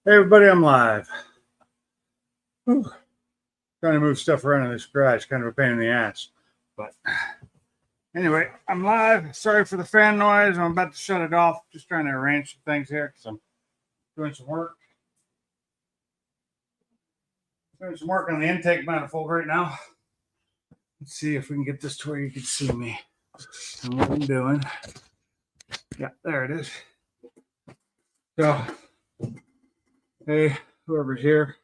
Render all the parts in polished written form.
Hey everybody, I'm live. Whew. Trying to move stuff around in this garage, kind of a pain in the ass. But anyway, I'm live. Sorry for the fan noise. I'm about to shut it off. Just trying to arrange some things here because I'm doing some work. Doing some work on the intake manifold right now. Let's see if we can get this to where you can see me and what I'm doing. Yeah, there it is. So, hey, whoever's here,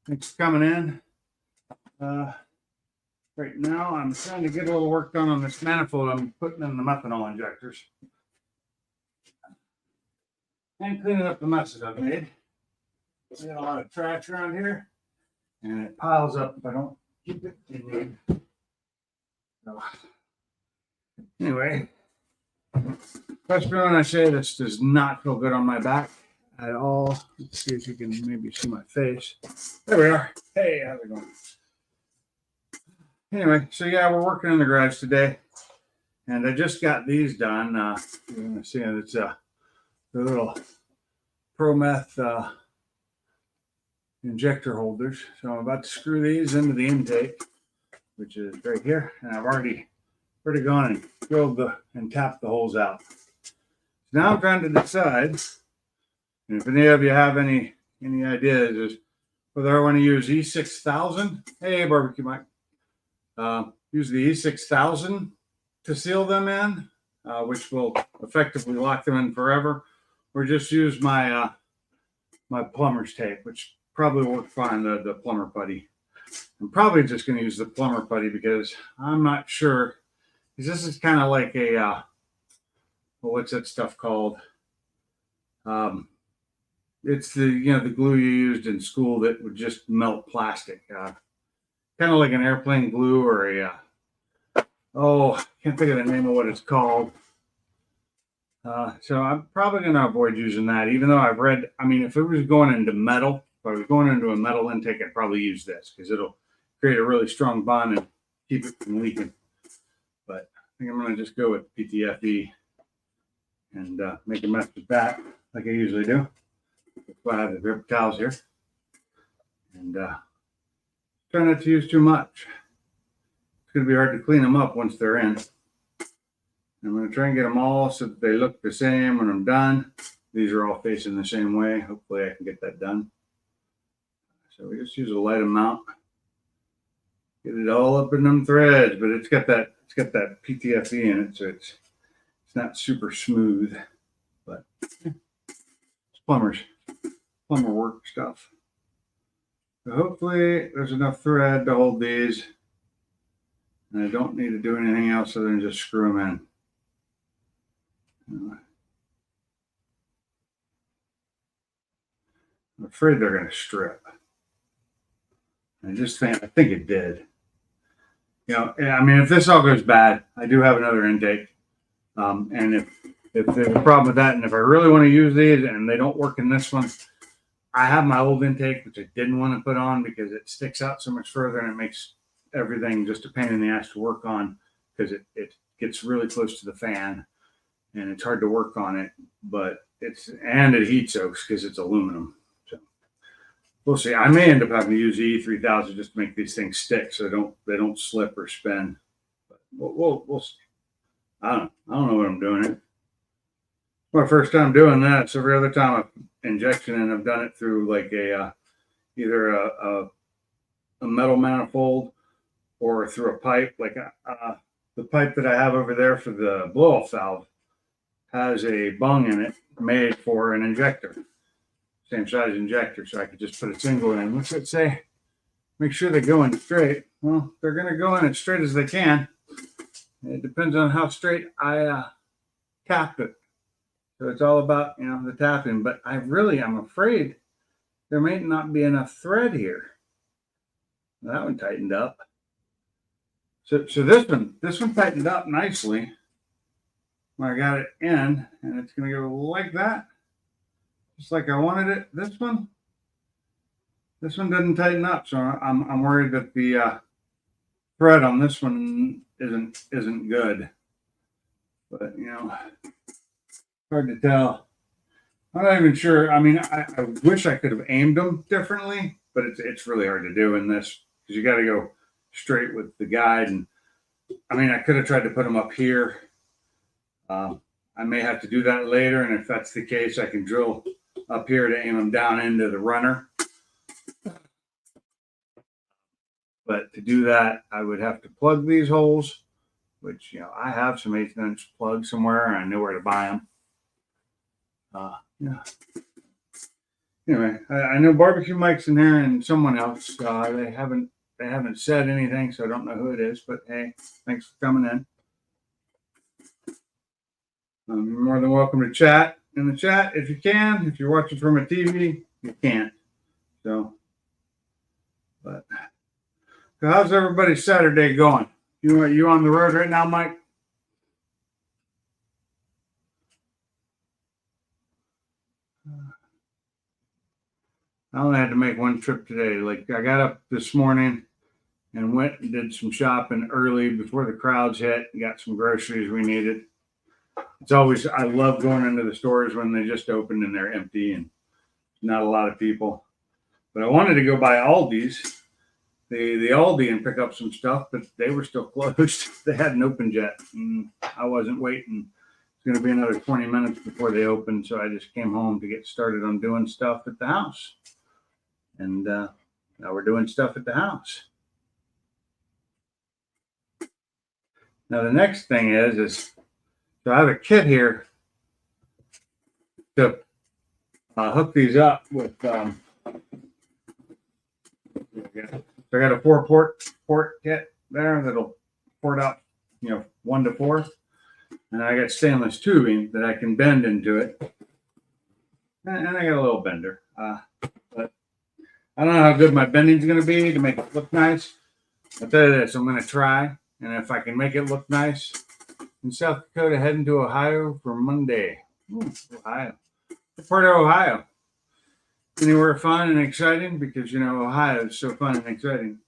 thanks for coming in. Right now, I'm trying to get a little work done on this manifold I'm putting in the methanol injectors. And cleaning up the messes I've made. I got a lot of trash around here, and it piles up if I don't keep it in there. So, anyway, especially when I say this does not feel good on my back at all. Let's see if you can maybe see my face. There we are. Hey, how's it going? Anyway, so yeah, we're working in the garage today, and I just got these done. You're gonna see it. It's the little ProMeth injector holders. So I'm about to screw these into the intake, which is right here, and I've already gone and filled and tapped the holes out. Now I'm trying to decide, and if any of you have any ideas, is whether I want to use E6000. Hey, Barbecue Mike. Use the E6000 to seal them in, which will effectively lock them in forever, or just use my my plumber's tape, which probably work fine, the plumber putty. I'm probably just going to use the plumber putty because I'm not sure. Because this is kind of like a, well, what's that stuff called? It's the glue you used in school that would just melt plastic. Kind of like an airplane glue or a, I can't think of the name of what it's called. So I'm probably going to avoid using that, even though I've read, I mean, if it was going into metal, if I was going into a metal intake, I'd probably use this because it'll create a really strong bond and keep it from leaking. But I think I'm going to just go with PTFE and make a mess with that like I usually do. That's why I have the paper towels here. And try not to use too much. It's going to be hard to clean them up once they're in. I'm going to try and get them all so that they look the same when I'm done. These are all facing the same way. Hopefully I can get that done. So we just use a light amount. Get it all up in them threads, but it's got that PTFE in it, so it's not super smooth, but it's plumber work stuff. So hopefully there's enough thread to hold these, and I don't need to do anything else other than just screw them in. I'm afraid they're going to strip. I think it did. I mean, if this all goes bad, I do have another intake. And if there's a problem with that, and if I really want to use these and they don't work in this one, I have my old intake, which I didn't want to put on because it sticks out so much further and it makes everything just a pain in the ass to work on because it gets really close to the fan and it's hard to work on it, but it heat soaks because it's aluminum. So we'll see. I may end up having to use the E3000 just to make these things stick so they don't slip or spin. But we'll see. I don't know what I'm doing. It's my first time doing that. So every other time I've injection and I've done it through like either a metal manifold or through a pipe. Like the pipe that I have over there for the blow-off valve has a bung in it made for an injector, same size injector, so I could just put a single in. What's it say? Make sure they go in straight. Well, they're going to go in as straight as they can. It depends on how straight I tap it. So it's all about, the tapping. But I'm afraid there may not be enough thread here. That one tightened up. So this one tightened up nicely when I got it in, and it's going to go like that, just like I wanted it. This one didn't tighten up, so I'm worried that the thread on this one isn't good. But hard to tell. I'm not even sure. I mean, I wish I could have aimed them differently, but it's really hard to do in this because you got to go straight with the guide. And I mean, I could have tried to put them up here. I may have to do that later, and if that's the case, I can drill up here to aim them down into the runner. But to do that, I would have to plug these holes, which, you know, I have some 1/8" plugs somewhere, and I know where to buy them. Yeah. Anyway, I know Barbecue Mike's in there and someone else. They haven't said anything, so I don't know who it is. But hey, thanks for coming in. You're more than welcome to chat in the chat if you can. If you're watching from a TV, you can't. So, but how's everybody's Saturday going? You on the road right now, Mike? I only had to make one trip today. Like I got up this morning and went and did some shopping early before the crowds hit. Got some groceries we needed. It's always, I love going into the stores when they just opened and they're empty and not a lot of people. But I wanted to go by Aldi's, the Aldi, and pick up some stuff, but they were still closed. They hadn't opened yet. And I wasn't waiting. It's going to be another 20 minutes before they open. So I just came home to get started on doing stuff at the house. And now we're doing stuff at the house. Now the next thing is so I have a kit here to hook these up with. So I got a 4-port kit there that'll port out, 1 to 4, and I got stainless tubing that I can bend into it, and I got a little bender. But I don't know how good my bending's going to be to make it look nice. I'll tell you this: I'm going to try, and if I can make it look nice. In South Dakota, heading to Ohio for Monday. Ohio. What part of Ohio? Anywhere fun and exciting? Because, Ohio is so fun and exciting.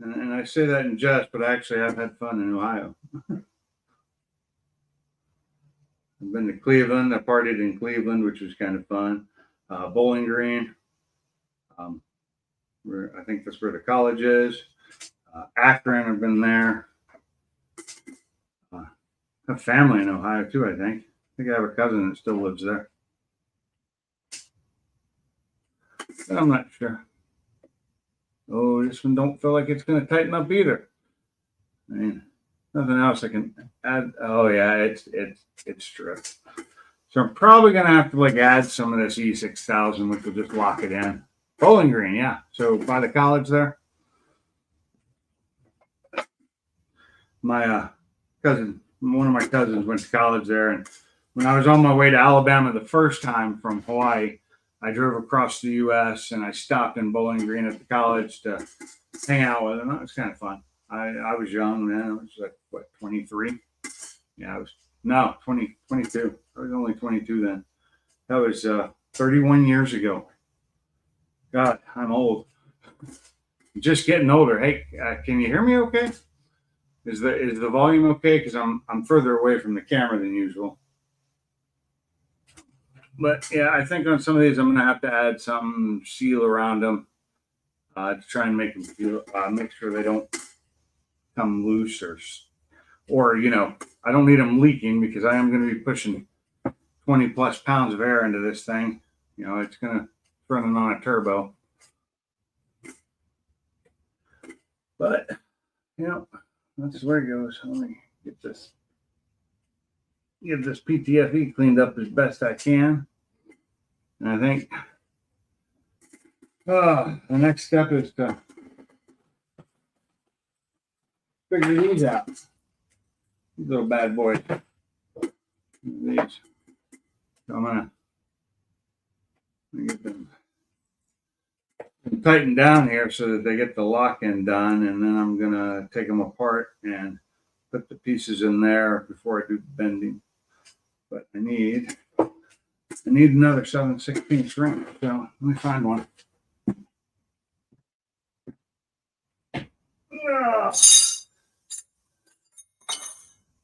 And I say that in jest, but actually I've had fun in Ohio. I've been to Cleveland. I partied in Cleveland, which was kind of fun. Bowling Green. I think that's where the college is. Akron, I've been there. I have family in Ohio too, I think. I have a cousin that still lives there. But I'm not sure. Oh, this one don't feel like it's going to tighten up either. I mean, nothing else I can add. Oh yeah, it's stripped. So I'm probably going to have to add some of this E6000, which will just lock it in. Bowling Green, yeah. So by the college there. My one of my cousins went to college there, and when I was on my way to Alabama the first time from Hawaii, I drove across the U.S. and I stopped in Bowling Green at the college to hang out with them. It was kind of fun. I was young then. I was 23? Yeah, I was 22. I was only 22 then. That was 31 years ago. God, I'm old. Just getting older. Hey, can you hear me okay? Is the volume okay? Because I'm further away from the camera than usual. But yeah, I think on some of these I'm gonna have to add some seal around them to try and make them feel, make sure they don't come loose or I don't need them leaking because I am going to be pushing 20 plus pounds of air into this thing. It's gonna running on a turbo, but that's where it goes. Let me get this PTFE cleaned up as best I can. And I think the next step is to figure these out. These little bad boys. These. So I'm gonna get them tightened down here so that they get the lock-in done, and then I'm gonna take them apart and put the pieces in there before I do the bending. But I need another 7/16 ring. So let me find one.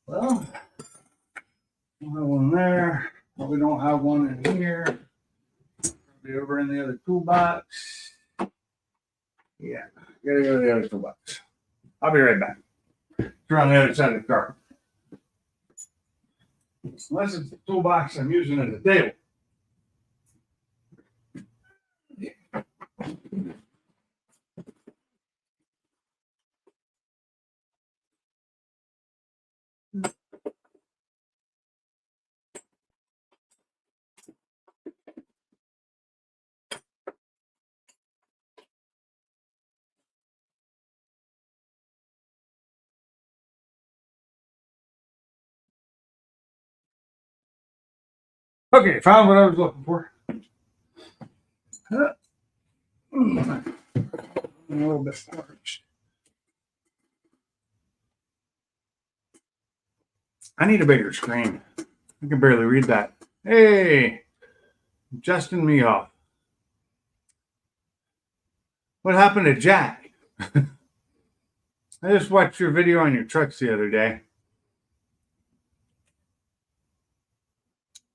Well, I'll have one there. I'll Probably don't have one in here. Probably over in the other toolbox. Yeah, gotta go to the other toolbox. I'll be right back. It's around the other side of the car. Unless it's the toolbox I'm using as a table. Okay, found what I was looking for. A little bit parched. I need a bigger screen. I can barely read that. Hey, Justin Meoff. What happened to Jack? I just watched your video on your trucks the other day.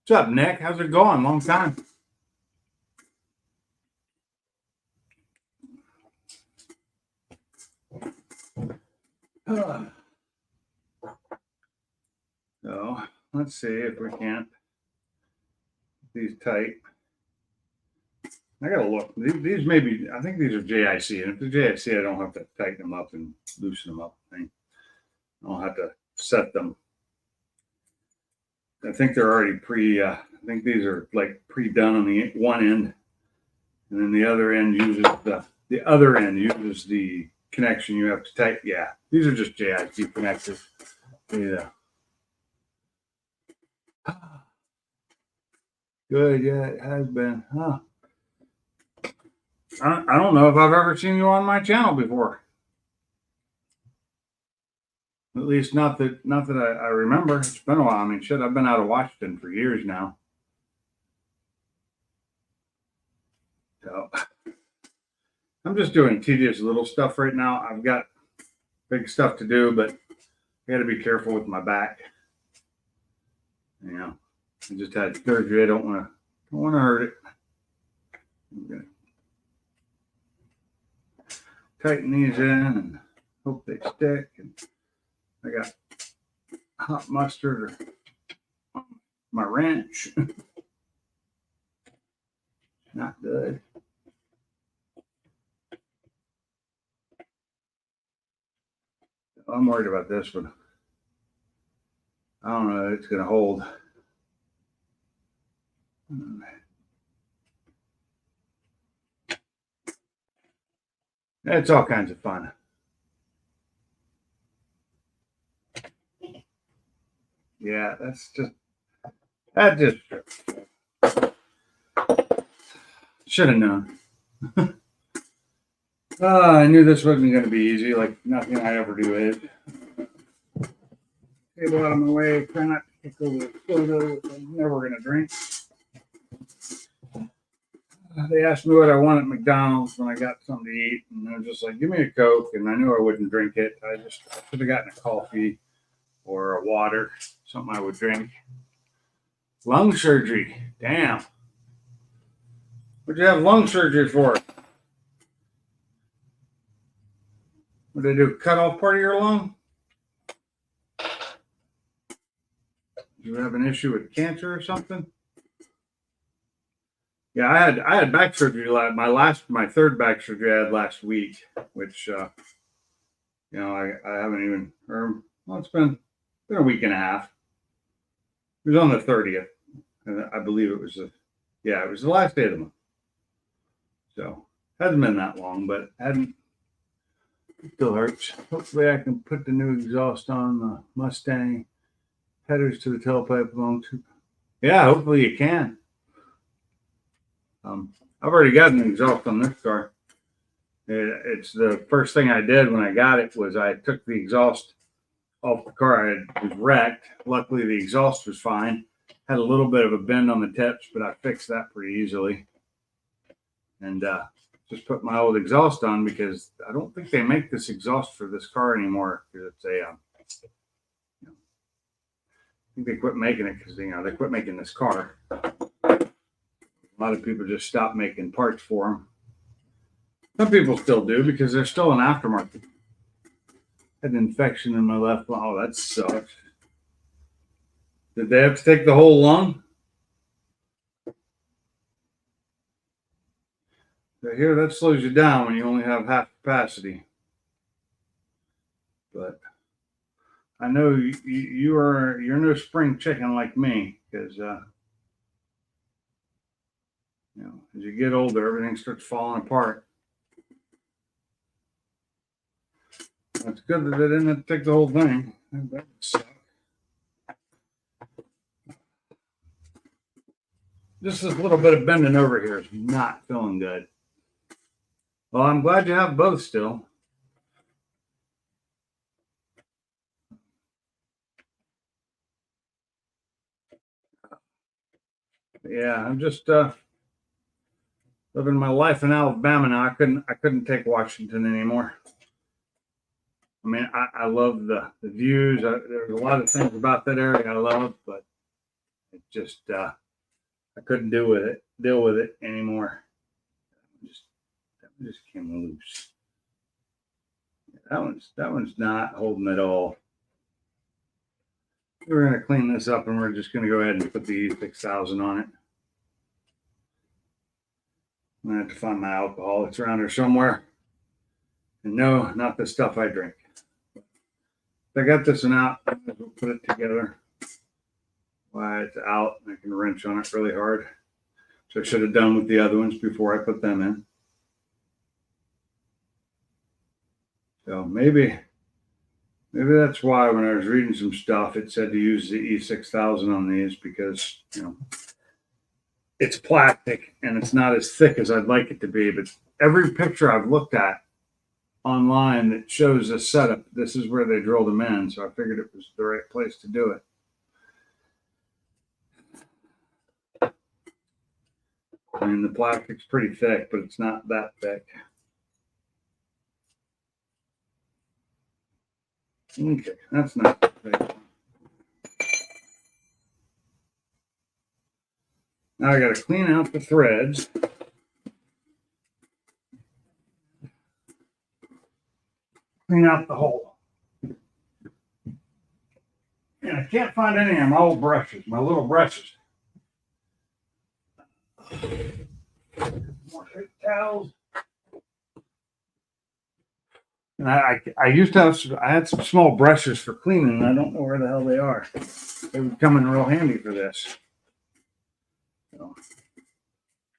What's up, Nick? How's it going? Long time. So let's see if we can't get these tight. I gotta look. These may be, I think these are JIC. And if they're JIC, I don't have to tighten them up and loosen them up. I don't have to set them. I think they're already I think these are like pre-done on the one end. And then the other end uses the connection you have to tighten. Yeah, these are just JIC connectors. Yeah. Good, yeah, it has been. Huh. I don't know if I've ever seen you on my channel before. At least not that I remember. It's been a while. I mean, shit, I've been out of Washington for years now. So I'm just doing tedious little stuff right now. I've got big stuff to do, but I got to be careful with my back. You know, I just had surgery. I don't want to hurt it. I'm gonna tighten these in and hope they stick. And I got hot mustard on my wrench. Not good. I'm worried about this one. I don't know if it's going to hold. It's all kinds of fun. Yeah, that just should have known. I knew this wasn't going to be easy. Like nothing I ever do is. Table out of my way. Try not to kick over the soda, which I'm never going to drink. They asked me what I want at McDonald's when I got something to eat, and I was just like, "Give me a Coke," and I knew I wouldn't drink it. I should have gotten a coffee or a water, something I would drink. Lung surgery. Damn. What'd you have lung surgery for? What did they do? Cut off part of your lung? Did you have an issue with cancer or something? Yeah, I had back surgery. My third back surgery I had last week, which I haven't even. Well, it's been a week and a half. It was on the 30th, and I believe it was it was the last day of the month. So hasn't been that long, but it still hurts. Hopefully, I can put the new exhaust on the Mustang. Headers to the tailpipe along to. Yeah, hopefully you can. I've already got an exhaust on this car. It's the first thing I did when I got it was I took the exhaust off the car. I was wrecked. Luckily, the exhaust was fine. Had a little bit of a bend on the tips, but I fixed that pretty easily. And just put my old exhaust on because I don't think they make this exhaust for this car anymore because it's think they quit making it because they quit making this car. A lot of people just stopped making parts for them. Some people still do because they're still an aftermarket. Had an infection in my left lung. Oh, that sucks. Did they have to take the whole lung? I hear that slows you down when you only have half capacity. But I know you're no spring chicken like me because as you get older, everything starts falling apart. It's good that they didn't have to take the whole thing. That would suck. Just this little bit of bending over here is not feeling good. Well, I'm glad you have both still. Yeah, I'm just living my life in Alabama now. I couldn't take Washington anymore. I mean, I love the views. There's a lot of things about that area I love, but it just I couldn't deal with it anymore. That just came loose. That one's not holding at all. We're gonna clean this up and we're just gonna go ahead and put the E6000 on it. I'm gonna have to find my alcohol. It's around here somewhere. And no, not the stuff I drink. I got this one out. We'll put it together. Why it's out, I can wrench on it really hard. So I should have done with the other ones before I put them in. So maybe that's why when I was reading some stuff, it said to use the E6000 on these because it's plastic and it's not as thick as I'd like it to be. But every picture I've looked at online that shows this setup, this is where they drilled them in. So I figured it was the right place to do it. I mean, the plastic's pretty thick, but it's not that thick. Okay, that's not thick. Now I got to clean out the threads. Clean out the hole. And I can't find any of my old brushes, my little brushes. More paper towels. And I used to have I had some small brushes for cleaning, and I don't know where the hell they are. They would come in real handy for this. So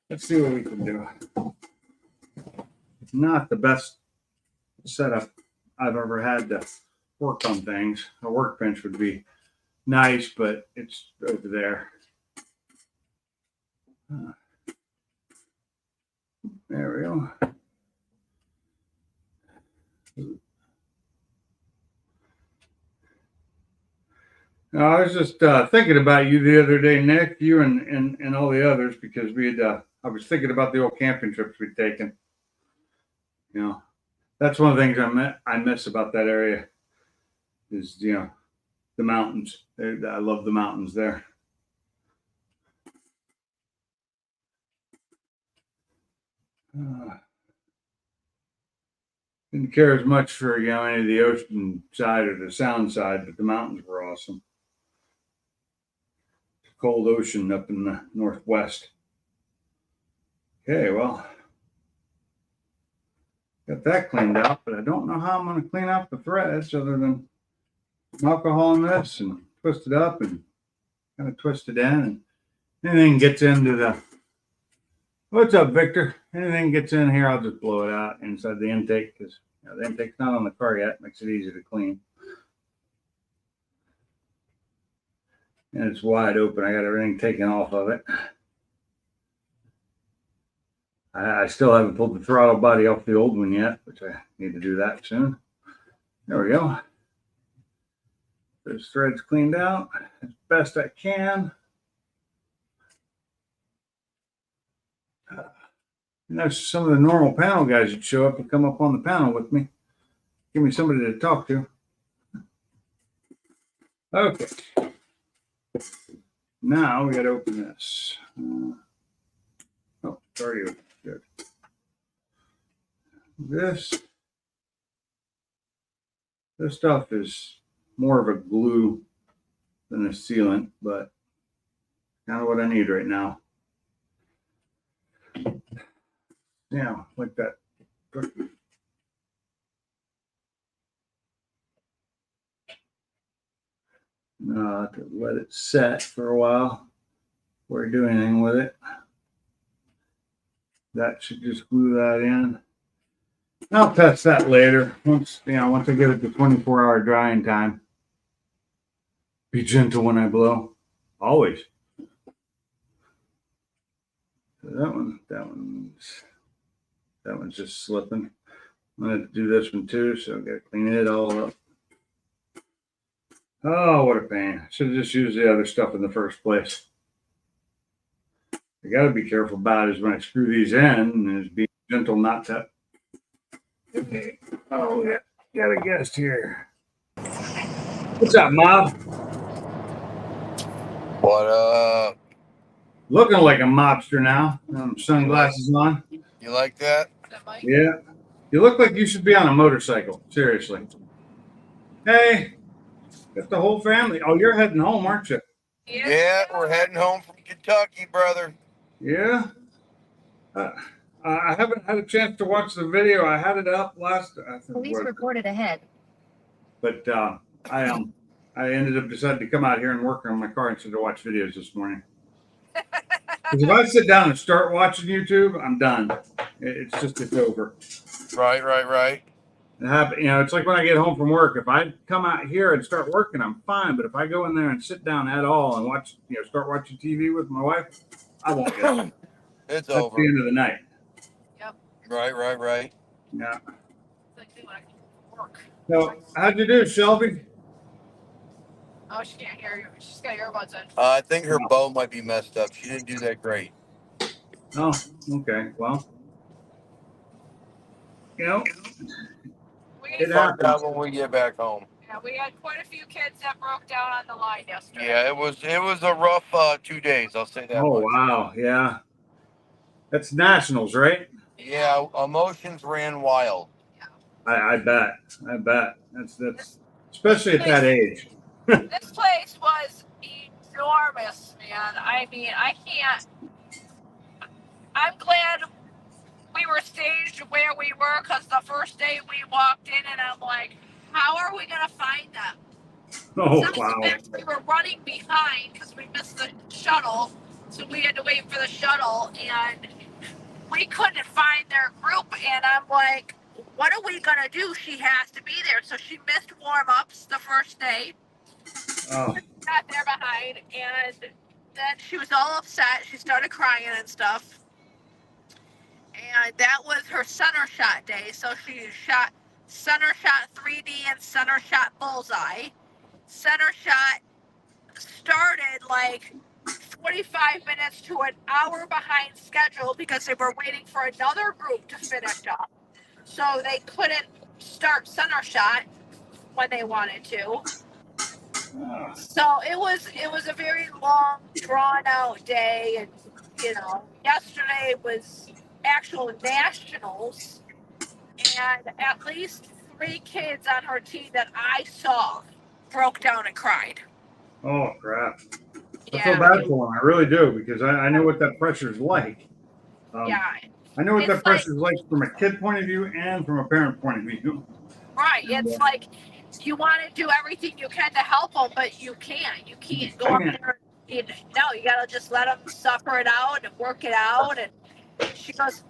let's see what we can do. Not the best setup I've ever had to work on things. A workbench would be nice, but it's over there. There we go. Now, I was just thinking about you the other day, Nick, you and all the others, because I was thinking about the old camping trips we'd taken. That's one of the things I miss about that area is, the mountains. I love the mountains there. Didn't care as much for any of the ocean side or the sound side, but the mountains were awesome. Cold ocean up in the northwest. Okay, well, got that cleaned out, but I don't know how I'm going to clean out the threads other than some alcohol in this and twist it up and kind of twist it in, and anything gets into the. What's up, Victor? Anything gets in here, I'll just blow it out inside the intake because the intake's not on the car yet. Makes it easy to clean. And it's wide open. I got everything taken off of it. I still haven't pulled the throttle body off the old one yet, which I need to do that soon. There we go. Those threads cleaned out as best I can. Some of the normal panel guys would show up and come up on the panel with me. Give me somebody to talk to. Okay. Now we got to open this. Oh, it's already open. Good. This stuff is more of a glue than a sealant, but kind of what I need right now. Yeah, like that. To let it set for a while before I do anything with it. That should just glue that in. I'll test that later. Once I get it to 24-hour drying time. Be gentle when I blow. Always. So that one's just slipping. I'm gonna do this one too, so I gotta clean it all up. Oh, what a pain. I should have just used the other stuff in the first place. I gotta be careful about is when I screw these in, is being gentle not to. Okay. Oh, we got a guest here. What's up, Mob? What up? Looking like a mobster now. Sunglasses on. You like that? Yeah. You look like you should be on a motorcycle. Seriously. Hey, got the whole family. Oh, you're heading home, aren't you? Yeah, we're heading home from Kentucky, brother. Yeah. I haven't had a chance to watch the video. I had it up last. Police reported ahead. But I ended up deciding to come out here and work on my car instead of watch videos this morning. Because if I sit down and start watching YouTube, I'm done. It's over. Right. It's like when I get home from work. If I come out here and start working, I'm fine. But if I go in there and sit down at all and watch, start watching TV with my wife, I won't get it. It's That's over. the end of the night. Yep. Right. Yeah. Work. So, how'd you do, Shelby? Oh, she can't hear you. She's got earbuds in. I think her bow might be messed up. She didn't do that great. Oh, okay. Well, We Find out when we get back home. Yeah, we had quite a few kids that broke down on the line yesterday. Yeah, it was a rough 2 days. I'll say that. Oh, much. wow. Yeah. That's nationals, right? Yeah, emotions ran wild. I bet. That's especially at that age. This place was enormous, man. I mean, I'm glad we were staged where we were, because the first day we walked in and I'm like, how are we going to find them? Oh, Some wow. we were running behind because we missed the shuttle, so we had to wait for the shuttle, and we couldn't find their group, and I'm like, what are we going to do? She has to be there. So she missed warm-ups the first day. Oh. Got there behind, and then she was all upset. She started crying and stuff. And that was her center shot day. So she shot center shot 3D and center shot bullseye. Center shot started like 45 minutes to an hour behind schedule because they were waiting for another group to finish up. So they couldn't start center shot when they wanted to. So it was a very long, drawn out day, and yesterday was actual nationals, and at least 3 kids on her team that I saw broke down and cried. Oh, crap. I Yeah. feel bad for them. I really do, because I know what that pressure is like. Yeah. I know what It's that pressure is like from a kid point of view and from a parent point of view. Right. It's like you want to do everything you can to help them, but you can't. You can't go up there. You got to just let them suffer it out and work it out. And she goes,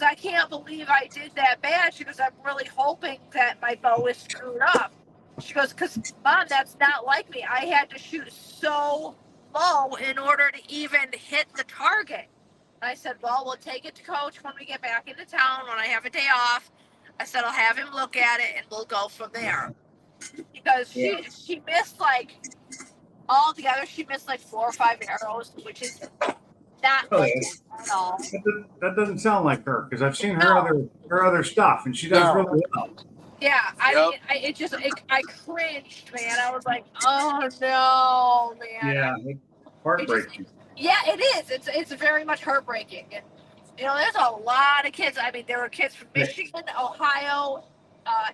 I can't believe I did that bad. She goes, I'm really hoping that my bow is screwed up. She goes, because, Mom, that's not like me. I had to shoot so low in order to even hit the target. I said, well, we'll take it to Coach when we get back into town, when I have a day off. I said, I'll have him look at it and we'll go from there. Because she missed altogether, she missed 4 or 5 arrows, which is not at all. That doesn't sound like her, because I've seen her other stuff, and she does really well. Yeah, I cringed, man. I was like, oh no, man. Yeah, Heartbreaking. Yeah, it is. It's very much heartbreaking. And you know, there's a lot of kids. I mean, there were kids from Michigan, Ohio,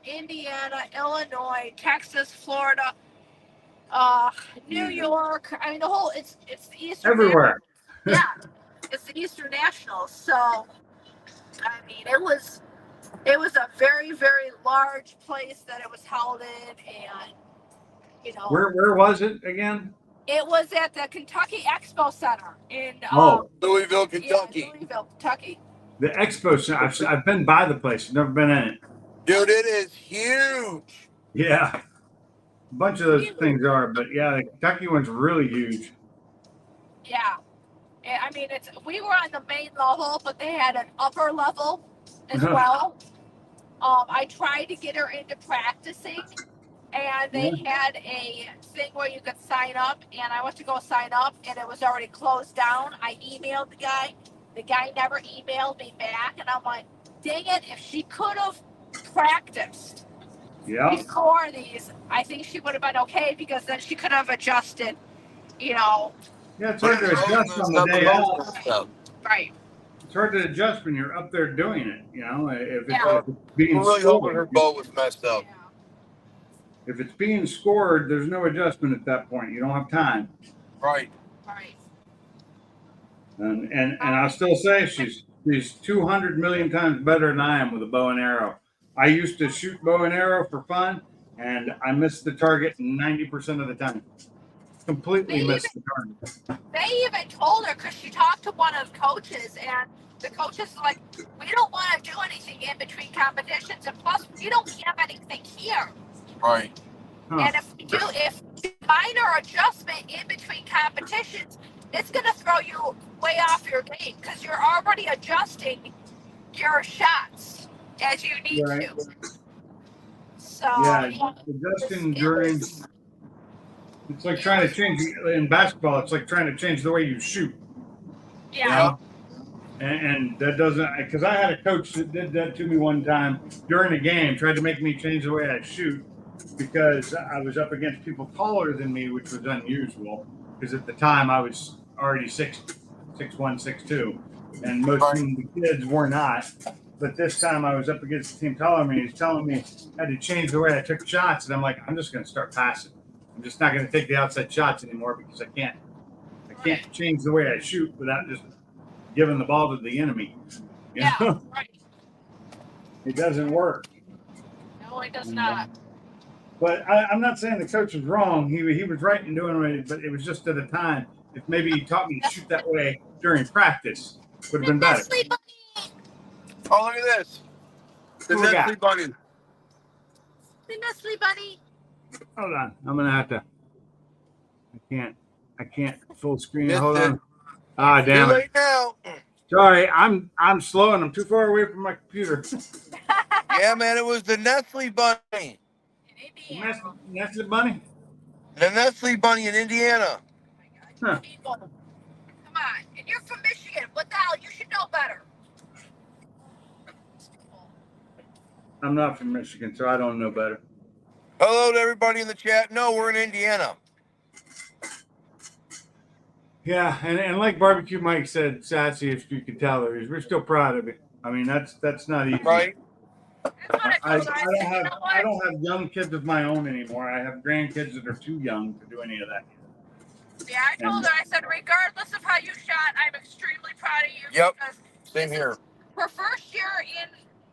Indiana, Illinois, Texas, Florida, New York. I mean, the whole it's the Eastern Everywhere. Yeah, it's the Eastern Nationals. So I mean, it was a very very large place that it was held in, and you know, Where was it again? it was at the Kentucky Expo Center in Louisville, yeah, Kentucky. Louisville, Kentucky. The Expo Center. I've been by the place. I've never been in it. Dude, it is huge. Yeah, a bunch of those things are, but yeah, the Kentucky one's really huge. Yeah. I mean, we were on the main level, but they had an upper level as well. I tried to get her into practicing, and they had a thing where you could sign up, and I went to go sign up, and it was already closed down. I emailed the guy. The guy never emailed me back, and I'm like, dang it, if she could have practiced before these, I think she would have been okay, because then she could have adjusted, you know. Yeah, it's hard to adjust on the day off. Right. It's hard to adjust when you're up there doing it. You know, if Yeah. it's being I'm really hoping scored. her bow was messed up. Yeah. If it's being scored, there's no adjustment at that point. You don't have time. Right. Right. And I'll still say she's 200 million times better than I am with a bow and arrow. I used to shoot bow and arrow for fun, and I missed the target 90% of the time. Completely missed the target. They even told her, because she talked to one of the coaches, and the coaches are like, we don't want to do anything in between competitions, and plus we don't have anything here. Right. And if we do, if minor adjustment in between competitions, it's going to throw you way off your game, because you're already adjusting your shots as you need to. So adjusting during. It's like trying to change in basketball. It's like trying to change the way you shoot. Yeah. And that doesn't, because I had a coach that did that to me one time during a game, tried to make me change the way I shoot, because I was up against people taller than me, which was unusual, because at the time I was already 6'1", 6'2", and most of the kids were not. But this time I was up against a team taller than me. He's telling me I had to change the way I took shots, and I'm like, I'm just going to start passing. I'm just not going to take the outside shots anymore, because I can't change the way I shoot without just giving the ball to the enemy. You know? Right. It doesn't work. No, it does not. But I'm not saying the coach was wrong. He was right in doing it, but it was just at a time. If maybe he taught me to shoot that way during practice, would have been better. Oh, look at this. The Nestle Bunny. The Nestle Bunny. Hold on. I'm going to have to. I can't full screen. Missed Hold it. on. Ah, damn Too it. late now. Sorry, I'm slow and I'm too far away from my computer. Yeah, man, it was the Nestle Bunny. Nestle Bunny? The Nestle Bunny in Indiana. Huh. People, come on. And you're from Michigan. What the hell? You should know better. I'm not from Michigan, so I don't know better. Hello to everybody in the chat. No, we're in Indiana. Yeah, and like Barbecue Mike said, Sassy, if you could tell her, we're still proud of it. I mean, that's not easy. Right? I don't have young kids of my own anymore. I have grandkids that are too young to do any of that. Yeah, I told her, I said, regardless of how you shot, I'm extremely proud of you. Yep. Because Same here. Her first year in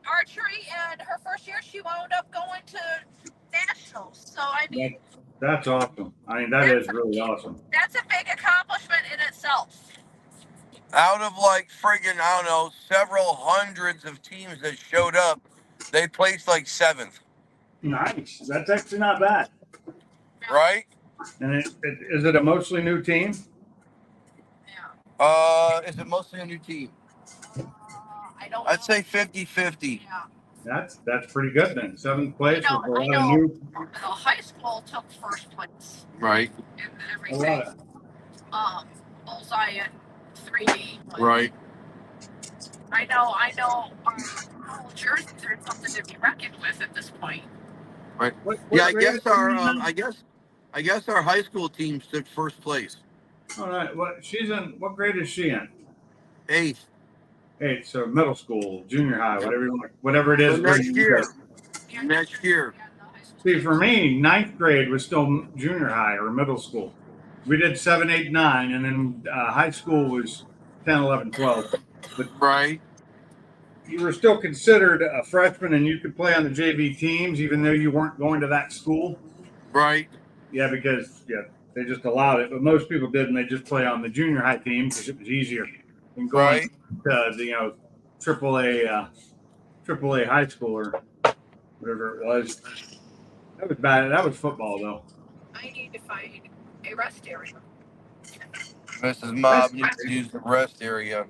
archery, and her first year she wound up going to nationals. So, I mean, that's awesome. I mean, that is really awesome. That's a big accomplishment in itself. Out of like friggin', I don't know, several hundreds of teams that showed up, they placed like 7th. Nice. That's actually not bad. Right? And is it a mostly new team? Yeah. Is it mostly a new team? I don't know. I'd say 50-50. Yeah. That's pretty good then. 7th place I with a lot know. of new. The high school took first place Right. in A everything. lot. Bullseye and 3D. Right. I know. All jerseys are something to be reckoned with at this point. Right. What Yeah, I grade guess are our you in? I guess our high school teams took first place. All right. What she's in? What grade is she in? 8th. 8th. So middle school, junior high, whatever you want, whatever it is. So grade next you year. go. Next year. See, for me, 9th grade was still junior high or middle school. We did 7, 8, 9, and then high school was 10, 11, 12. But Right. you were still considered a freshman, and you could play on the JV teams, even though you weren't going to that school. Right. Yeah, because they just allowed it, but most people didn't. They just play on the junior high team because it was easier than going Right. to the triple A high school or whatever it was. That was bad. That was football though. I need to find a rest area. Mrs. Mob needs to use the rest area.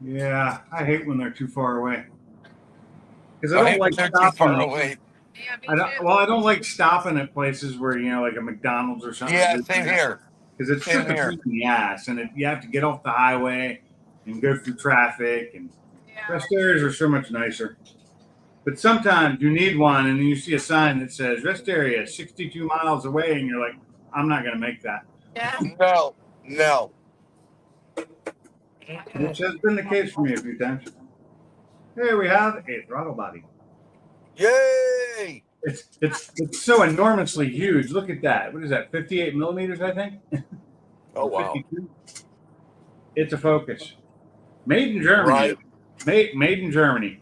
Yeah, I hate when they're too far away because I I hate don't when like they're too far stopping. away. Yeah, me I don't. too. Well, I don't like stopping at places where like a McDonald's or something. Yeah, same here. Because it's Same just a here. pain in the ass, and you have to get off the highway and go through traffic, and Yeah. rest areas are so much nicer. But sometimes you need one, and then you see a sign that says rest area 62 miles away, and you're like, I'm not going to make that. Yeah. No. Which has been the case for me a few times. Here we have a throttle body. Yay! It's so enormously huge. Look at that. What is that? 58 millimeters, I think. Oh wow. 52? It's a Focus, made in Germany. Right. Made in Germany.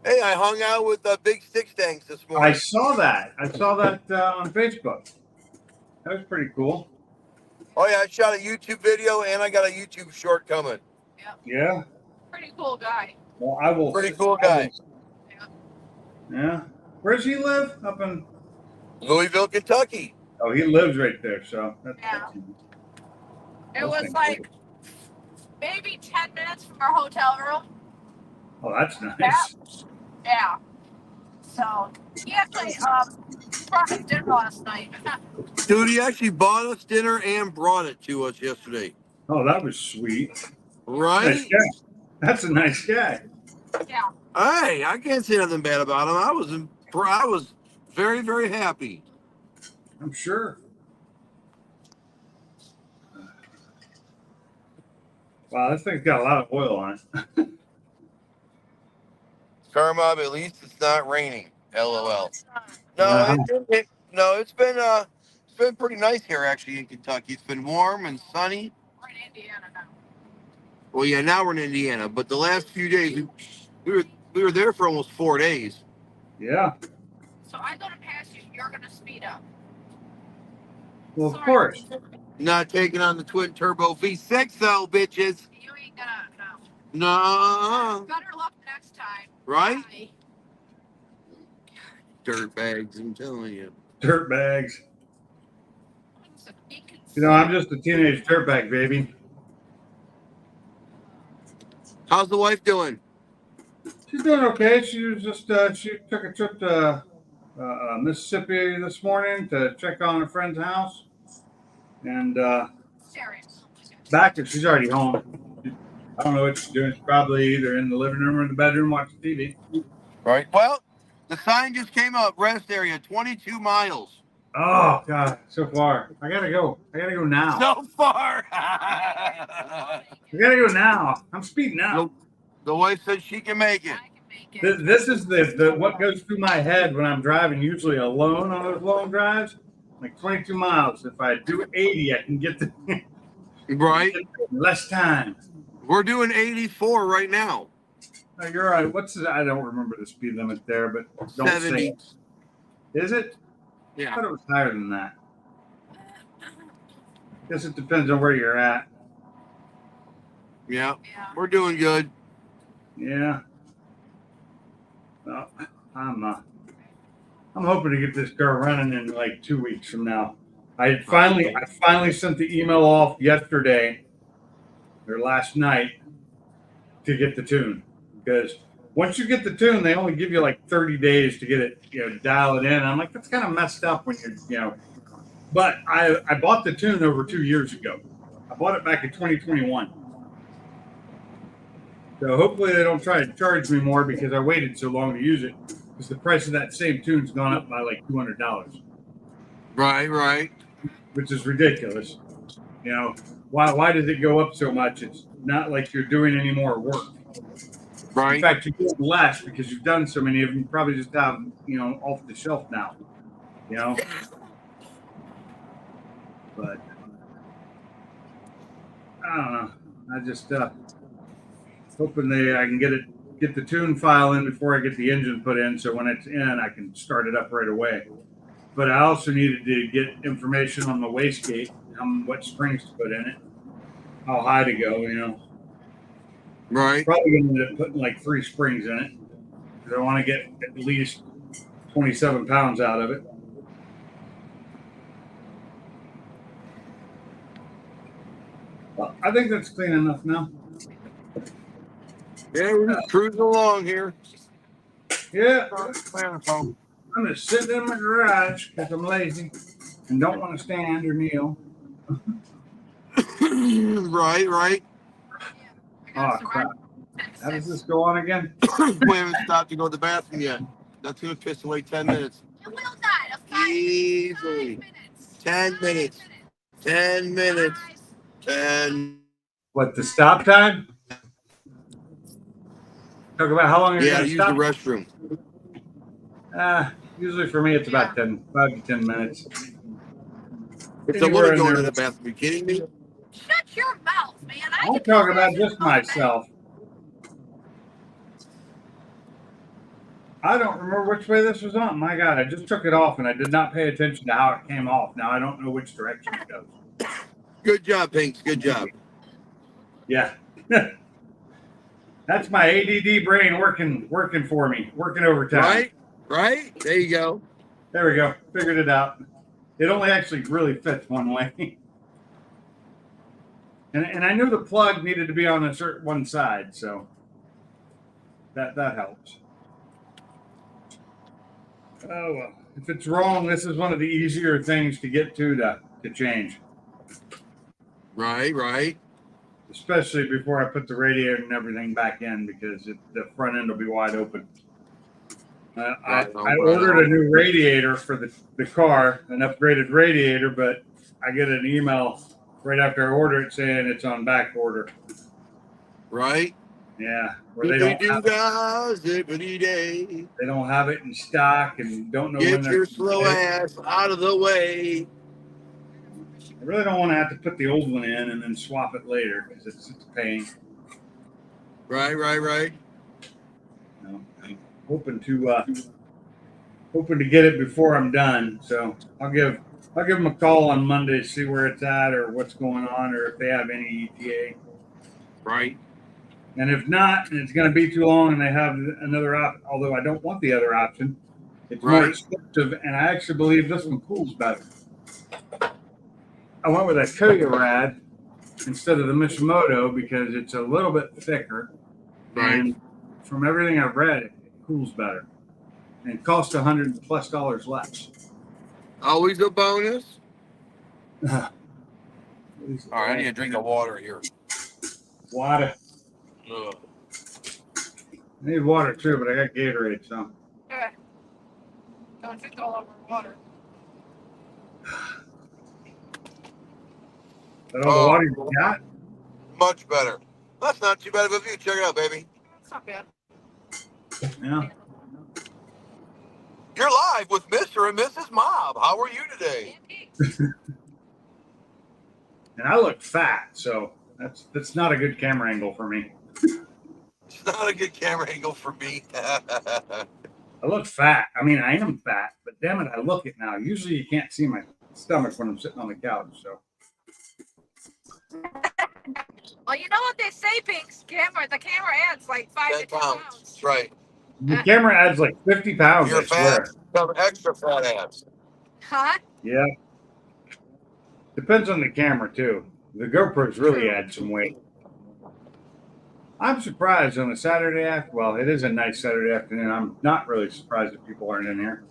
Hey, I hung out with Big Six Tanks this I morning. saw that. On Facebook. That was pretty cool. Oh yeah, I shot a YouTube video and I got a YouTube short coming. Yeah. Pretty cool guy. Well, I will. Pretty cool guy. Yeah. Where does he live? Up in. Louisville, Kentucky. Oh, he lives right there. So that's. Yeah. It Those was things like maybe 10 minutes from our hotel room. Oh, that's nice. Yeah. So he actually brought us dinner last night. Dude, he actually bought us dinner and brought it to us yesterday. Oh, that was sweet. Nice Right? guy. That's a nice guy. Yeah. Hey, I can't say nothing bad about him. I was very, very happy. I'm sure. Wow, this thing's got a lot of oil on it. Karma, at least it's not raining. LOL. Wow. It's been pretty nice here actually in Kentucky. It's been warm and sunny. We're in Indiana now. Well, yeah, now we're in Indiana, but the last few days we were there for almost 4 days. Yeah. So I'm gonna pass you. You're gonna speed up. Well, of Sorry. course. Not taking on the twin turbo V6 though, bitches. You ain't gonna No. Better luck next time. Right? Bye. Dirt bags, I'm telling you. Dirt bags. You know, I'm just a teenage dirtbag, baby. How's the wife doing? She's doing okay. She was just she took a trip to Mississippi this morning to check on a friend's house, and Serious. back and she's already home. I don't know what she's doing. She's probably either in the living room or in the bedroom watching TV. Right. Well, the sign just came up. Rest area, 22 miles. Oh God, so far. I gotta go. I gotta go now. So far. I gotta go now. I'm speeding out. The wife said she can make it. I can make it. This is the what goes through my head when I'm driving, usually alone on those long drives. Like 22 miles. If I do 80, I can get to Right. less time. We're doing 84 right now. No, you're right. I don't remember the speed limit there, but don't 70. say it. Is it? I Yeah. thought it was higher than that. Guess it depends on where you're at. Yeah. Yeah. We're doing good. Yeah. Well, I'm hoping to get this car running in like 2 weeks from now. I finally sent the email off yesterday or last night to get the tune, because once you get the tune, they only give you like 30 days to get it, dial it in. I'm like, that's kind of messed up when you're. But I bought the tune over 2 years ago. I bought it back in 2021. So hopefully they don't try to charge me more because I waited so long to use it, because the price of that same tune's gone up by like $200, Right. which is ridiculous. You know, why does it go up so much? It's not like you're doing any more work. In Right. fact, you're doing less because you've done so many of them. You probably just have, off the shelf now. You know, but I don't know. I just hoping I can get the tune file in before I get the engine put in, so when it's in, I can start it up right away. But I also needed to get information on the wastegate, what springs to put in it, how high to go. Right. Probably going to end up putting like 3 springs in it because I want to get at least 27 pounds out of it. Well, I think that's clean enough now. Yeah, we're just cruising along here. Yeah. I'm just sitting in my garage because I'm lazy and don't want to stand or kneel. Right. Oh, crap. How does this go on again? We haven't stopped to go to the bathroom yet. That's going to piss away 10 minutes. It will not. 5 Easily. minutes. 10 minutes. 10 minutes. 10. What, the stop time? Talk about how long you're Yeah, going to use the stop? restroom. Usually for me, it's about 5 to 10 minutes. It's a Anywhere woman in going there. to the bathroom. Are you kidding me? Shut your mouth, man. I'm talking about just myself. I don't remember which way this was on. My God, I just took it off and I did not pay attention to how it came off. Now I don't know which direction it goes. Good job, Pinks. Good job. Yeah. That's my ADD brain working for me, working overtime. Right? There you go. There we go. Figured it out. It only actually really fits one way. And I knew the plug needed to be on one side, so that helps. Oh well. If it's wrong, this is one of the easier things to get to change. Right. Especially before I put the radiator and everything back in because the front end will be wide open. I ordered a new radiator for the car, an upgraded radiator, but I get an email right after I order it saying it's on back order. Right? Yeah. Where they don't have it in stock and don't know when Get they're your slow ass out of the way. I really don't want to have to put the old one in and then swap it later because it's a pain. Right. I'm hoping to get it before I'm done. So I'll give them a call on Monday to see where it's at or what's going on or if they have any ETA. Right. And if not, and it's going to be too long and they have another option, although I don't want the other option, it's more expensive and I actually believe this one cools better. I went with a Koya instead of the Mishimoto because it's a little bit thicker. Right. And from everything I've read, it cools better. And it costs $100+ less. Always a bonus. All right, I need a drink of water here. Water. Ugh. I need water too, but I got Gatorade, so. Okay. Don't drink all over water. Is that all the water you got? Much better. That's not too bad of a view. Check it out, baby. It's not bad. Yeah. You're live with Mr. and Mrs. Mob. How are you today? And I look fat, so that's not a good camera angle for me. It's not a good camera angle for me. I look fat. I mean, I am fat, but damn it, I look it now. Usually you can't see my stomach when I'm sitting on the couch, so. Well, you know what they say, Pinks? The camera adds like 5 to 10 pounds. That's right. The camera adds like 50 pounds, You're I swear. fat, some extra fat ass. Huh? Yeah. Depends on the camera, too. The GoPros really add some weight. I'm surprised on a Saturday afternoon. Well, it is a nice Saturday afternoon. I'm not really surprised that people aren't in here.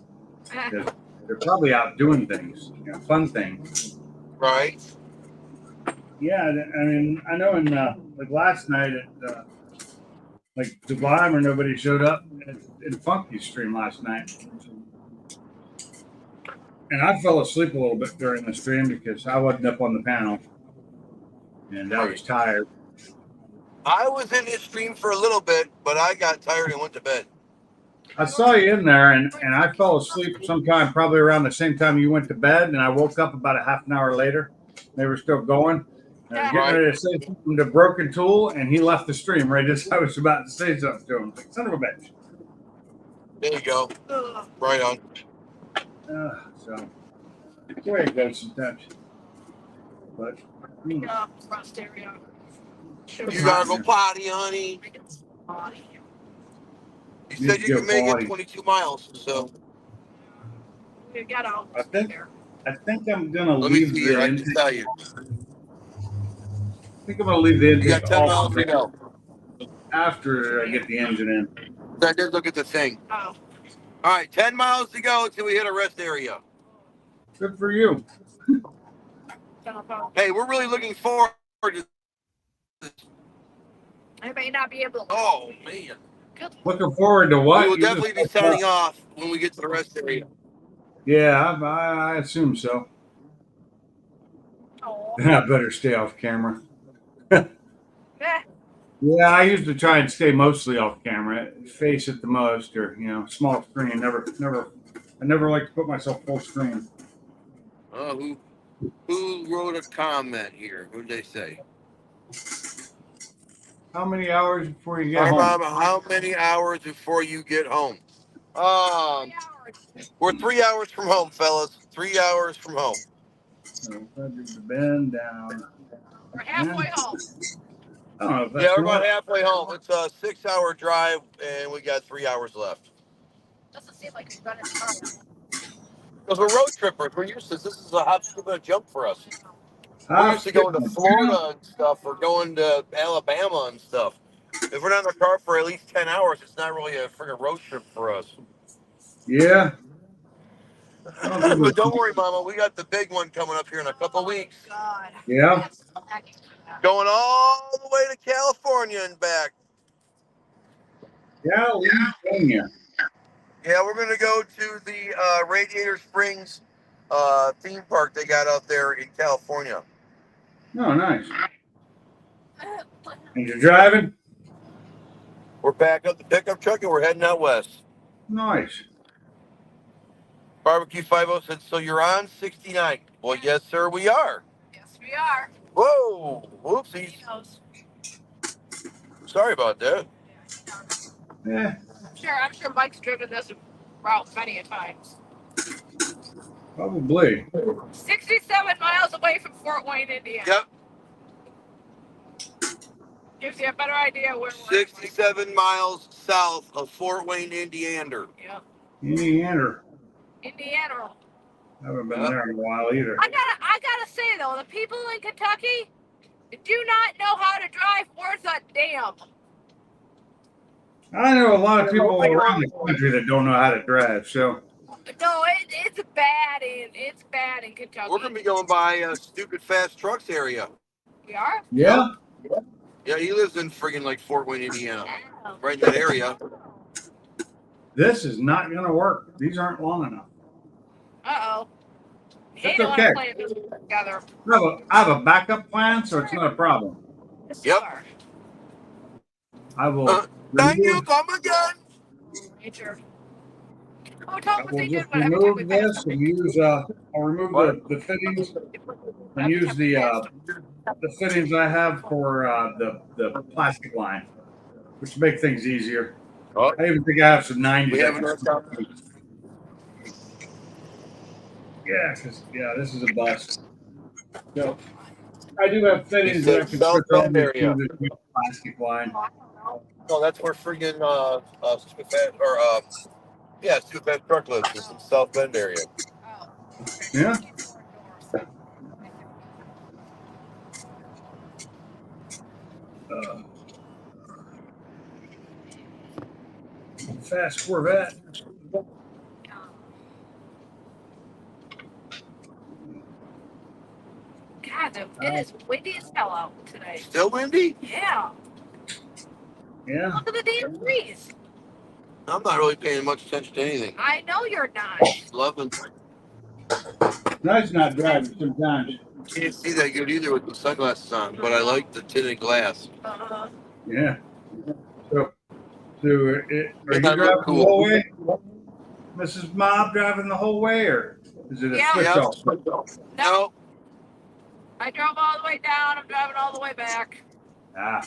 They're probably out doing things, fun things. Right. Yeah, I mean, I know in like last night at like Sublime or nobody showed up in Funky's stream last night. And I fell asleep a little bit during the stream because I wasn't up on the panel. and I was tired. I was in his stream for a little bit, but I got tired and went to bed. I saw you in there, and I fell asleep sometime probably around the same time you went to bed, and I woke up about a half an hour later. They were still going. And I was getting ready to say something to Broken Tool, and he left the stream right as I was about to say something to him. Like, son of a bitch. There you go. Right on. So, the way it goes sometimes. But, You gotta go potty, honey. You said you can make it 22 miles, so. You gotta. I think I'm gonna Let me leave see here. the I can intake. tell you. I think I'm gonna leave the You got intake 10 off miles to go. after I get the engine in. I did look at the thing. Oh. All right, 10 miles to go until we hit a rest area. Good for you. Hey, we're really looking forward to this. I may not be able to. Oh, man. Looking forward to what? We will You definitely be just- signing off when we get to the rest area. Yeah, I assume so. Oh. I better stay off camera. Eh. Yeah, I usually try and stay mostly off camera, face at the most, or small screen. I never like to put myself full screen. Oh, who wrote a comment here? Who did they say? How many hours before you get home? How many hours before you get home? We're 3 hours from home, fellas. 3 hours from home. So if I do the bend down. We're halfway home. I don't know if that's Yeah, we're about right. halfway home. It's a 6-hour drive, and we got 3 hours left. Doesn't seem like we've done it far. Because we're road trippers. We're used to this. Is a hop, skip, and a jump for us. We're used to going to Florida and stuff, or going to Alabama and stuff. If we're not in the car for at least 10 hours, it's not really a friggin' road trip for us. Yeah. But don't worry, Mama. We got the big one coming up here in a couple weeks. God. Yeah. Going all the way to California and back. Yeah, California. Yeah, we're going to go to the Radiator Springs theme park they got out there in California. Oh, nice. And you're driving? We're back up the pickup truck and we're heading out west. Nice. Barbecue 50 said, so you're on 69. Well, yes, sir, we are. Yes, we are. Whoa, whoopsies. He knows. Sorry about that. Yeah, I'm sure Mike's driven this route many a times. probably. 67 miles away from Fort Wayne, Indiana. Yep, Gives you a better idea where we're 67 miles south of Fort Wayne, Indiana. Yep. Indiana. Indiana. I haven't been there in a while either. I gotta say though, the people in Kentucky do not know how to drive worth a damn. I know a lot of people around the country that don't know how to drive, so. No, it's bad in Kentucky. We're going to be going by Stupid Fast Trucks area. We are? Yeah. Yeah, he lives in friggin' like Fort Wayne, Indiana. Oh. Right in that area. This is not going to work. These aren't long enough. Uh-oh. That's Don't okay. wanna play this together. I have a backup plan, so it's not a problem. Yep. I will. Thank you, come again. Nature. Oh, I talk with will they just did whatever time we remove this passed and use. I'll remove the fittings and use the fittings I have for the plastic line, which make things easier. Oh. I even think I have some 90s. We have another topic. Yeah, this is a bust. So I do have fittings that I can South switch Bend over area. to the plastic line. No, that's where friggin' Stupid Fast, or Stupid Fast Truck lives. It's in South Bend area. Oh. Yeah. Fast Corvette. God, it is windy as hell out today. Still windy? Yeah. Yeah. Look at the damn trees. I'm not really paying much attention to anything. I know you're not. Loving. Nice not driving sometimes. Can't see that good either with the sunglasses on, but I like the tinted glass. Yeah. So, are you And I driving look the whole cool. way? Mrs. Mob driving the whole way, or is it a Yeah. switch Yeah. off? No. I drove all the way down. I'm driving all the way back. Ah,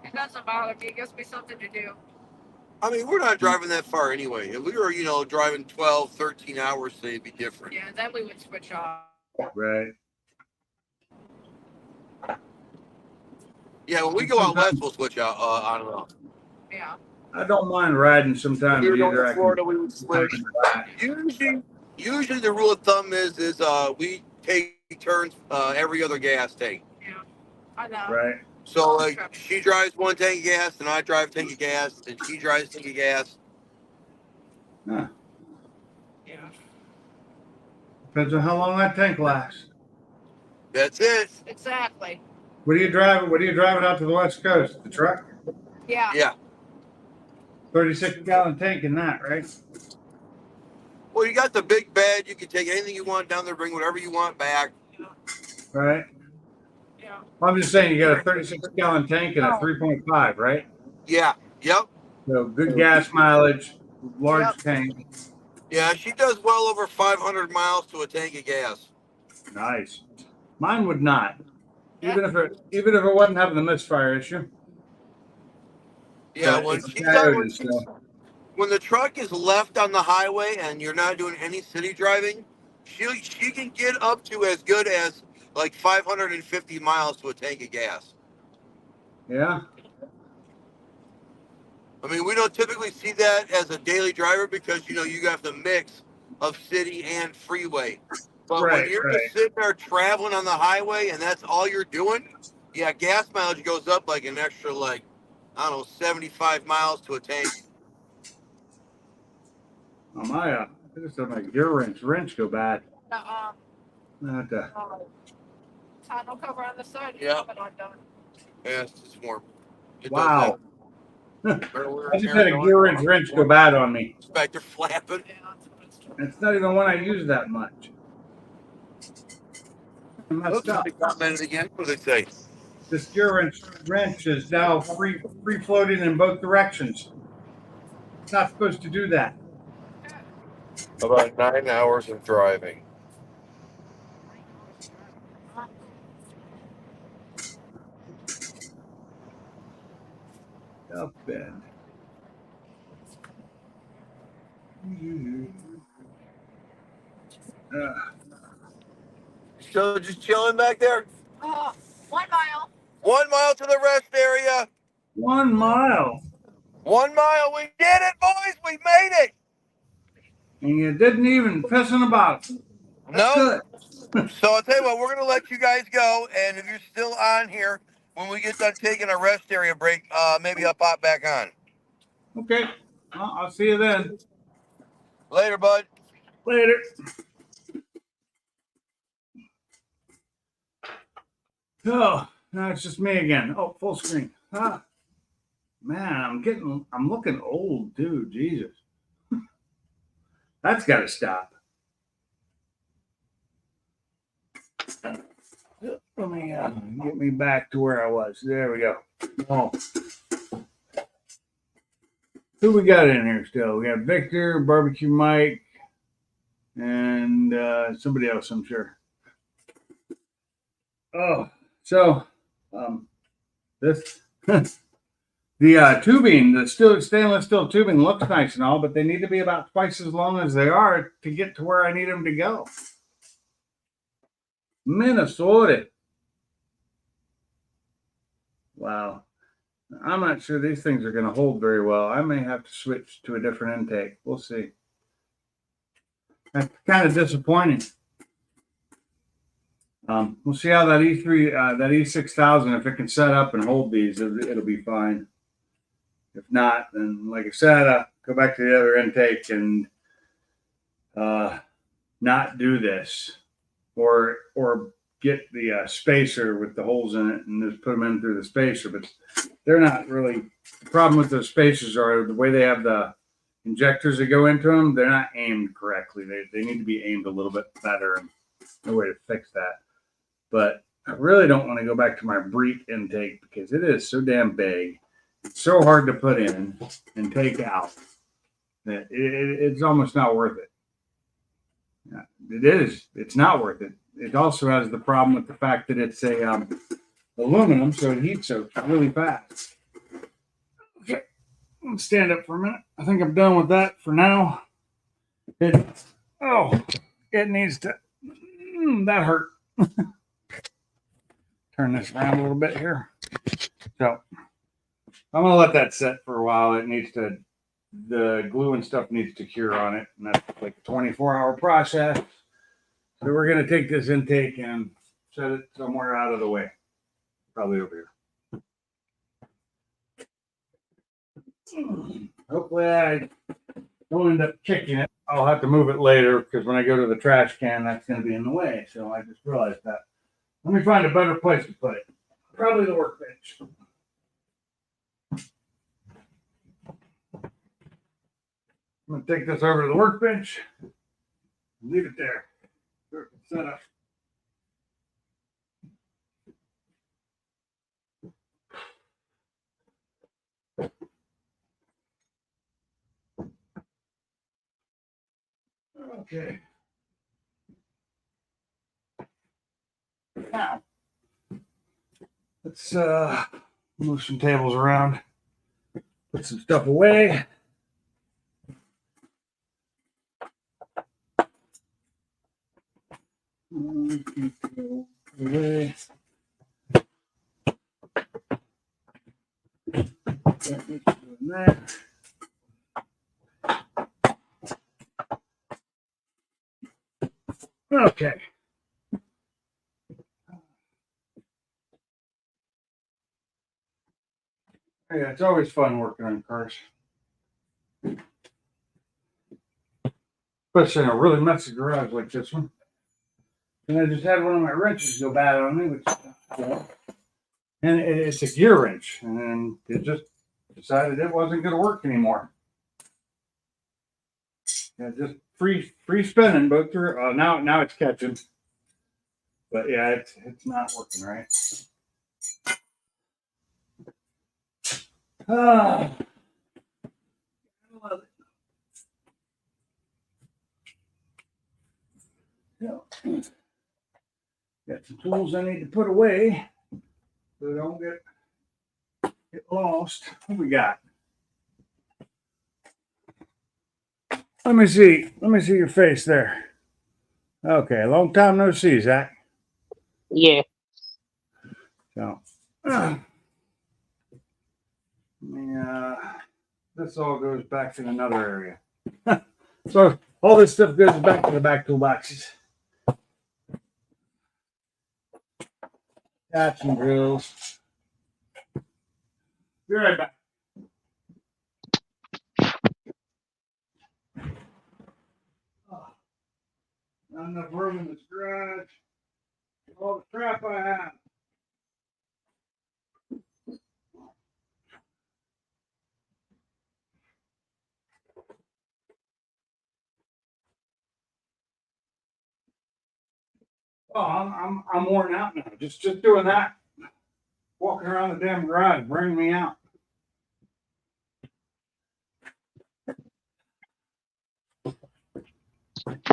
It doesn't bother me. It gives me something to do. I mean, we're not driving that far anyway. If we were, driving 12, 13 hours, say it'd be different. Yeah, then we would switch off. right. Yeah, when we go out west, we'll switch out on and off. Yeah. I don't mind riding sometimes. We were going Either to I Florida, can. we would switch. Usually the rule of thumb is we take turns every other gas tank. Yeah. I know. Right. So like she drives one tank of gas, and I drive a tank of gas, and she drives a tank of gas. Huh. Yeah. Depends on how long that tank lasts. That's it. Exactly. What are you driving? What are you driving out to the West Coast? The truck? Yeah. Yeah. 36-gallon tank in that, right? Well, you got the big bed. You can take anything you want down there, bring whatever you want back. Right. Yeah. I'm just saying you got a 36-gallon tank and a 3.5, right? Yeah. Yep. So good gas mileage, large Yep. tank. Yeah, she does well over 500 miles to a tank of gas. Nice. Mine would not. Even if it wasn't having the misfire issue. Yeah, But when it's she's tired done, and stuff. when the truck is left on the highway and you're not doing any city driving, she can get up to as good as like 550 miles to a tank of gas. Yeah. I mean, we don't typically see that as a daily driver because you have the mix of city and freeway. But when Right, you're right. just sitting there traveling on the highway and that's all you're doing, yeah, gas mileage goes up like an extra, like, I don't know, 75 miles to a tank. Oh, I just had my gear wrench go bad. Not Tonneau cover on the side. Yeah. But I'm done. Yeah, it's just warm. It wow. does that. We're I in just had a Arizona. gear wrench go bad on me. It's back there flapping. Yeah, that's what it's doing. It's not even one I use that much. I messed Oops, up. they commented again. What did they say? This gear wrench is now free floating in both directions. It's not supposed to do that. About 9 hours of driving. Up bend. So just chilling back there? 1 mile. 1 mile to the rest area. 1 mile. 1 mile. We did it, boys. We made it. And you didn't even piss in the bottle. That's No. good. So I'll tell you what, we're going to let you guys go. And if you're still on here, when we get done taking a rest area break, maybe I'll pop back on. Okay. Well, I'll see you then. Later, bud. Later. Oh, now it's just me again. Oh, full screen. Ah, man, I'm looking old, dude. Jesus. That's got to stop. Let me get me back to where I was. There we go. Oh. Who we got in here still? We got Victor, Barbecue Mike, and somebody else, I'm sure. Oh, so this the tubing, the stainless steel tubing looks nice and all, but they need to be about twice as long as they are to get to where I need them to go. Minnesota. Wow. I'm not sure these things are going to hold very well. I may have to switch to a different intake. We'll see. That's kind of disappointing. We'll see how that E3, that E6000, if it can set up and hold these, it'll be fine. If not, then like I said, go back to the other intake and not do this, or get the spacer with the holes in it and just put them in through the spacer. But they're not really. The problem with those spacers are the way they have the injectors that go into them. They're not aimed correctly. They need to be aimed a little bit better. no way to fix that. But I really don't want to go back to my breech intake because it is so damn big. It's so hard to put in and take out that it's almost not worth it. Yeah, it is. It's not worth it. It also has the problem with the fact that it's a aluminum, so it heats soaks really fast. Okay, let's stand up for a minute. I think I'm done with that for now. It needs to. That hurt. Turn this around a little bit here. So I'm gonna let that set for a while. It needs to. The glue and stuff needs to cure on it, and that's like a 24-hour process. So we're gonna take this intake and set it somewhere out of the way, probably over here. Hopefully I don't end up kicking it. I'll have to move it later because when I go to the trash can, that's gonna be in the way. So I just realized that. Let me find a better place to put it. Probably the workbench. I'm gonna take this over to the workbench. Leave it there. Set up. Okay. Now, let's move some tables around. Put some stuff away. Away. Okay. Yeah, it's always fun working on cars. Especially in a really messy garage like this one. And I just had one of my wrenches go bad on me, and it's a gear wrench, and it just decided it wasn't going to work anymore. Yeah, just free spinning both through. Now it's catching, but yeah, it's not working right. Ah, I love it. Yeah. Got some tools I need to put away so they don't get lost. What we got? Let me see. Let me see your face there. Okay, long time no see, Zach. Yeah. So, this all goes back in another area. So all this stuff goes back to the back toolboxes. Taps and drills. Be right back. Not enough room in this garage. All the crap I have. Oh, I'm worn out now. Just doing that. Walking around the damn garage, bringing me out.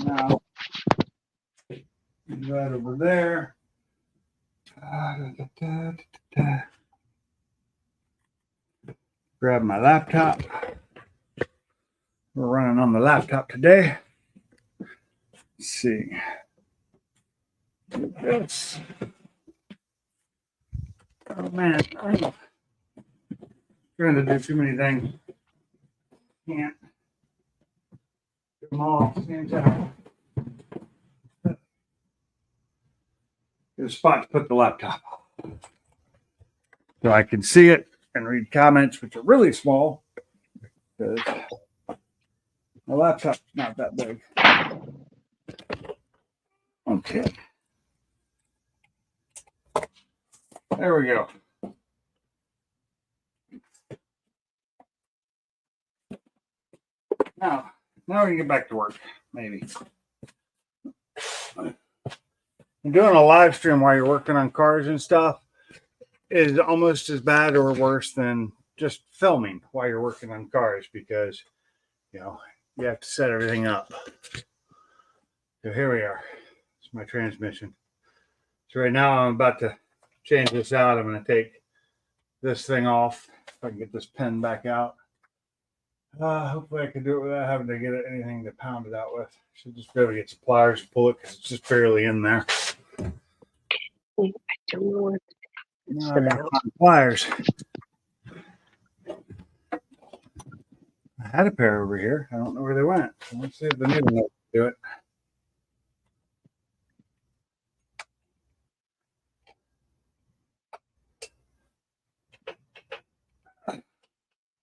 Now, right over there. Grab my laptop. We're running on the laptop today. Let's see. This. Oh man, I'm trying to do too many things. Can't do them all at the same time. Get a spot to put the laptop so I can see it and read comments, which are really small because my laptop's not that big. Okay. There we go. Now we can get back to work, maybe. doing a live stream while you're working on cars and stuff is almost as bad or worse than just filming while you're working on cars because, you know, you have to set everything up. So here we are. It's my transmission. So right now I'm about to change this out. I'm going to take this thing off. If I can get this pin back out. Hopefully I can do it without having to get anything to pound it out with. Should just be able to get some pliers to pull it because it's just barely in there. I don't know what it's No, I gotta about. find pliers. I had a pair over here. I don't know where they went. So let's see if the needle knows to do it.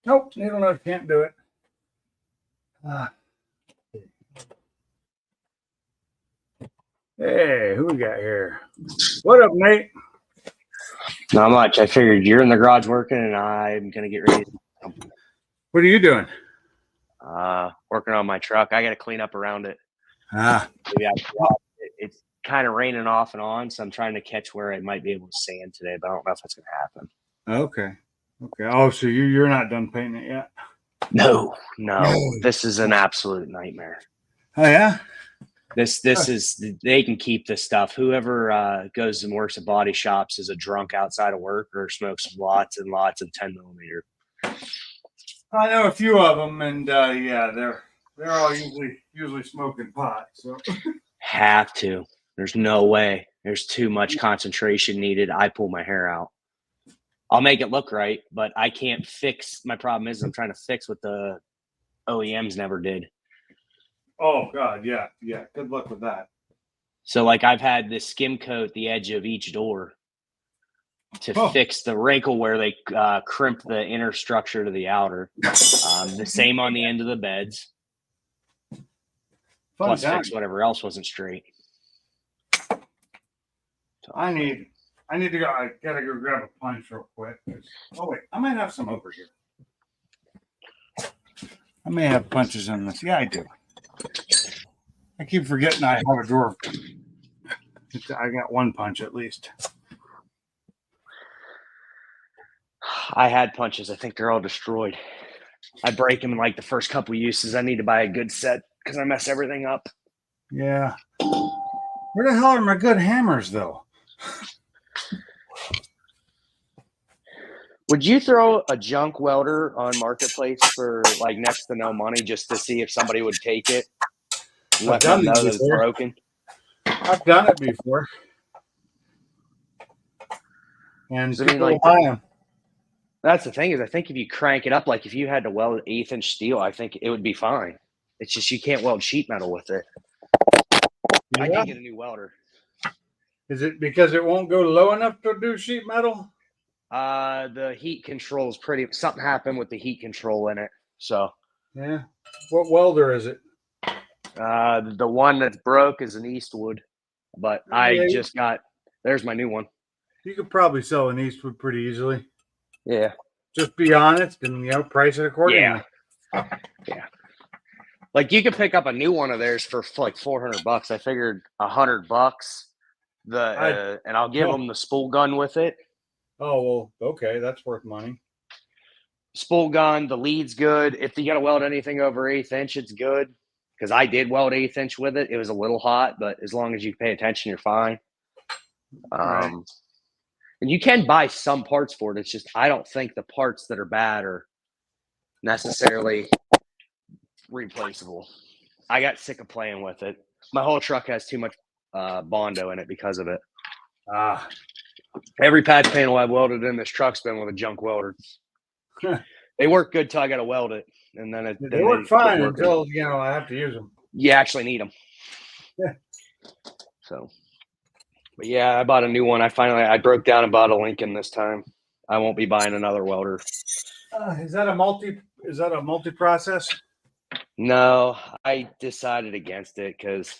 Nope, needle nose can't do it. Hey, who we got here? What up, Nate? Not much. I figured you're in the garage working, and I'm gonna get ready. What are you doing? Working on my truck. I got to clean up around it. Maybe It's kind of raining off and on, so I'm trying to catch where I might be able to sand today, but I don't know if that's gonna happen. Okay. Oh, so you're not done painting it yet? No. This is an absolute nightmare. Oh yeah. This is they can keep this stuff. Whoever goes and works at body shops is a drunk outside of work or smokes lots and lots of 10mm. I know a few of them, and yeah, they're all usually smoking pot. So Have to. There's no way. There's too much concentration needed. I pull my hair out. I'll make it look right, but I can't fix. My problem is I'm trying to fix what the OEMs never did. oh god, yeah. Good luck with that. So like I've had this skim coat the edge of each door to fix the wrinkle where they crimp the inner structure to the outer. The same on the end of the beds. Fun Plus time. fix whatever else wasn't straight. I need to go. I gotta go grab a punch real quick. Oh wait, I might have some over here. I may have punches in this. Yeah, I do. I keep forgetting I have a drawer. I got one punch at least. I had punches. I think they're all destroyed. I break them in like the first couple uses. I need to buy a good set because I mess everything up. Yeah. Where the hell are my good hammers though? Would you throw a junk welder on Marketplace for like next to no money just to see if somebody would take it? Let them know that it's broken. I've done it before. And I mean, people like, buy them. That's the thing is I think if you crank it up, like if you had to weld 1/8 steel, I think it would be fine. It's just you can't weld sheet metal with it. I Yeah. did get a new welder. Is it because it won't go low enough to do sheet metal? The heat control is something happened with the heat control in it. So Yeah. What welder is it? the one that's broke is an Eastwood, but I just there's my new one. You could probably sell an Eastwood pretty easily. Yeah. Just be honest and price it accordingly. Yeah. Like you could pick up a new one of theirs for like $400. I figured $100 and I'll give them the spool gun with it. Oh well, okay, that's worth money. Spool gun, the lead's good. If you got to weld anything over 1/8 inch, it's good. Because I did weld 1/8 inch with it. It was a little hot, but as long as you pay attention, you're fine. Right. And you can buy some parts for it. It's just I don't think the parts that are bad are necessarily replaceable. I got sick of playing with it. My whole truck has too much Bondo in it because of it. Every patch panel I've welded in this truck's been with a junk welder. They work good till I got to weld it, and then they work fine until I have to use them. You actually need them. Yeah. So, but yeah, I bought a new one. I broke down and bought a Lincoln this time. I won't be buying another welder. Is that a multi-process? No, I decided against it because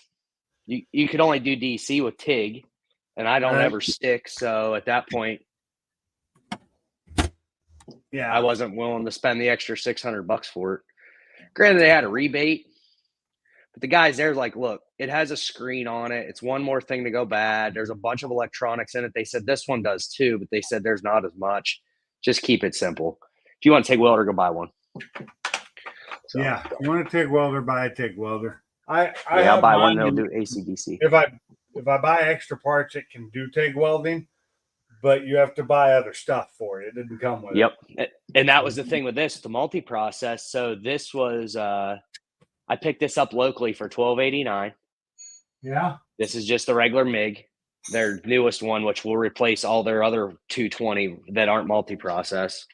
you could only do DC with TIG, and I don't ever stick. So at that point, yeah, I wasn't willing to spend the extra $600 for it. Granted, they had a rebate, but the guys there like, look, It has a screen on it. It's one more thing to go bad. There's a bunch of electronics in it. They said this one does too, but they said there's not as much. Just keep it simple. If you want to take welder, go buy one. So, Yeah, you want to take welder, buy a TIG welder. I'll I'll buy one that'll do AC/DC. If I buy extra parts, it can do TIG welding, but you have to buy other stuff for it. It didn't come with Yep. And that was the thing with this, the multi-process. So this was I picked this up locally for $12.89. Yeah. This is just the regular MIG, their newest one, which will replace all their other 220 that aren't multi-process.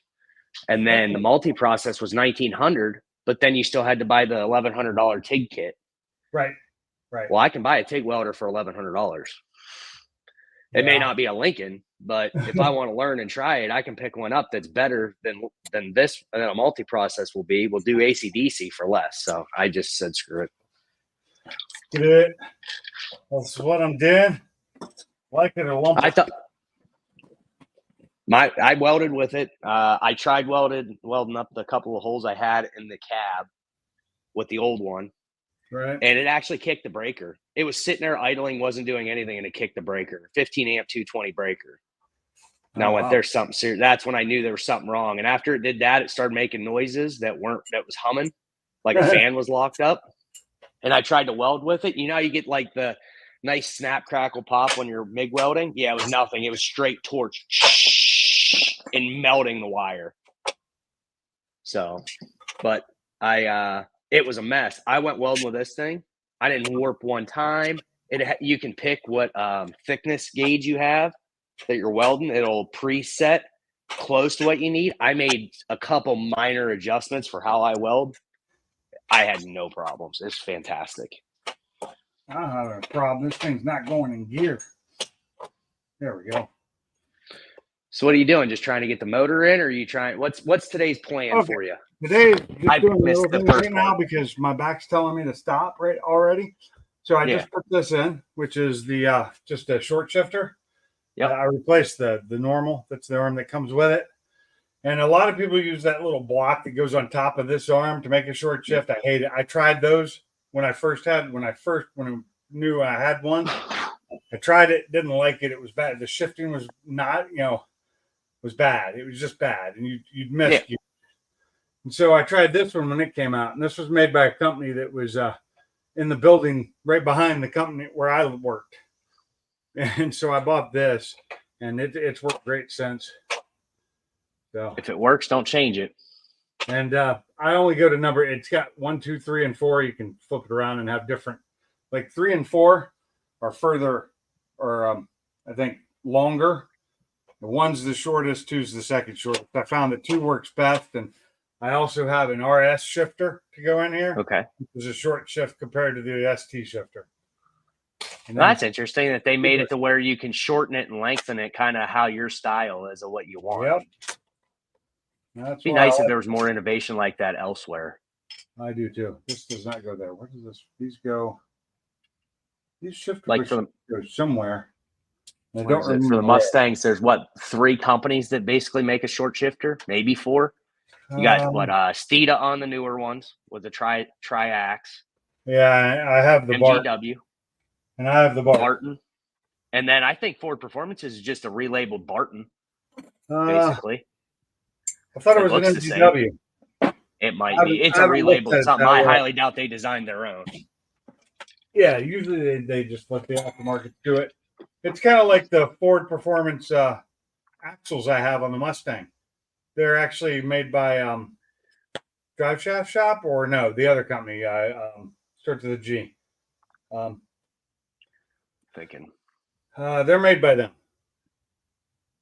And then the multi-process was $1,900, but then you still had to buy the $1,100 TIG kit. Right. Right. Well, I can buy a TIG welder for $1,100. It may not be a Lincoln, but if I want to learn and try it, I can pick one up that's better than this, and then a multi-process will be. We'll do AC/DC for less. So I just said, screw it. Good. That's what I'm doing. Like it or lump it. I thought I welded with it. I tried welding up the couple of holes I had in the cab with the old one. Right. And it actually kicked the breaker. It was sitting there idling, wasn't doing anything, and it kicked the breaker. 15 amp 220 breaker. And I went, there's something serious. That's when I knew there was something wrong. And after it did that, it started making noises that was humming, like a fan was locked up. And I tried to weld with it. You know how you get like the nice snap, crackle, pop when you're MIG welding? Yeah, it was nothing. It was straight torch and melting the wire. So, but it was a mess. I went welding with this thing. I didn't warp one time. You can pick what thickness gauge you have that you're welding. It'll preset close to what you need. I made a couple minor adjustments for how I weld. I had no problems. It's fantastic. I don't have a problem. This thing's not going in gear. There we go. So what are you doing? Just trying to get the motor in, or are you trying? What's today's plan for you? Today, just I doing missed little the things first right now part. because my back's telling me to stop right already. So I just put this in, which is the just a short shifter. Yep. I replaced the normal. That's the arm that comes with it. And a lot of people use that little block that goes on top of this arm to make a short shift. I hate it. I tried those when I knew I had one. I tried it, didn't like it. It was bad. The shifting was not, was bad. It was just bad, and you'd miss. Yeah. And so I tried this one when it came out, and this was made by a company that was in the building right behind the company where I worked. And so I bought this, and it's worked great since. So if it works, don't change it. And I only go to number. It's got 1, 2, 3, and 4. You can flip it around and have different. Like 3 and 4 are further, or I think longer. The 1's the shortest, 2's the second shortest. I found that 2 works best, and I also have an RS shifter to go in here. Okay, it's a short shift compared to the ST shifter. And that's interesting that they made it to where you can shorten it and lengthen it, kind of how your style is or what you want. Yep. That'd be nice if there was more innovation like that elsewhere. I do too. This does not go there. Where does this? These go. These shifters like go somewhere. I don't remember. For the Mustangs, there's 3 companies that basically make a short shifter, maybe 4. You got Stita on the newer ones with the tri-axe. Yeah, I have the MGW. And I have the Barton. And then I think Ford Performance is just a relabeled Barton, basically. I thought it was an MGW. It might be. It's a relabeled something. I highly doubt they designed their own. Yeah, usually they just let the aftermarket do it. It's kind of like the Ford Performance axles I have on the Mustang. They're actually made by Drive Shaft Shop, or no, the other company. Starts with a G. They're made by them.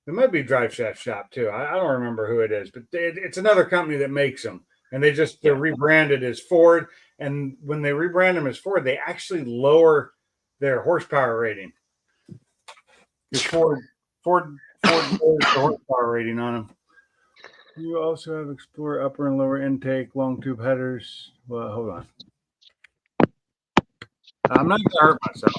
It might be Drive Shaft Shop too. I don't remember who it is, but it's another company that makes them, and they're rebranded as Ford. And when they rebrand them as Ford, they actually lower their horsepower rating. Ford lowers the horsepower rating on them. You also have Explorer upper and lower intake, long tube headers. Well, hold on. I'm not gonna hurt myself.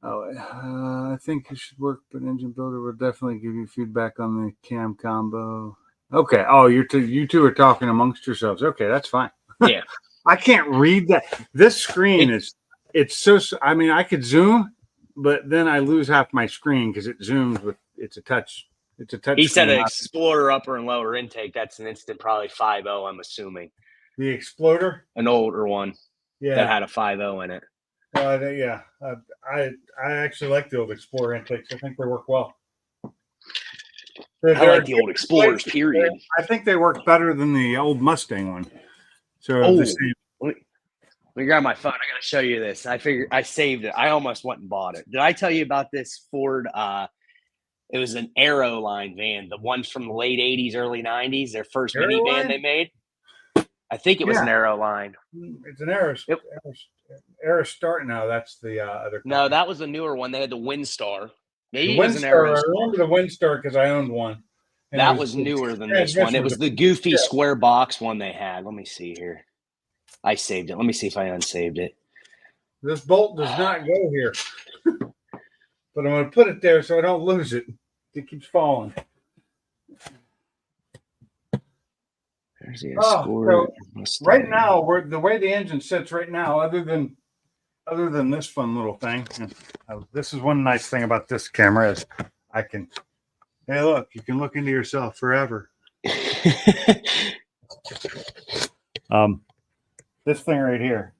I think it should work, but Engine Builder will definitely give you feedback on the cam combo. Okay. Oh, you two are talking amongst yourselves. Okay, that's fine. Yeah. I can't read that. This screen is it's so. I mean, I could zoom, but then I lose half my screen because it zooms with. It's a touch. It's a touch. He said screen. an Explorer upper and lower intake. That's an instant, probably 5.0. I'm assuming The Exploder. an older one that Yeah. had a 5.0 in it. Yeah. I actually like the old Explorer intakes. I think they work well. I like the old Explorers. Period. I think they work better than the old Mustang one. So Oh. the same. Let me grab my phone. I gotta show you this. I figured I saved it. I almost went and bought it. Did I tell you about this Ford? It was an Aero line van, the ones from the late '80s, early '90s. Their first Aero minivan line? they made. I think it was an Aero line. It's an Aerostar. No, that's the other. No, company. that was the newer one. They had the Windstar. Maybe The it was an Windstar. I Aerostar. remember the Windstar because I owned one. And That it was the newer than this one. transmission It was the different. goofy Yeah. square box one they had. Let me see here. I saved it. Let me see if I unsaved it. This bolt does not go here, but I'm going to put it there so I don't lose it. It keeps falling. There's the Oh, Escort. Right now, the way the engine sits right now, other than this fun little thing, this is one nice thing about this camera is I can. Hey, look! You can look into yourself forever. This thing right here,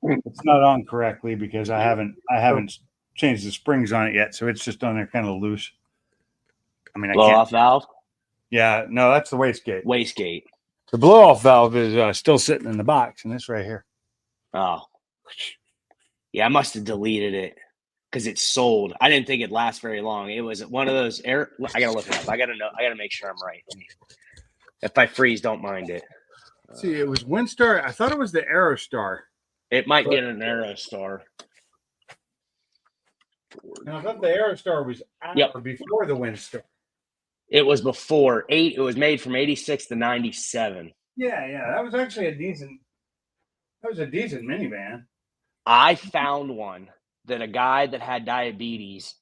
it's not on correctly because I haven't changed the springs on it yet, so it's just on there kind of loose. I mean, I Blow can't. off valve? Yeah, no, that's the wastegate. Wastegate. The blow off valve is still sitting in the box, and this right here. Oh. Yeah, I must have deleted it because it's sold. I didn't think it'd last very long. It was one of those I gotta look it up. I gotta make sure I'm right. If I freeze, don't mind it. See, it was Windstar. I thought it was the Aerostar. It might be an Aerostar. And I thought the Aerostar was after, before the Windstar. It was before it was made from 86 to 97. Yeah, that was actually a decent minivan. I found one that a guy that had diabetes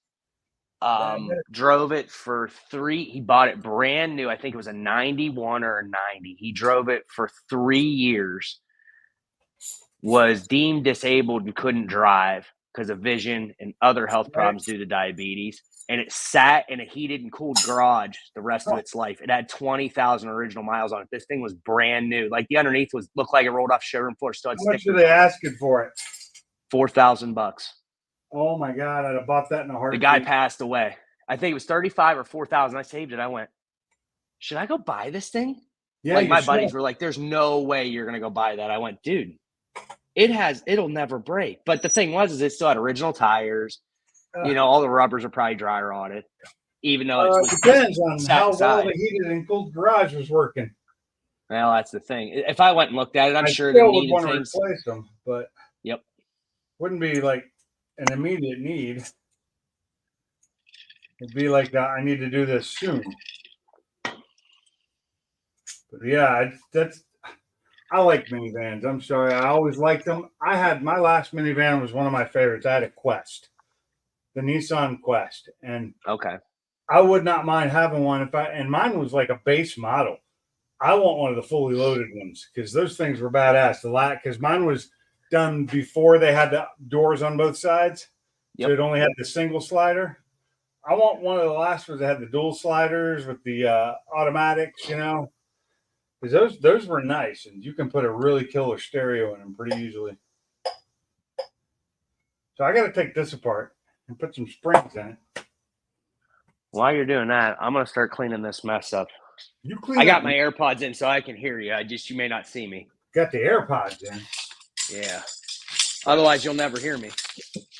drove it for he bought it brand new. I think it was a 91 or a 90. He drove it for 3 years, was deemed disabled and couldn't drive because of vision and other health problems due to diabetes. And it sat in a heated and cooled garage the rest of its life. It had 20,000 original miles on it. This thing was brand new. Like the underneath looked like it rolled off showroom floor. Still had How much stickers are they on it. asking for it? $4,000. Oh my God, I'd have bought that in a The heartbeat. guy passed away. I think it was 35 or 4,000. I saved it. I went, should I go buy this thing? Yeah, like my should. buddies were like, there's no way you're gonna go buy that. I went, dude, it'll never break. But the thing was, is it still had original tires. All the rubbers are probably dry rotted. Even though it depends on how well the heated and cooled garage was working. Well, that's the thing. If I went and looked at it, I'm sure they they would needed want things. to replace them, but wouldn't be like an immediate need. It'd be like that. I need to do this soon. But yeah, I like minivans. I'm sorry, I always liked them. My last minivan was one of my favorites. I had a Quest, the Nissan Quest, and okay, I would not mind having one and mine was like a base model. I want one of the fully loaded ones because those things were badass. Because mine was done before they had the doors on both sides, so it only had the single slider. I want one of the last ones that had the dual sliders with the automatics, because those were nice, and you can put a really killer stereo in them pretty easily. So I got to take this apart and put some springs in it. While you're doing that, I'm gonna start cleaning this mess up. I got my AirPods in so I can hear you. You may not see me. Got the AirPods in. Yeah. Otherwise, you'll never hear me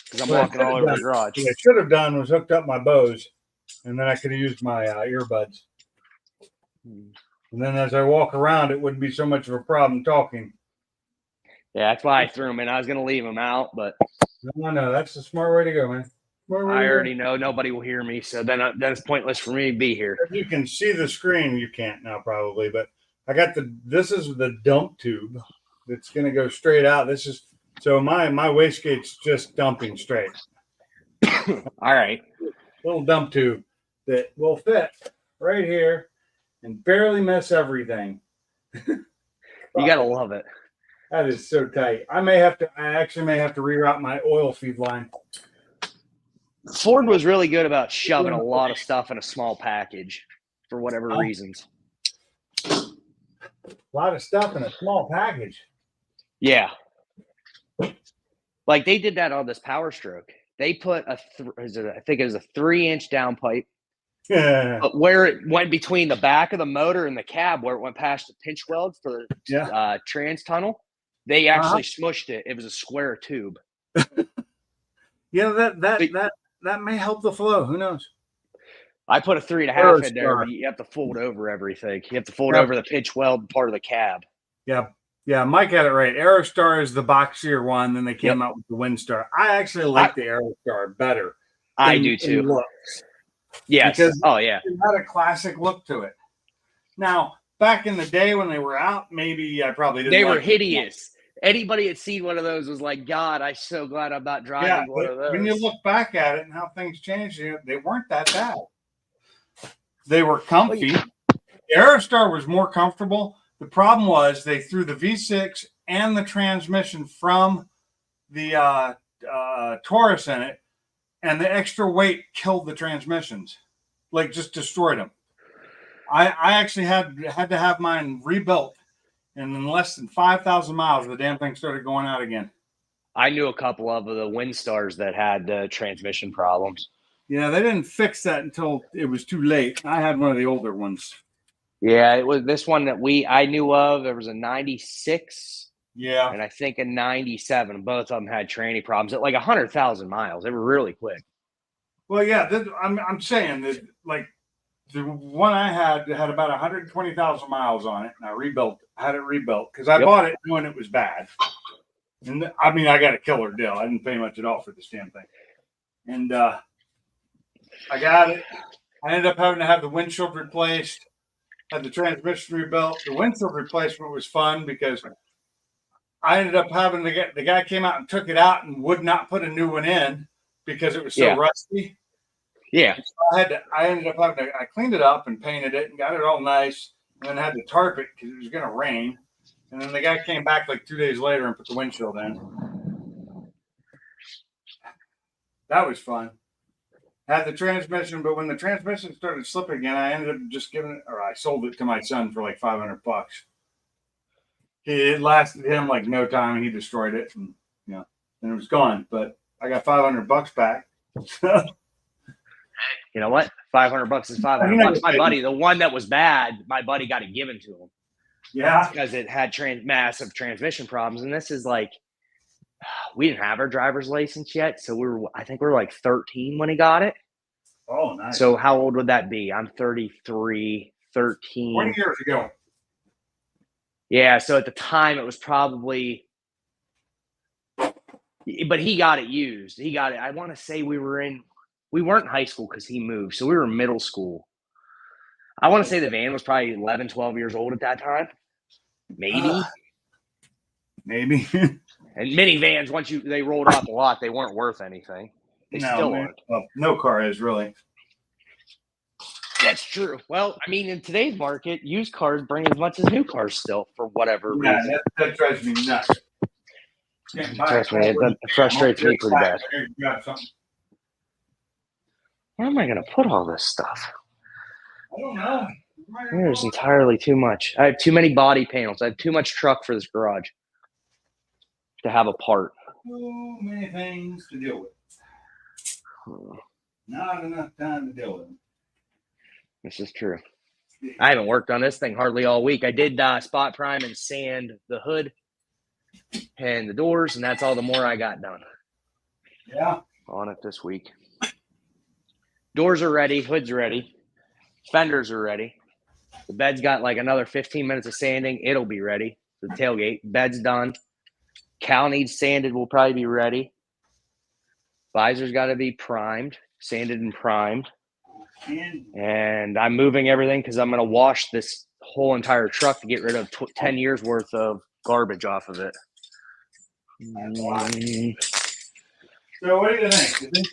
because I'm walking all over the garage. What I should have done was hooked up my Bose, and then I could have used my earbuds. And then as I walk around, it wouldn't be so much of a problem talking. Yeah, that's why I threw them in. I was going to leave them out, but no, that's the smart way to go, man. I already know nobody will hear me, so then it's pointless for me to be here. If you can see the screen, you can't now probably, but I got this is the dump tube that's going to go straight out. So my wastegate's just dumping straight. All right. Little dump tube that will fit right here and barely miss everything. You got to love it. That is so tight. I actually may have to reroute my oil feed line. Ford was really good about shoving a lot of stuff in a small package for whatever reasons. A lot of stuff in a small package. Yeah. Like they did that on this Power Stroke. They put I think it was a 3-inch downpipe. Yeah. But where it went between the back of the motor and the cab, where it went past the pinch weld for the trans tunnel, they actually smushed it. It was a square tube. Yeah, that may help the flow. Who knows? I put a 3.5 in there, but you have to fold over everything. You have to fold over the pinch weld part of the cab. Yeah. Yeah, Mike had it right. Aerostar is the boxier one. Then they came out with the Windstar. I actually like the Aerostar better. I do too. Looks. Yes. Because it had a classic look to it. Now, back in the day when they were out, maybe I probably didn't. They were hideous. Anybody had seen one of those was like, God, I'm so glad I'm not driving one of those. When you look back at it and how things changed, they weren't that bad. They were comfy. The Aerostar was more comfortable. The problem was they threw the V6 and the transmission from the Taurus in it, and the extra weight killed the transmissions, like just destroyed them. I actually had to have mine rebuilt, and in less than 5,000 miles, the damn thing started going out again. I knew a couple of the Windstars that had transmission problems. Yeah, they didn't fix that until it was too late. I had one of the older ones. Yeah, it was this one that I knew of. There was a 96. Yeah. And I think a 97. Both of them had tranny problems at like 100,000 miles. They were really quick. Well, yeah, I'm saying that like the one I had about 120,000 miles on it, and I had it rebuilt because I bought it knowing it was bad. And I mean, I got a killer deal. I didn't pay much at all for this damn thing. And I got it. I ended up having to have the windshield replaced. Had the transmission rebuilt. The windshield replacement was fun because I ended up having to the guy came out and took it out and would not put a new one in because it was so rusty. Yeah. So I ended up having to, I cleaned it up and painted it and got it all nice and then had to tarp it because it was going to rain. And then the guy came back like 2 days later and put the windshield in. That was fun. Had the transmission, but when the transmission started slipping again, I ended up just I sold it to my son for like $500. It lasted him like no time, and he destroyed it, and and it was gone. But I got $500 back. You know what? $500 is $500. My buddy, the one that was bad, my buddy got it given to him. Yeah, because it had massive transmission problems, and this is like. We didn't have our driver's license yet, so I think we were like 13 when he got it. Oh, nice. So how old would that be? I'm 33, 13. 20 years ago. Yeah, so at the time it was probably, but he got it used. He got it. I want to say we weren't in high school because he moved, so we were in middle school. I want to say the van was probably 11, 12 years old at that time. Maybe. Maybe. And minivans, once they rolled off the lot, they weren't worth anything. They still aren't. Well, no car is really. That's true. Well, I mean, in today's market, used cars bring as much as new cars still for whatever reason. Yeah, that drives me nuts. Trust me, it frustrates me pretty bad. Where am I going to put all this stuff? I don't know. There's entirely too much. I have too many body panels. I have too much truck for this garage to have a part. Too many things to deal with. Not enough time to deal with them. This is true. I haven't worked on this thing hardly all week. I did spot prime and sand the hood and the doors, and that's all the more I got done. Yeah. On it this week. Doors are ready. Hood's ready. Fenders are ready. The bed's got like another 15 minutes of sanding. It'll be ready. The tailgate. Bed's done. Cal needs sanded. Will probably be ready. Visor's got to be primed, sanded and primed. And I'm moving everything because I'm going to wash this whole entire truck to get rid of 10 years worth of garbage off of it. So what do you think? Do you think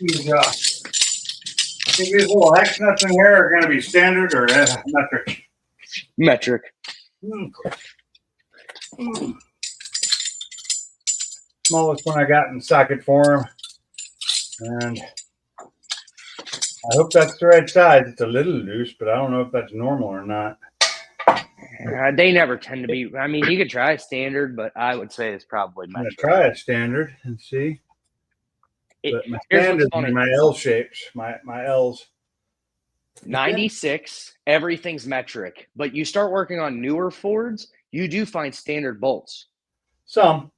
these little hex nuts in here are going to be standard or metric? Metric. smallest one I got in socket form. And I hope that's the right size. It's a little loose, but I don't know if that's normal or not. They never tend to be. I mean, you could try a standard, but I would say it's probably I'm going to metric. try a standard and see. But my Here's what's standards funny. are my L shapes, my L's. 96, everything's metric. But you start working on newer Fords, you do find standard bolts. Some.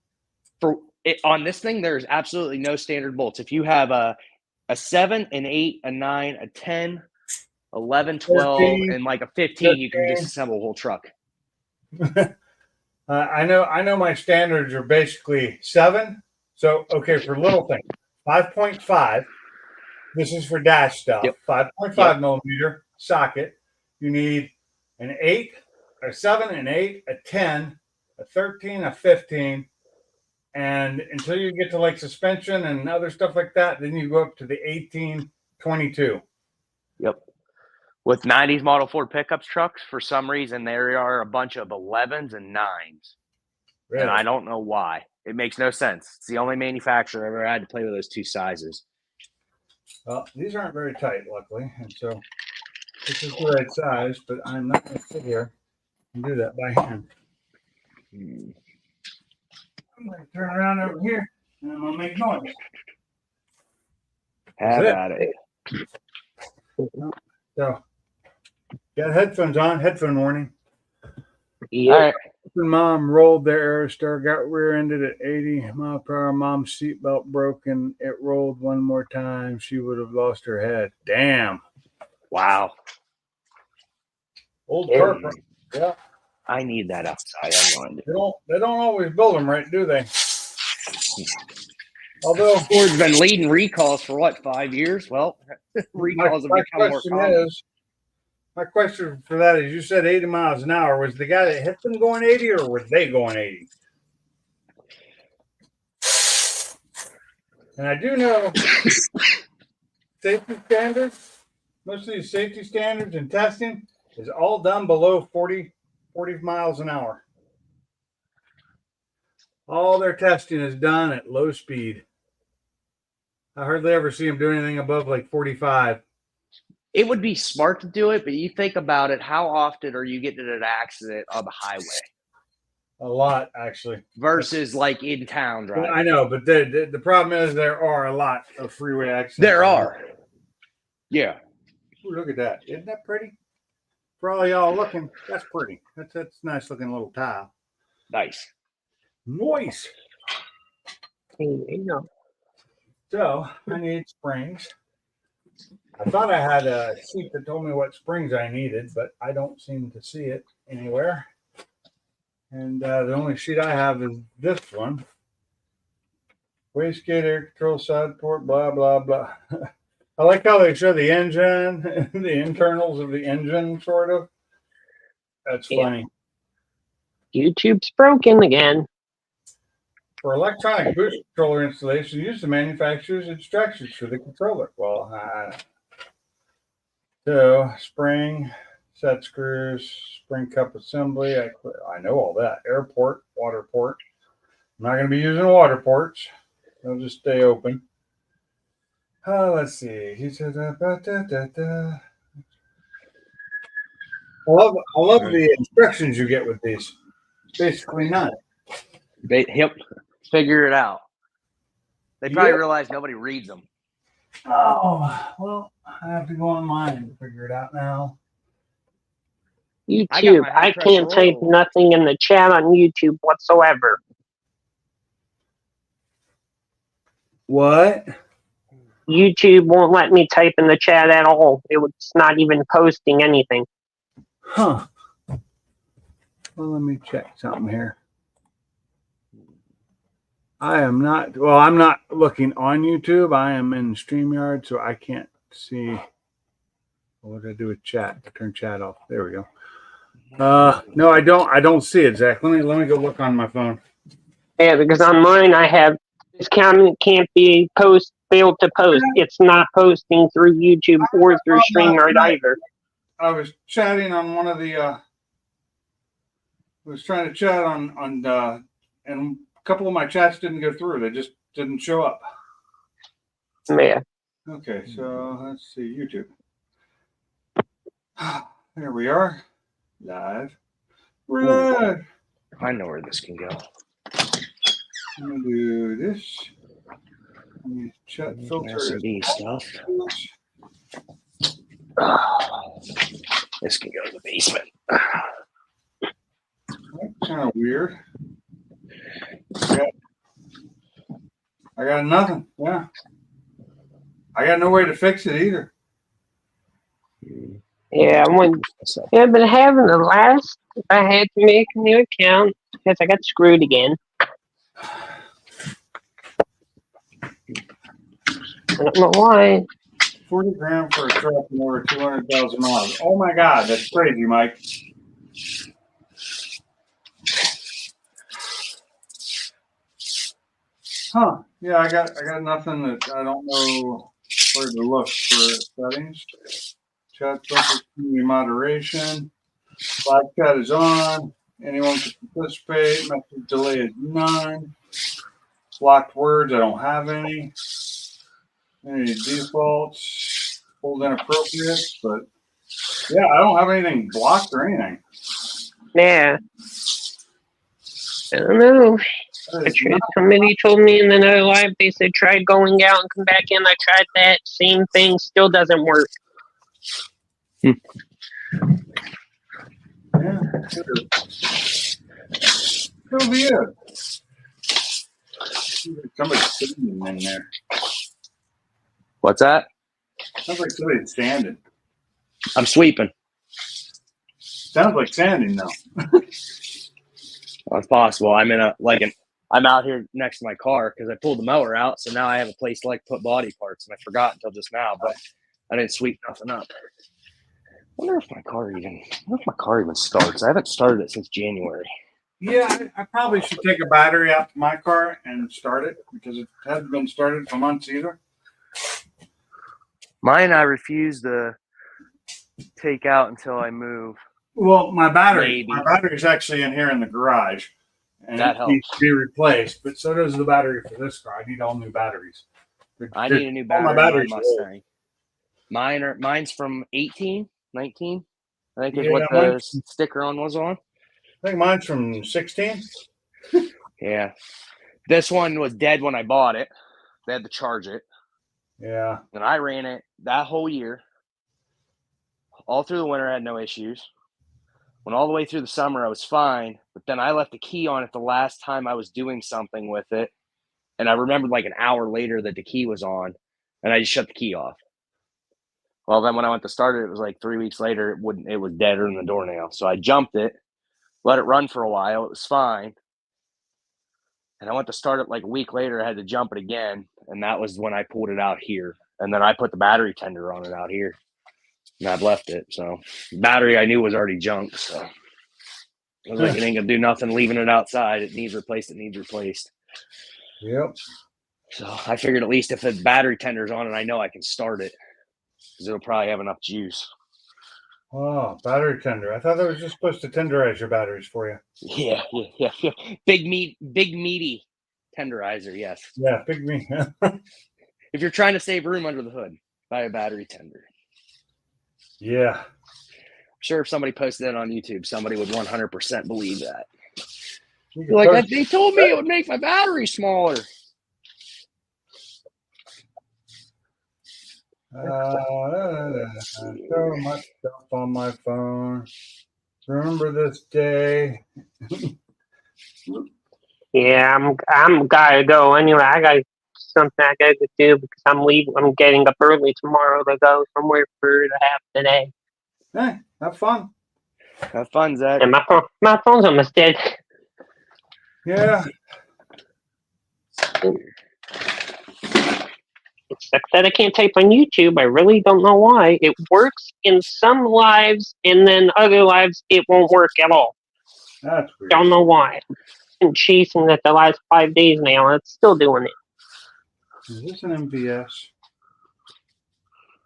On this thing, there's absolutely no standard bolts. If you have a 7, an 8, a 9, a 10, 11, 12, 13, and like a 15, you can 13. disassemble a whole truck. I know my standards are basically 7. So, okay, for little things, 5.5. This is for dash stuff. Yep. 5.5 millimeter socket. You need an 8, a 7, an 8, a 10, a 13, a 15. And until you get to like suspension and other stuff like that, then you go up to the 18, 22. Yep. With 90s model Ford pickups trucks, for some reason, there are a bunch of 11s and 9s. Really? And I don't know why. It makes no sense. It's the only manufacturer ever had to play with those two sizes. Well, these aren't very tight, luckily. And so this is the right size, but I'm not going to sit here and do that by hand. I'm going to turn around over here and I'm going to make noise. Have at it. So, got headphones on, headphone warning. Yeah. All right. Mom rolled their Aerostar, got rear-ended at 80 mile per hour. Mom's seatbelt broken. It rolled one more time. She would have lost her head. Damn. Wow. Old Parker. Yeah. I need that outside. I'm going to. They don't always build them right, do they? Although Ford's been leading recalls for what, 5 years? Well, recalls have become more common. My question for that is, you said 80 miles an hour. Was the guy that hit them going 80, or were they going 80? And I do know safety standards, most of these safety standards and testing is all done below 40 miles an hour. All their testing is done at low speed. I hardly ever see them do anything above like 45. It would be smart to do it, but you think about it, how often are you getting in an accident on the highway? A lot, actually. Versus like in town driving. I know, but the problem is there are a lot of freeway accidents. There are. Yeah. Ooh, look at that. Isn't that pretty? For all y'all looking, that's pretty. That's a nice looking little tile. Nice. Nice. Yeah. So I need springs. I thought I had a sheet that told me what springs I needed, but I don't seem to see it anywhere. And the only sheet I have is this one. Wastegate, air control, side port, blah, blah, blah. I like how they show the engine, the internals of the engine, sort of. That's funny. YouTube's broken again. For electronic boost controller installation, use the manufacturer's instructions for the controller. Well, so spring, set screws, spring cup assembly. I know all that. Airport, water port. I'm not going to be using water ports. They'll just stay open. Let's see. He said, I love the instructions you get with these. Basically none. Yep. Figure it out. They probably realize nobody reads them. Oh, well, I have to go online and figure it out now. YouTube, I can't type nothing in the chat on YouTube whatsoever. What? YouTube won't let me type in the chat at all. It's not even posting anything. Huh. Well, let me check something here. I'm not looking on YouTube. I am in StreamYard, so I can't see. What did I do with chat? I turn chat off. There we go. No, I don't see it, Zach. Let me go look on my phone. Yeah, because on mine I have this comment can't be failed to post. It's not posting through YouTube or through StreamYard either. I was chatting on one of the. I was trying to chat on and couple of my chats didn't go through. They just didn't show up. Yeah. Okay, so let's see, YouTube. There we are. Live. We're live. I know where this can go. I'm gonna do this. Chat filter. S&D stuff. This can go to the basement. That's kind of weird. I got nothing. Yeah. I got no way to fix it either. Yeah, I've been having the last. I had to make a new account because I got screwed again. I don't know why. 40 grand for a truck and over 200,000 miles. Oh my God, that's crazy, Mike. Huh? Yeah, I got nothing that I don't know where to look for settings. Chat filter, community moderation. Live chat is on. Anyone can participate. Message delay is none. Blocked words, I don't have any. Any defaults, hold inappropriate, but yeah, I don't have anything blocked or anything. Yeah. I don't know. Somebody told me in another live, they said try going out and come back in. I tried that. Same thing. Still doesn't work. Yeah. Still be it. Somebody's standing in there. What's that? Sounds like somebody's standing. I'm sweeping. Sounds like standing though. Well, it's possible. I'm out here next to my car because I pulled the mower out, so now I have a place to put body parts, and I forgot until just now, but I didn't sweep nothing up. I wonder if my car even starts. I haven't started it since January. Yeah, I probably should take a battery out to my car and start it because it hasn't been started for months either. Mine, I refuse to take out until I move. Well, my battery Maybe. is actually in here in the garage, and That it needs helps. to be replaced. But so does the battery for this car. I need all new batteries. I need a new all my battery in batteries my are old. Mustang. Mine's from 18, 19, I think is Yeah, what the sticker on was on. I think mine's from 16. Yeah. This one was dead when I bought it. They had to charge it. Yeah. And I ran it that whole year. All through the winter, I had no issues. Went all the way through the summer, I was fine. But then I left the key on it the last time I was doing something with it. And I remembered an hour later that the key was on. And I just shut the key off. Well, then when I went to start it, it was 3 weeks later, it was deader than the doornail. So I jumped it, let it run for a while. It was fine. And I went to start it a week later. I had to jump it again. And that was when I pulled it out here. And then I put the battery tender on it out here. And I've left it. So the battery I knew was already junk. So I was it ain't going to do nothing leaving it outside. It needs replaced. Yep. So I figured at least if the battery tender's on it, I know I can start it. Because it'll probably have enough juice. Oh, battery tender. I thought they were just supposed to tenderize your batteries for you. Yeah. Big meaty tenderizer, yes. Yeah, big me. If you're trying to save room under the hood, buy a battery tender. Yeah. I'm sure if somebody posted that on YouTube, somebody would 100% believe that. They told me it would make my battery smaller. So much stuff on my phone. Remember this day. Yeah, I'm gotta go anyway. I got something I gotta do because I'm leaving. I'm getting up early tomorrow to go somewhere for the half today. Hey, have fun. Have fun, Zach. And my phone's almost dead. Yeah. It sucks that I can't type on YouTube. I really don't know why. It works in some lives, and then other lives it won't work at all. That's weird. Don't know why. I've been chasing it the last 5 days now, and it's still doing it. Is this an MVS?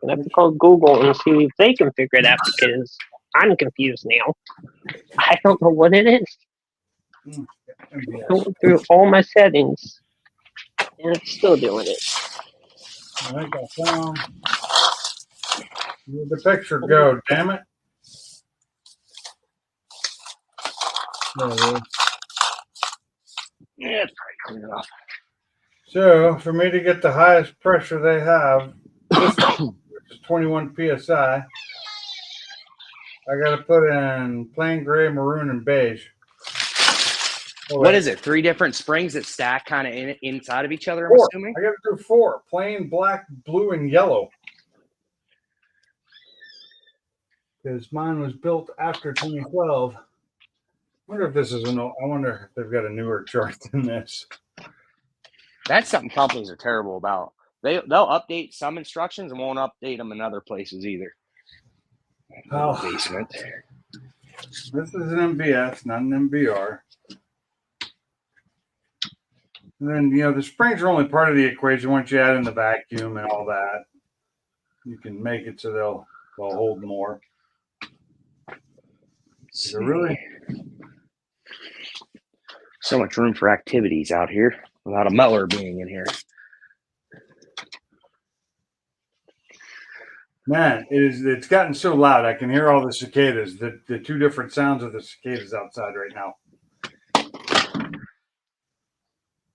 I have to call Google and see if they can figure it out because I'm confused now. I don't know what it is. I went through all my settings, and it's still doing it. I think I found. Where'd the picture go? Damn it! There it is. Yeah, it's pretty clear enough. So for me to get the highest pressure they have, this which is 21 psi, I got to put in plain gray, maroon, and beige. Oh, What wait. is it? 3 different springs that stack kind of inside of each other, I'm 4. assuming? I got to do 4. Plain, black, blue, and yellow. Because mine was built after 2012. I wonder if this is I wonder if they've got a newer chart than this. That's something companies are terrible about. They'll update some instructions and won't update them in other places either. Oh. Basement. This is an MBS, not an MBR. And then, the springs are only part of the equation. Once you add in the vacuum and all that, you can make it so they'll hold more. They're really so much room for activities out here without a mower being in here. Man, it's gotten so loud. I can hear all the cicadas, the 2 different sounds of the cicadas outside right now.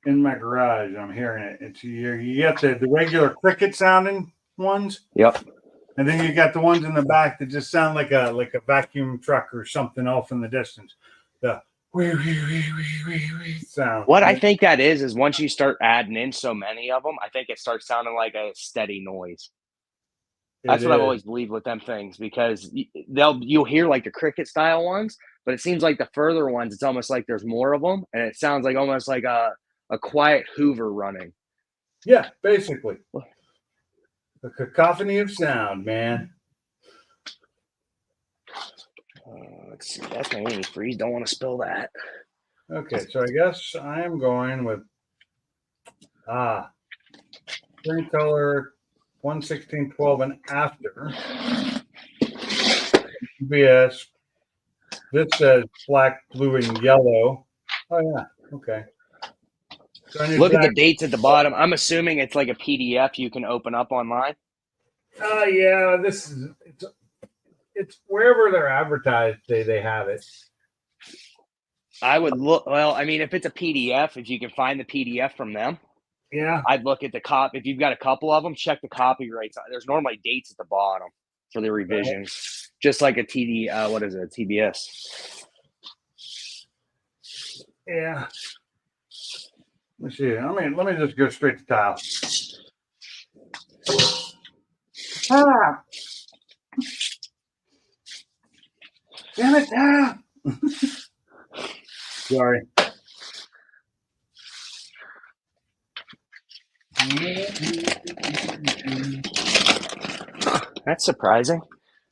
In my garage, I'm hearing it. It's you get the regular cricket sounding ones. Yep. And then you got the ones in the back that just sound like a vacuum truck or something off in the distance. The wee sound. What I think that is once you start adding in so many of them, I think it starts sounding like a steady noise. That's what I've always believed with them things, because you'll hear like the cricket style ones, but it seems like the further ones, it's almost like there's more of them, and it sounds like almost like a quiet Hoover running. Yeah, basically. A cacophony of sound, man. Let's see. That's my antifreeze. Don't want to spill that. Okay, so I guess I am going with green color 11612 and after. BS. This says black, blue, and yellow. Oh yeah, okay. So look at the dates at the bottom. I'm assuming it's like a PDF you can open up online. Yeah, it's wherever they're advertised, they have it. I would look. Well, I mean, if it's a PDF, if you can find the PDF from them, yeah, I'd look at the copy. If you've got a couple of them, check the copyrights. There's normally dates at the bottom for the revisions, just like a TBS. Yeah. Let's see. Let me just go straight to tile. Damn it! Sorry. That's surprising.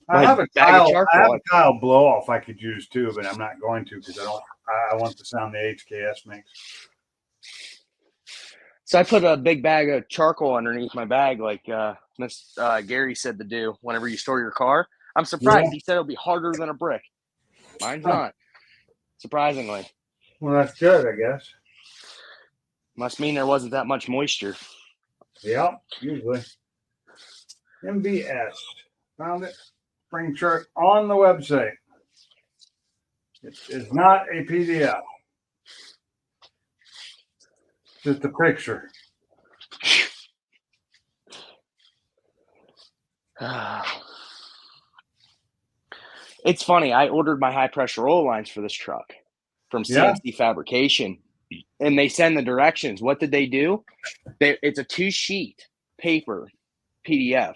I have a tile blow off I could use too, but I'm not going to because I want the sound the HKS makes. So I put a big bag of charcoal underneath my bag, like Miss Gary said to do whenever you store your car. I'm surprised. He said it'll be harder than a brick. Mine's not, surprisingly. Well, that's good, I guess. Must mean there wasn't that much moisture. Yeah, usually. MBS. Found it. Spring chart on the website. It is not a PDF. Just a picture. It's funny. I ordered my high pressure oil lines for this truck from CNC Fabrication, and they send the directions. What did they do? It's a 2-sheet paper PDF.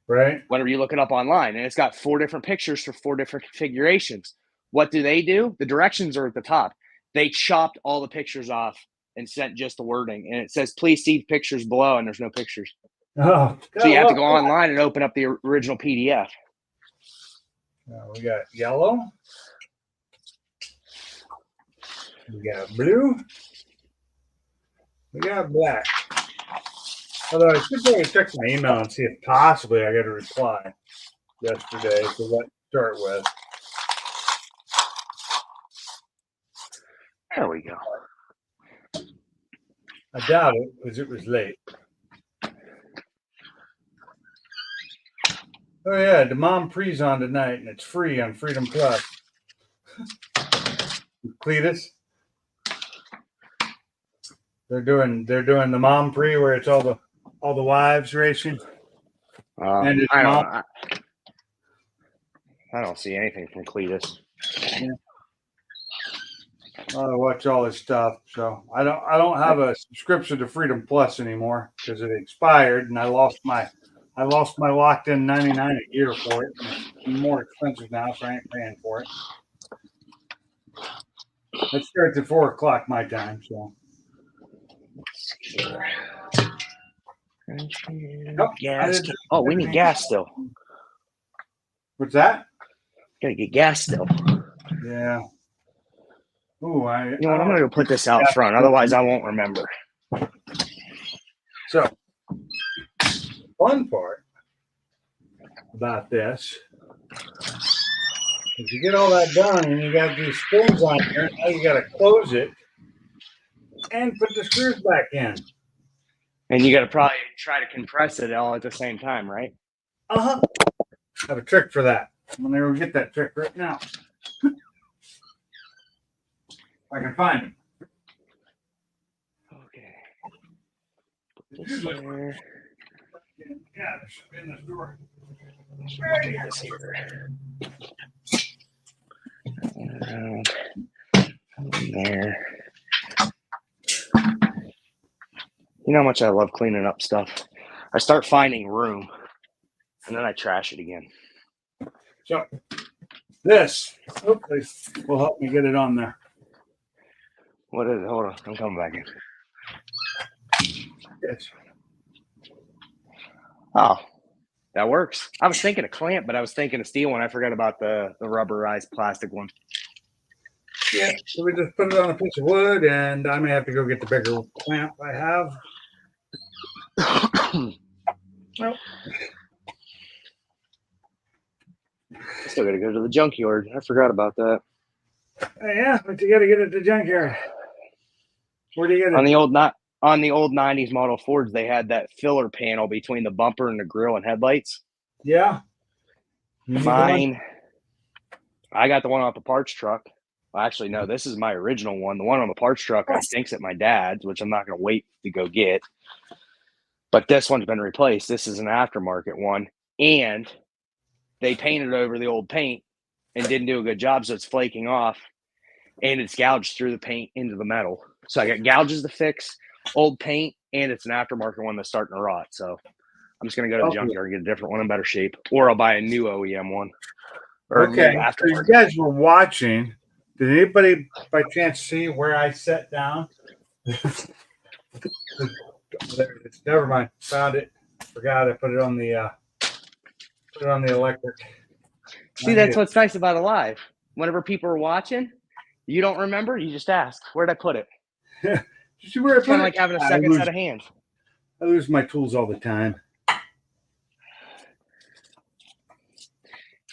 Right. Whenever you look it up online, and it's got 4 different pictures for 4 different configurations. What do? The directions are at the top. They chopped all the pictures off and sent just the wording, and it says, please see pictures below, and there's no pictures. Oh, so you have to go online and open up the original PDF. We got yellow. We got blue. We got black. Although I should probably check my email and see if possibly I got a reply yesterday to what to start with. There we go. I doubt it because it was late. Oh yeah, the Mom Pre's on tonight, and it's free on Freedom Plus. Cletus. They're doing the Mom Pre where it's all the wives racing. And it's I mom. don't see anything from Cletus. I watch all his stuff, so I don't have a subscription to Freedom Plus anymore because it expired, and I lost my locked in 99 a year for it. It's more expensive now, so I ain't paying for it. It starts at 4:00 my time, so. Nope, Gas. Oh, we need gas still. What's that? Gotta get gas still. Yeah. Ooh, You know what? I'm gonna go put this out front, otherwise I won't remember. So, fun part about this is you get all that done and you got these springs on here. Now you got to close it and put the screws back in. And you gotta probably try to compress it all at the same time, right? I have a trick for that. I'm gonna go get that trick right now. If I can find it. Okay. Put this here. Yeah, it should be in the store. Get this here. Around there. You know how much I love cleaning up stuff. I start finding room, and then I trash it again. So this hopefully will help me get it on there. What is it? Hold on, I'm coming back in. Yes. Oh, that works. I was thinking a clamp, but I was thinking a steel one. I forgot about the rubberized plastic one. Yeah, so we just put it on a piece of wood, and I may have to go get the bigger clamp I have. Well, Still got to go to the junkyard. I forgot about that. yeah, but you got to get it to the junkyard. Where do you get it? On the old 90s model Fords, they had that filler panel between the bumper and the grill and headlights. Yeah. Mine, I got the one off the parts truck. Well, actually, no, this is my original one. The one on the parts truck, I think's at my dad's, which I'm not going to wait to go get. But this one's been replaced. This is an aftermarket one. And they painted over the old paint and didn't do a good job, so it's flaking off. And it's gouged through the paint into the metal. So I got gouges to fix, old paint, and it's an aftermarket one that's starting to rot. So I'm just going to go to the junkyard and get a different one in better shape. Or I'll buy a new OEM one. Or okay, so you guys were watching. Did anybody by chance see where I sat down? There it is. Never mind. Found it. Forgot I put it on the electric. See, that's what's nice about a live. Whenever people are watching, you don't remember, you just ask, where'd I put it? Did you see where I It's put kind of it? like having a second set of hands. I lose my tools all the time.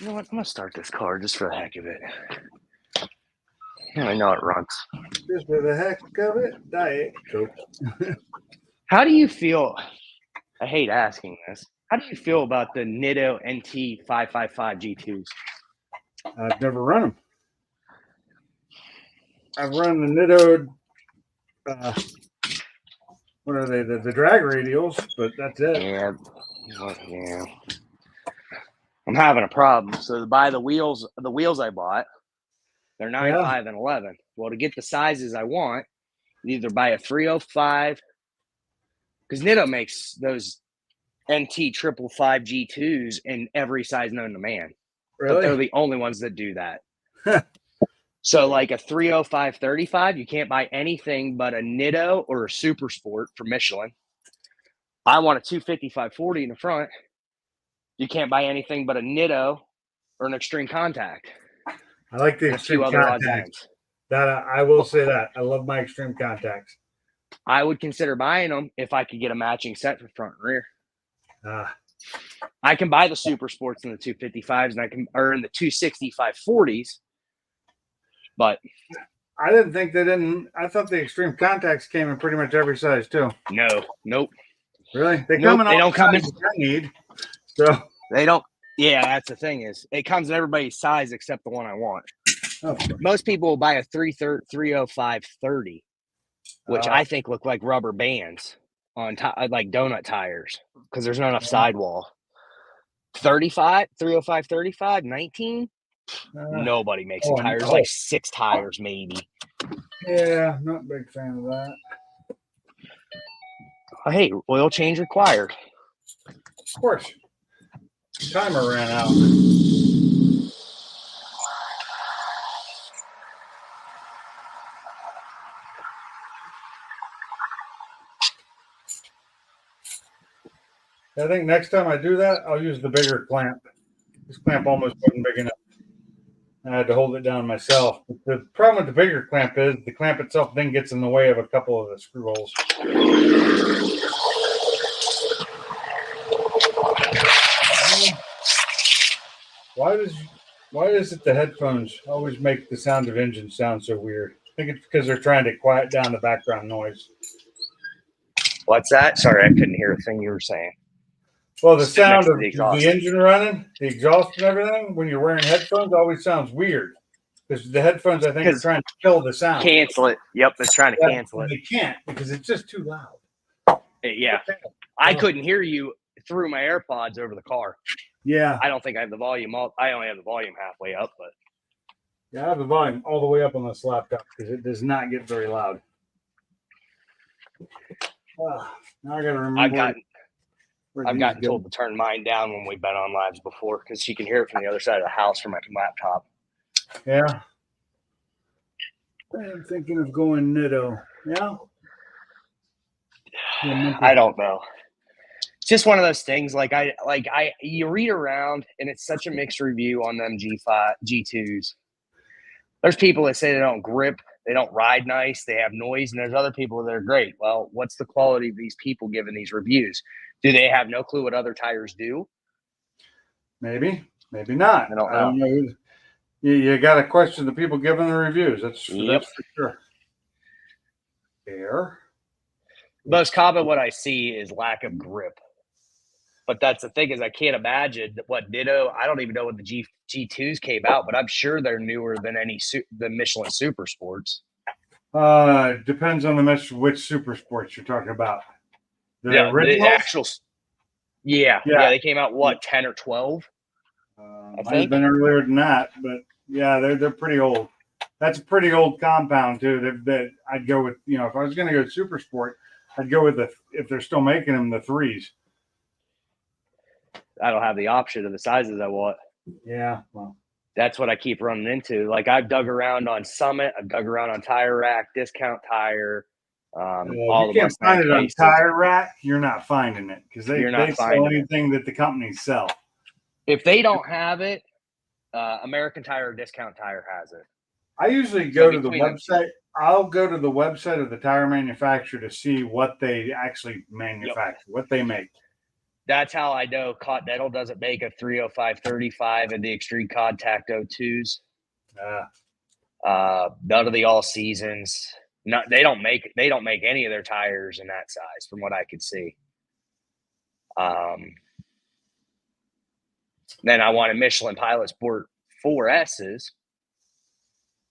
You know what? I'm going to start this car just for the heck of it. I know it runs. Just for the heck of it, Diet Coke. How do you feel? I hate asking this. How do you feel about the Nitto NT555 G2s? I've never run them. I've run the Nitto, what are they? The drag radials, but that's it. Yeah. Yeah. I'm having a problem. So to buy the wheels I bought, they're 9.5 and 11. Well, to get the sizes I want, you either buy a 305, because Nitto makes those NT 555 G2s in every size known to man. Really? But they're the only ones that do that. So like a 305 35, you can't buy anything but a Nitto or a Super Sport from Michelin. I want a 255 40 in the front. You can't buy anything but a Nitto or an Extreme Contact. I like the And a few Extreme other odds and Contacts. ends. That I will say that. I love my Extreme Contacts. I would consider buying them if I could get a matching set for front and rear. I can buy the Super Sports in the 255s and in the 265 40s, but I didn't think they didn't. I thought the extreme contacts came in pretty much every size too. No, nope, Really? They nope. come in They all don't the come in. sizes I need. So, They don't. Yeah, that's the thing is it comes in everybody's size except the one I want. oh, Most people will buy a 305/30, which I think look like rubber bands on like donut tires because there's not enough sidewall. 35, 305/35, 19. Nobody makes a tire. There's like 6 tires maybe. yeah, not a big fan of that. Oh, hey, oil change required. Of course. Timer ran out. I think next time I do that, I'll use the bigger clamp. This clamp almost wasn't big enough. I had to hold it down myself. But the problem with the bigger clamp is the clamp itself then gets in the way of a couple of the screw holes. Why does it the headphones always make the sound of engine sound so weird? I think it's because they're trying to quiet down the background noise. What's that? Sorry, I couldn't hear a thing you were saying. Well, the Sit next sound to of the exhaust. the engine running, the exhaust and everything, when you're wearing headphones, always sounds weird. Because the headphones, I think, are trying to kill the sound. Cancel it. Yep, it's trying to cancel And it. they can't because it's just too loud. Yeah, I couldn't hear you through my AirPods over the car. Yeah. I don't think I have the volume up. I only have the volume halfway up, but Yeah, I have the volume all the way up on this laptop because it does not get very loud. Now I got to remember. I've gotten told to turn mine down when we've been on lives before because you can hear it from the other side of the house from my laptop. Yeah. I'm thinking of going Nitto. Yeah. I don't know. It's just one of those things. You read around and it's such a mixed review on them G2s. There's people that say they don't grip, they don't ride nice, they have noise, and there's other people that are great. Well, what's the quality of these people giving these reviews? Do they have no clue what other tires do? Maybe, maybe not. I don't know. You got to question the people giving the reviews. That's for sure. Air. Most common what I see is lack of grip. But that's the thing is I can't imagine what Ditto. I don't even know when the G2s came out, but I'm sure they're newer than the Michelin Super Sports. Depends on which Super Sports you're talking about. The actual. Yeah, they came out 10 or 12. I think have been earlier than that, but yeah, they're pretty old. That's a pretty old compound too. That I'd go with. If I was going to go Super Sport, I'd go with if they're still making them, the 3s. I don't have the option of the sizes I want. Yeah, well, that's what I keep running into. Like I've dug around on Summit, I've dug around on Tire Rack, Discount Tire. You can't find it on Tire Rack. You're not finding it because they sell anything that the companies sell. If they don't have it, American Tire or Discount Tire has it. I usually go to the website. I'll go to the website of the tire manufacturer to see what they actually manufacture, what they make. That's how I know Continental doesn't make a 305/35 and the Extreme Contact 02s. None of the all seasons. No, they don't make any of their tires in that size, from what I could see. Then I wanted Michelin Pilot Sport 4S's,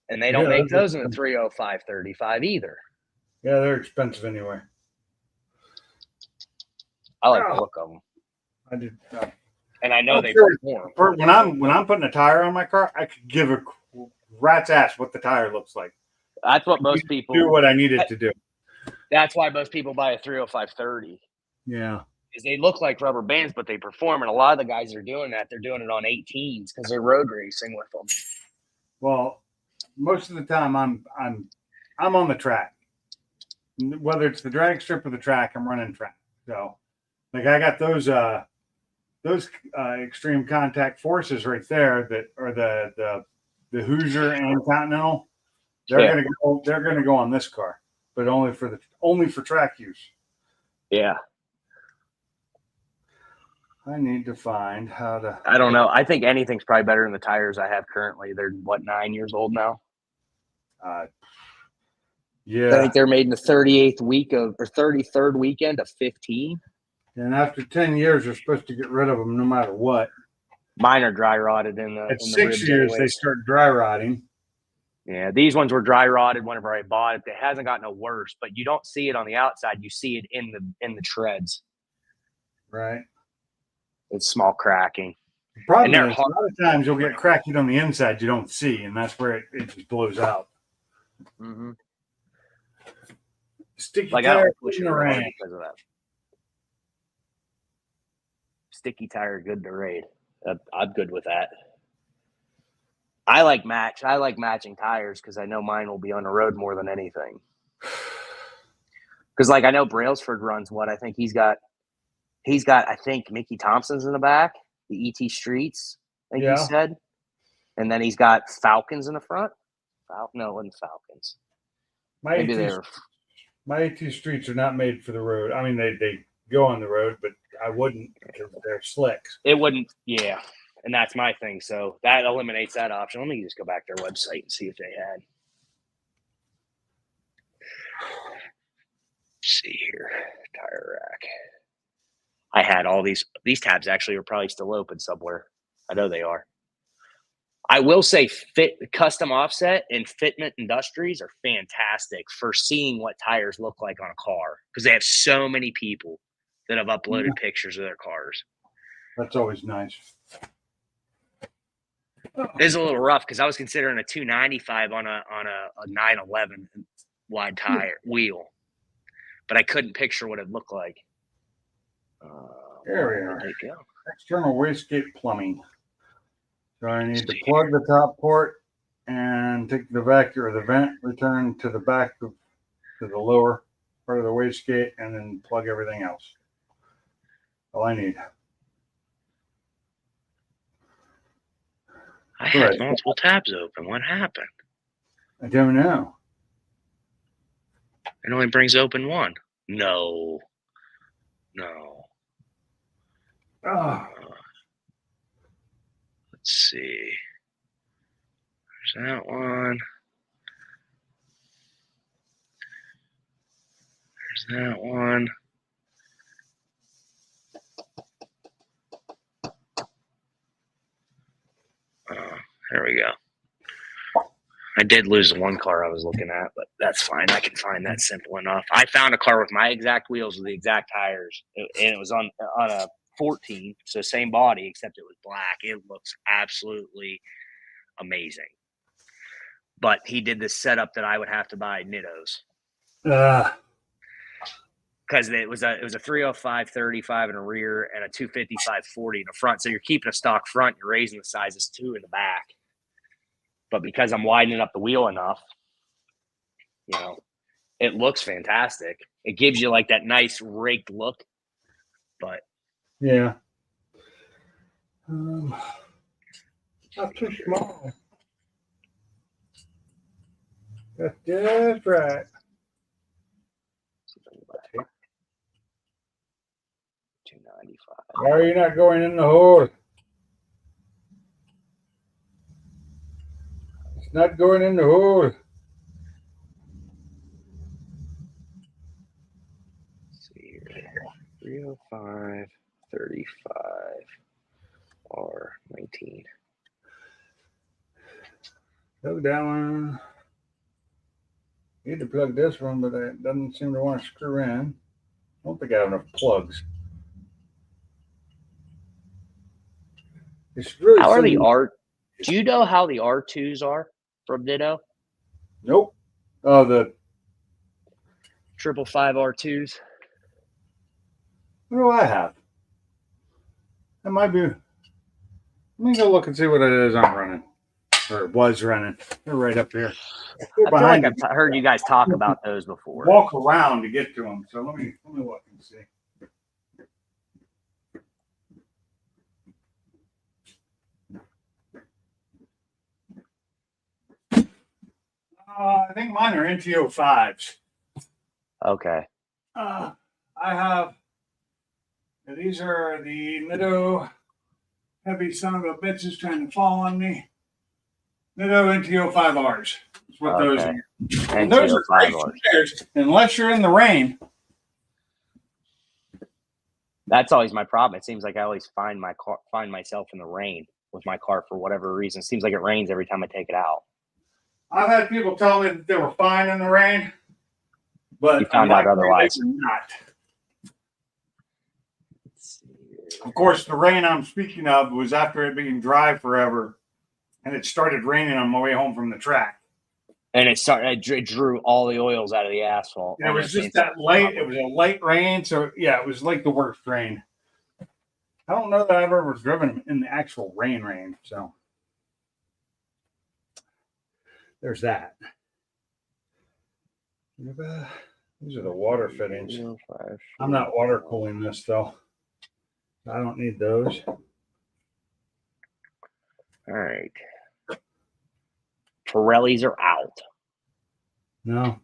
and they don't make those in the 305/35 either. Yeah, they're expensive anyway. I like the look of them. I do, and I know they perform. When I'm putting a tire on my car, I could give a rat's ass what the tire looks like. That's what most people do. What I needed to do. That's why most people buy a 305/30. Yeah, is they look like rubber bands, but they perform. And a lot of the guys that are doing that, they're doing it on 18s because they're road racing with them. Well, most of the time I'm on the track. Whether it's the drag strip or the track, I'm running track. So, like I got those Extreme Contact Forces right there that are the Hoosier and Continental. They're gonna go on this car, but only for track use. Yeah. I need to find how to. I don't know. I think anything's probably better than the tires I have currently. They're 9 years old now. I Yeah. think they're made in the 38th week of or 33rd weekend of 15. And after 10 years, they're supposed to get rid of them no matter what. Mine are dry rotted in the At in the 6 ribs years, they anyways. start dry rotting. Yeah, these ones were dry rotted whenever I bought it. It hasn't gotten no worse, but you don't see it on the outside. You see it in the treads. Right. It's small cracking. The problem And they're is, hard. a lot of times you'll get cracking on the inside you don't see, and that's where it just blows out. Mm-hmm. Sticky Like I tire don't push it in the real hard rain. because of that. Sticky tire, good to raid. I'm good with that. I like matching tires because I know mine will be on the road more than anything. Because like I know Brailsford runs what I think he's got I think Mickey Thompson's in the back, the ET Streets, I think Yeah. he said, and then he's got Falcons in the front. No, it wasn't Falcons. My Maybe they AT, were. my AT streets are not made for the road. I mean, they go on the road, but I wouldn't because they're slicks. It wouldn't. Yeah, and that's my thing. So that eliminates that option. Let me just go back to their website and see if they had. Let's see here, tire rack. I had all these tabs actually are probably still open somewhere. I know they are. I will say custom offset and Fitment Industries are fantastic for seeing what tires look like on a car because they have so many people that have uploaded pictures of their cars. That's always nice. It is a little rough because I was considering a 295 on a 911 wide tire wheel, but I couldn't picture what it looked like. There we where are. did they go? External wastegate plumbing. So I need to plug the top port and take the vacuum or the vent, return to the back to the lower part of the wastegate, and then plug everything else. All I need. I had multiple tabs open. What happened? I don't know. It only brings open one. No. Oh, Let's see. There's that one. There's that one. There we go. I did lose the one car I was looking at, but that's fine. I can find that simple enough. I found a car with my exact wheels with the exact tires, and it was on a 14, so same body, except it was black. It looks absolutely amazing. But he did this setup that I would have to buy Nittos. Because it was a 305 35 in the rear and a 255 40 in the front. So you're keeping a stock front, you're raising the sizes 2 in the back. But because I'm widening up the wheel enough, it looks fantastic. It gives you like that nice raked look. But yeah. Not too small. That's just right. 295. Why are you not going in the hole? It's not going in the hole. Let's see here. 305 35 R19. Plug that one. Need to plug this one, but it doesn't seem to want to screw in. I don't think I have enough plugs. It's really How are the simple. R? Do you know how the R2s are from Ditto? Nope. Oh, the 555 R2s. what do I have? That might be. Let me go look and see what it is I'm running, or was running. They're right up here. I feel like I've heard you guys talk about those before. Walk around to get to them. So let me look and see. I think mine are NT05s. Okay. I have. These are the Nitto heavy son of a bitches trying to fall on me. Nitto NT05Rs. That's what those Okay. are. And those are great flares, unless you're in the rain. That's always my problem. It seems like I always find myself in the rain with my car for whatever reason. It seems like it rains every time I take it out. I've had people tell me that they were fine in the rain, but You found out otherwise. they were not. Of course, the rain I'm speaking of was after it being dry forever, and it started raining on my way home from the track. And it drew all the oils out of the asphalt. And it was just that light. It was a light rain, so yeah, it was like the worst rain. I don't know that I've ever driven in the actual rain. So there's that. These are the water fittings. I'm not water cooling this though. I don't need those. All right. Pirellis are out. No.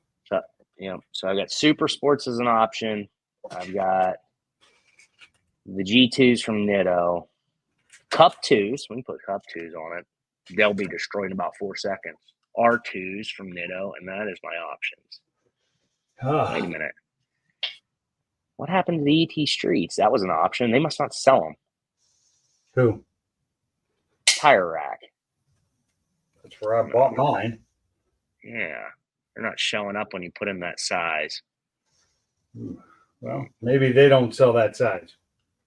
So I got Super Sports as an option. I've got the G2s from Nitto. Cup 2s. We can put Cup 2s on it. They'll be destroyed in about 4 seconds. R2s from Nitto, and that is my options. Wait a minute. What happened to the ET Streets? That was an option. They must not sell them. Who? Tire Rack. That's where I bought mine. Yeah. They're not showing up when you put in that size. Well, maybe they don't sell that size.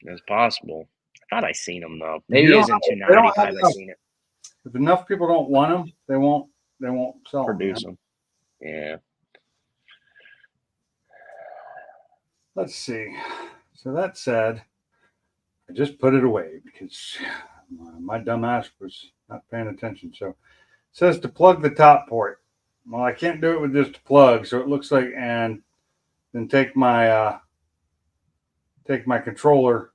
It's possible. I thought I seen them though. Maybe it isn't 295. I seen it. If enough people don't want them, they won't sell Produce them. Yeah. Let's see. So that said, I just put it away because my dumb ass was not paying attention. So it says to plug the top port. Well, I can't do it with just a plug, so it looks like, and then take my controller.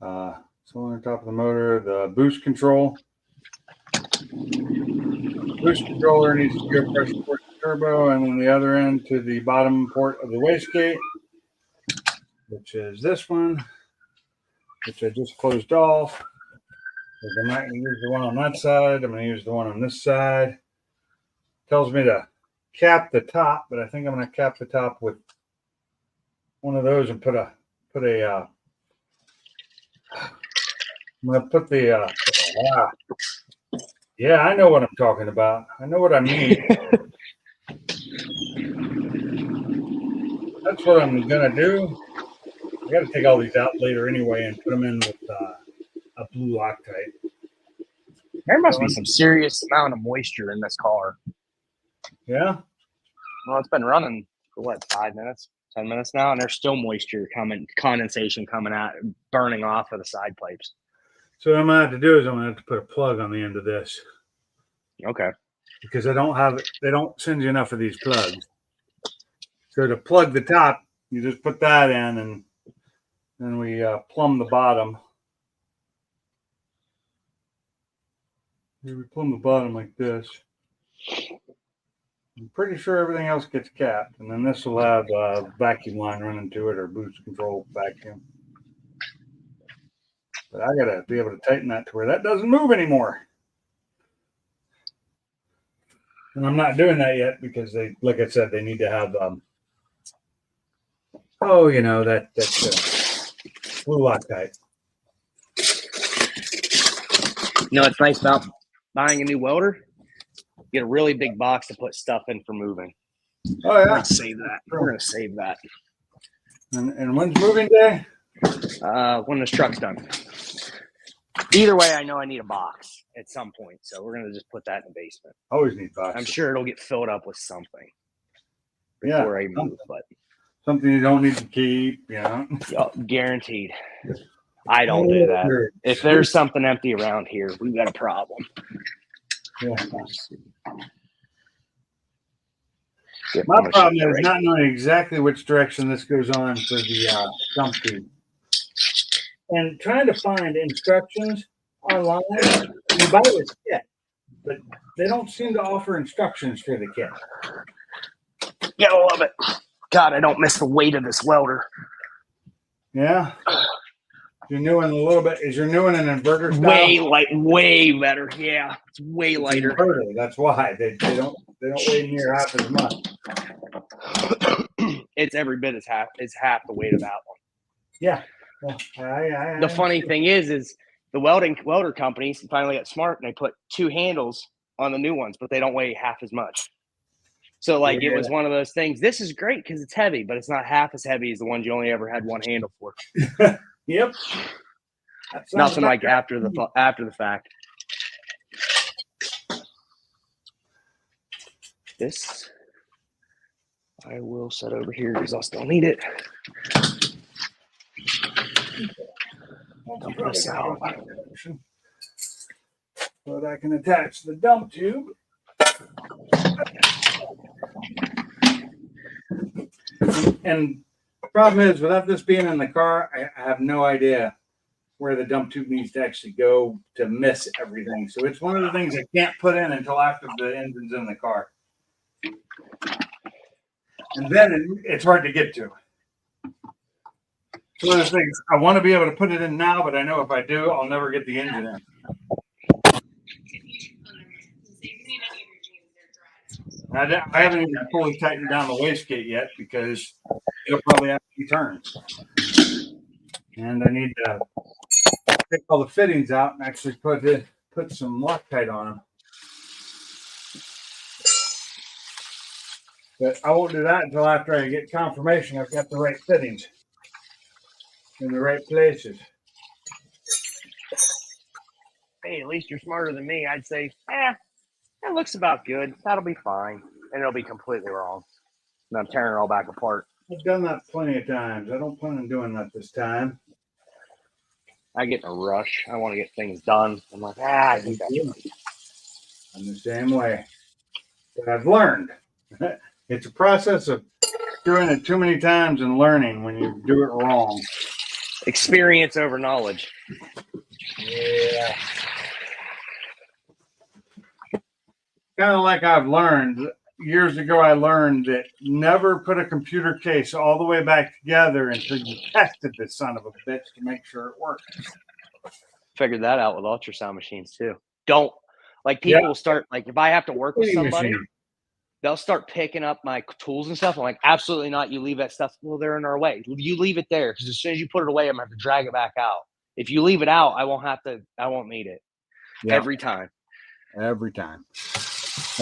So on top of the motor, the boost control. Boost controller needs to go pressure port to turbo, and then the other end to the bottom port of the wastegate, which is this one, which I just closed off. I'm not going to use the one on that side. I'm going to use the one on this side. Tells me to cap the top, but I think I'm going to cap the top with one of those and I'm going to put the yeah, I know what I'm talking about. I know what I mean. That's what I'm going to do. I got to take all these out later anyway and put them in with a blue Loctite. There must be some serious amount of moisture in this car. Yeah. Well, it's been running for what, 5 minutes, 10 minutes now, and there's still moisture condensation coming out, burning off of the side pipes. So what I'm going to have to do is I'm going to have to put a plug on the end of this. Okay. Because I don't have it. They don't send you enough of these plugs. So to plug the top, you just put that in and then we plumb the bottom. We plumb the bottom like this. I'm pretty sure everything else gets capped. And then this will have a vacuum line running to it or boost control vacuum. But I got to be able to tighten that to where that doesn't move anymore. And I'm not doing that yet because they, like I said, they need to have, that blue Loctite. You know what's nice about buying a new welder? You get a really big box to put stuff in for moving. Oh, yeah. We're going to save that. We're going to save that. And when's moving day? When this truck's done. Either way, I know I need a box at some point, so we're gonna just put that in the basement. Always need boxes. I'm sure it'll get filled up with something before I move, but something you don't need to keep, guaranteed. I don't do that. If there's something empty around here, we've got a problem. Yeah. My problem is not knowing exactly which direction this goes on for the dump tube. And trying to find instructions online, you buy this kit, but they don't seem to offer instructions for the kit. Gotta love it. God, I don't miss the weight of this welder. Yeah. Your new one a little bit. Is your new one an inverter style? Way better. Yeah, it's way It's lighter. inverter. That's why they don't weigh near half as much. It's every bit as half the weight of that one. Yeah. Well, The funny thing is the welder companies finally got smart and they put 2 handles on the new ones, but they don't weigh half as much. So like it was one of those things. This is great because it's heavy, but it's not half as heavy as the ones you only ever had one handle for. Yep. Nothing like after the fact. This I will set over here because I'll still need it. Dump this out. But I can attach the dump tube. And the problem is, without this being in the car, I have no idea where the dump tube needs to actually go to miss everything. So it's one of the things I can't put in until after the engine's in the car. And then it's hard to get to. It's one of the things I want to be able to put it in now, but I know if I do, I'll never get the engine in. I haven't even fully tightened down the wastegate yet because it'll probably have to be turned. And I need to take all the fittings out and actually put some Loctite on them. But I won't do that until after I get confirmation I've got the right fittings in the right places. Hey, at least you're smarter than me. I'd say, that looks about good. That'll be fine. And it'll be completely wrong. And I'm tearing it all back apart. I've done that plenty of times. I don't plan on doing that this time. I get in a rush. I want to get things done. I'm like, I think that's right. I'm the same way. But I've learned. It's a process of doing it too many times and learning when you do it wrong. Experience over knowledge. Yeah. Kind of like I've learned years ago, I learned that never put a computer case all the way back together until you tested the son of a bitch to make sure it works. Figured that out with ultrasound machines too. Don't like people will start like if I have to work with somebody, they'll start picking up my tools and stuff. I'm like, absolutely not. You leave that stuff. Well, they're in our way. You leave it there because as soon as you put it away, I'm gonna have to drag it back out. If you leave it out, I won't need it. Yep. Every time.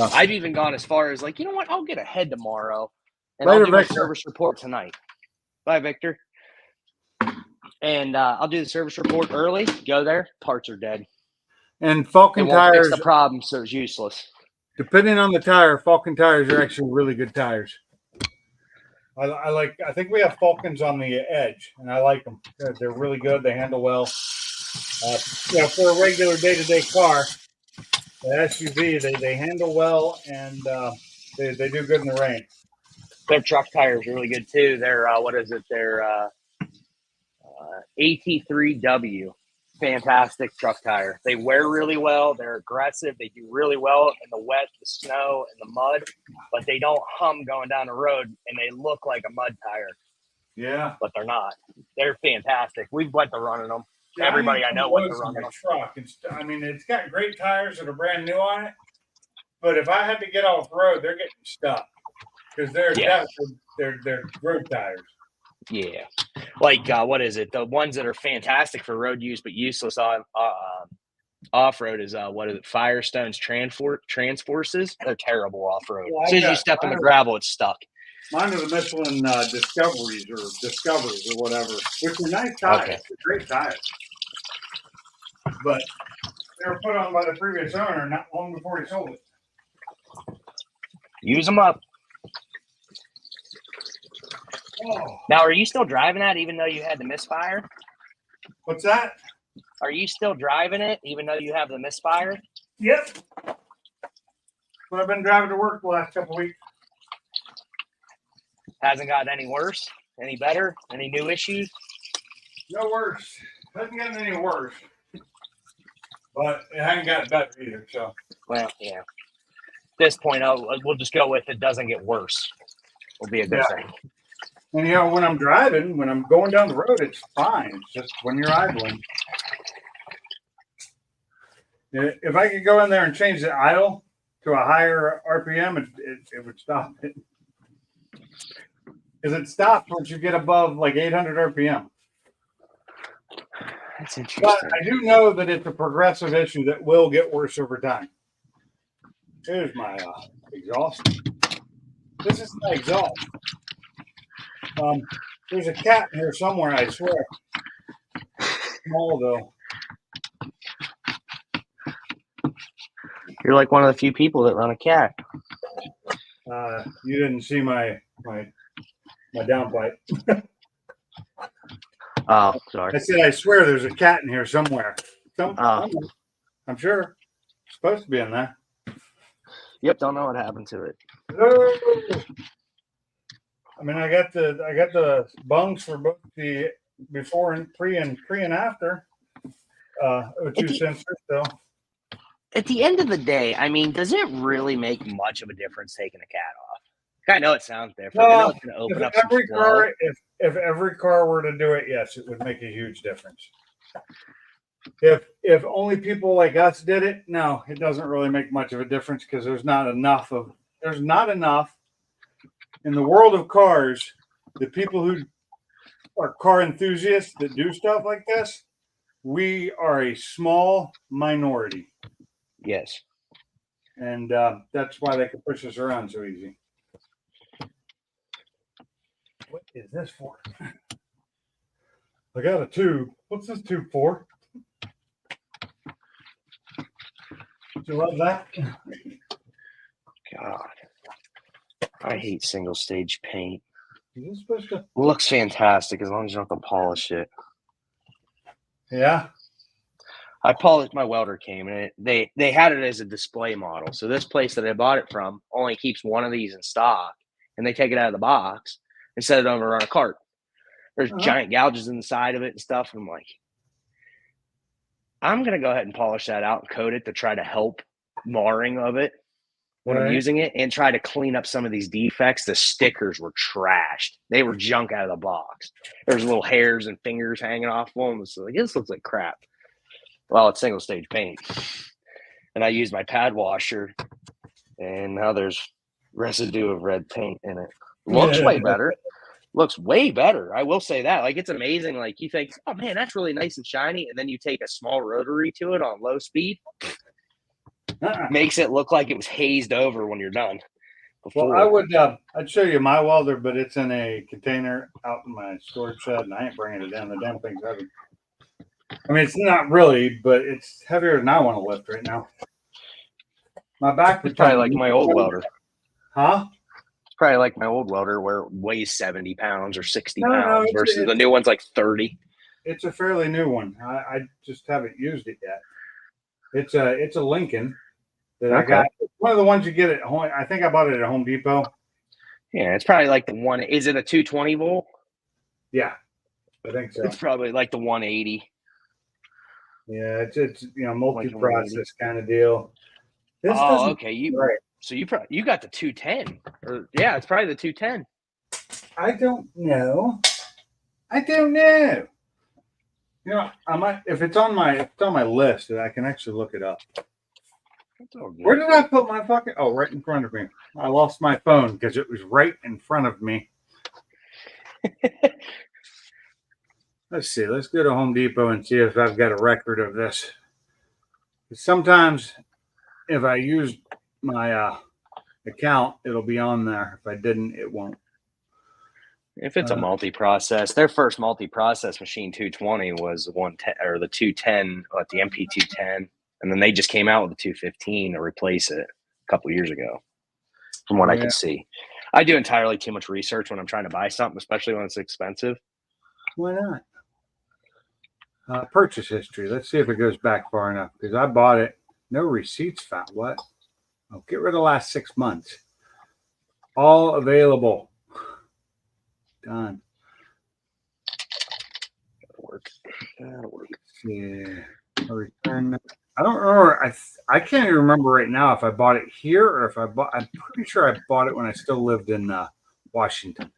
I've even gone as far as like, you know what? I'll get ahead tomorrow and I'll do my service report tonight. Bye, Victor. And I'll do the service report early. Go there. Parts are dead. And Falcon tires. Fix the problem, so it's useless. Depending on the tire, Falcon tires are actually really good tires. I think we have Falcons on the Edge, and I like them. They're really good. They handle well. For a regular day-to-day car, the SUV, they handle well, and they do good in the rain. Their truck tires are really good too. They're They're AT3W. Fantastic truck tire. They wear really well. They're aggressive. They do really well in the wet, the snow, and the mud, but they don't hum going down the road, and they look like a mud tire. Yeah, but they're not. They're fantastic. We've went to running them. Yeah, everybody I know went to run them. Truck. It's got great tires that are brand new on it, but if I had to get off road, they're getting stuck because they're road tires. Yeah, like what is it? The ones that are fantastic for road use but useless on off road is Firestone's Transforces. They're terrible off road. As soon as you step in the gravel, it's stuck. Mine are the Michelin Discoveries or whatever, which are nice tires. Okay. They're great tires, but they were put on by the previous owner not long before he sold it. Use them up. Oh. Now, are you still driving that even though you had the misfire? What's that? Are you still driving it even though you have the misfire? Yep. But I've been driving to work the last couple of weeks. Hasn't gotten any worse? Any better? Any new issues? No worse. Hasn't gotten any worse. But it hasn't gotten better either. So. Well, yeah. At this point, we'll just go with it doesn't get worse. Will be a good thing. And you know, when I'm driving, when I'm going down the road, it's fine. It's just when you're idling. If I could go in there and change the idle to a higher RPM, it would stop it. Because it stops once you get above like 800 RPM. That's But interesting. I do know that it's a progressive issue that will get worse over time. Here's my exhaust. This is my exhaust. There's a cat in here somewhere, I swear. Small though. You're like one of the few people that run a cat. You didn't see my downpipe. Oh, sorry. I said, I swear there's a cat in here somewhere. I'm sure. It's supposed to be in there. Yep, don't know what happened to it. I mean, I got the bungs for both the before and pre and after. O2 sensors though. At the end of the day, I mean, does it really make much of a difference taking a cat off? I know it sounds different. I know it's going to open up some flow. If every car were to do it, yes, it would make a huge difference. If only people like us did it, no, it doesn't really make much of a difference because there's not enough in the world of cars. The people who are car enthusiasts that do stuff like this, we are a small minority. Yes. And that's why they can push us around so easy. What is this for? I got a tube. What's this tube for? Do you love that? God. I hate single stage paint. Is this supposed to? It looks fantastic as long as you don't have to polish it. Yeah. I polished my welder came and they had it as a display model. So this place that I bought it from only keeps one of these in stock, and they take it out of the box and set it over on a cart. There's giant gouges in the side of it and stuff. And I'm like, I'm gonna go ahead and polish that out and coat it to try to help marring of it when I'm using it and try to clean up some of these defects. The stickers were trashed. They were junk out of the box. There's little hairs and fingers hanging off them. So like, this looks like crap. Well, it's single stage paint. And I used my pad washer, and now there's residue of red paint in it. Looks way better. Looks way better. I will say that. Like, it's amazing. Like, you think, oh man, that's really nice and shiny. And then you take a small rotary to it on low speed. Makes it look like it was hazed over when you're done. Well, I would, I'd show you my welder, but it's in a container out in my storage shed, and I ain't bringing it in. The damn thing's heavy. I mean, it's not really, but it's heavier than I want to lift right now. My back It's probably like my old welder. Huh? It's probably like my old welder where it weighs 70 pounds or 60 No, pounds versus the new one's like 30. It's a fairly new one. I just haven't used it yet. It's a Lincoln that I got. One of the ones you get at home. I think I bought it at Home Depot. Yeah, it's probably like the one. Is it a 220 volt? Yeah, I think so. It's probably like the 180. Yeah, it's multi-process kind of deal. Okay. Right. So you got the 210, or yeah, it's probably the 210. I don't know. You know, I might if it's on my list, I can actually look it up. Where did I put my fucking? Oh, right in front of me. I lost my phone because it was right in front of me. Let's see. Let's go to Home Depot and see if I've got a record of this. Sometimes, if I use my account, it'll be on there. If I didn't, it won't. If it's a multi-process, their first multi-process machine 220 was the 110 or the 210 at the MP210, and then they just came out with the 215 to replace it a couple years ago. From what I could see, I do entirely too much research when I'm trying to buy something, especially when it's expensive. Why not? Purchase history. Let's see if it goes back far enough because I bought it. No receipts found. What? Oh, get rid of the last 6 months. All available. Done. That'll work. Yeah. Return. I don't remember. I can't even remember right now if I bought it here or if I bought. I'm pretty sure I bought it when I still lived in Washington.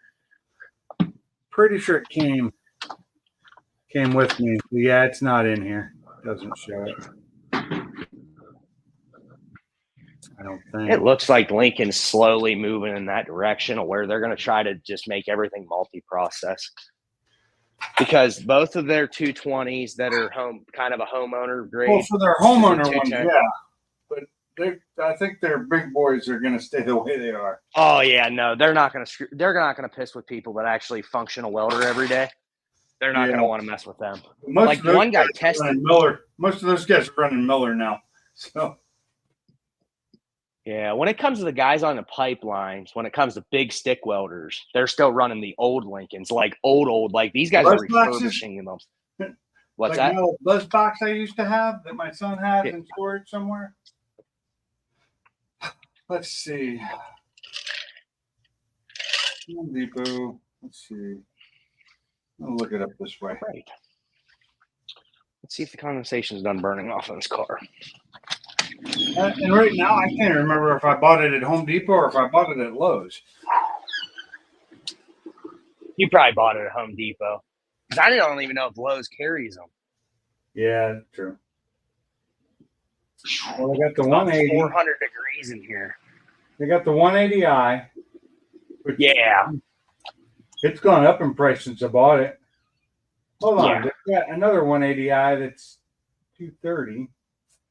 pretty sure it came with me. Yeah, it's not in here. Doesn't show it. I don't think. It looks like Lincoln's slowly moving in that direction of where they're going to try to just make everything multi-process. Because both of their 220s that are kind of a homeowner grade. Well, for their homeowner the ones, 210. yeah. But I think their big boys are going to stay the way they are. Oh yeah, no, they're not going to. They're not going to piss with people that actually function a welder every day. They're not going to want to mess with them. Most Like of those one guy guys are tested running Miller. Most of those guys are running Miller now. So Yeah, when it comes to the guys on the pipelines, when it comes to big stick welders, they're still running the old Lincolns, like old. Like these guys are Buzz boxes? refurbishing them. What's like that? the old buzz box I used to have that my son has in storage somewhere. Let's see. Home Depot. Let's see. I'll look it up this way. Right. Let's see if the condensation's done burning off on this car. And right now, I can't remember if I bought it at Home Depot or if I bought it at Lowe's. You probably bought it at Home Depot. Because I don't even know if Lowe's carries them. Yeah, true. Well, they got the 180. 400 degrees in here. They got the 180i. Yeah. It's gone up in price since I bought it. Hold on. Yeah. They've got another 180i that's 230.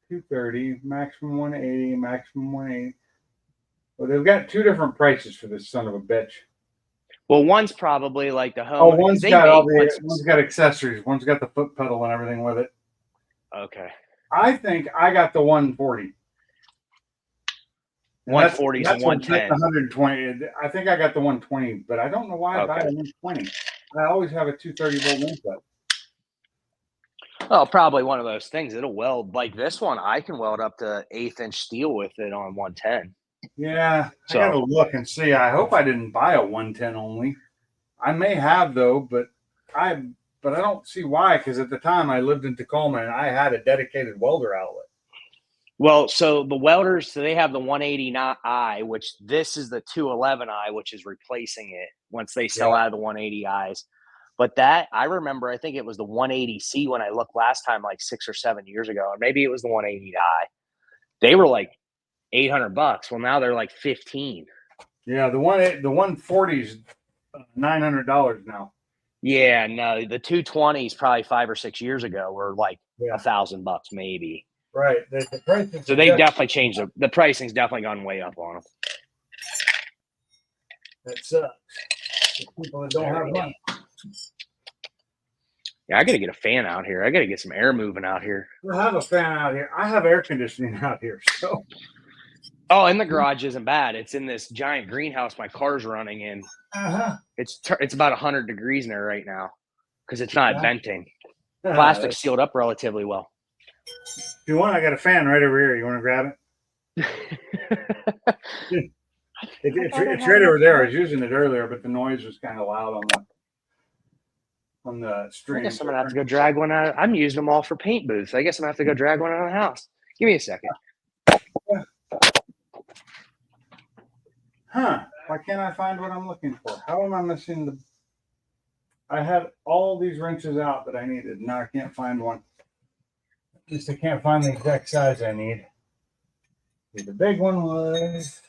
230, maximum 180, maximum 180. Well, they've got two different prices for this son of a bitch. Well, one's probably like the home. Oh, one's got accessories. One's got the foot pedal and everything with it. Okay. I think I got the 140. 140 and 110. That's 120. I think I got the 120, but I don't know why I buy a 120. I always have a 230 volt input. Well, probably one of those things. It'll weld like this one. I can weld up to 1/8-inch steel with it on 110. Yeah, So- I gotta look and see. I hope I didn't buy a 110 only. I may have though, but I don't see why. Because at the time I lived in Tacoma and I had a dedicated welder outlet. Well, so the welders, so they have the 180i, which this is the 211i, which is replacing it once they sell out of the 180i's. But that, I remember, I think it was the 180C when I looked last time, like 6 or 7 years ago, or maybe it was the 180i. They were like $800. Well, now they're like 15. Yeah, the 140 is $900 now. Yeah, no, the 220s probably 5 or 6 years ago were like $1,000 maybe. Right. The prices. So they definitely changed the pricing's definitely gone way up on them. That sucks. The people that don't have money. Yeah, I got to get a fan out here. I got to get some air moving out here. I have a fan out here. I have air conditioning out here. So. Oh, and the garage isn't bad. It's in this giant greenhouse my car's running in. Uh-huh. It's about 100 degrees in there right now because it's not venting. Plastic sealed up relatively well. If you want, I got a fan right over here. You want to grab it? It's right over there. I was using it earlier, but the noise was kind of loud on the stream. I guess I'm gonna have to go drag one out. I'm using them all for paint booths. I guess I'm gonna have to go drag one out of the house. Give me a second. Huh? Why can't I find what I'm looking for? How am I missing the? I had all these wrenches out that I needed. Now I can't find one. At least I can't find the exact size I need. The big one was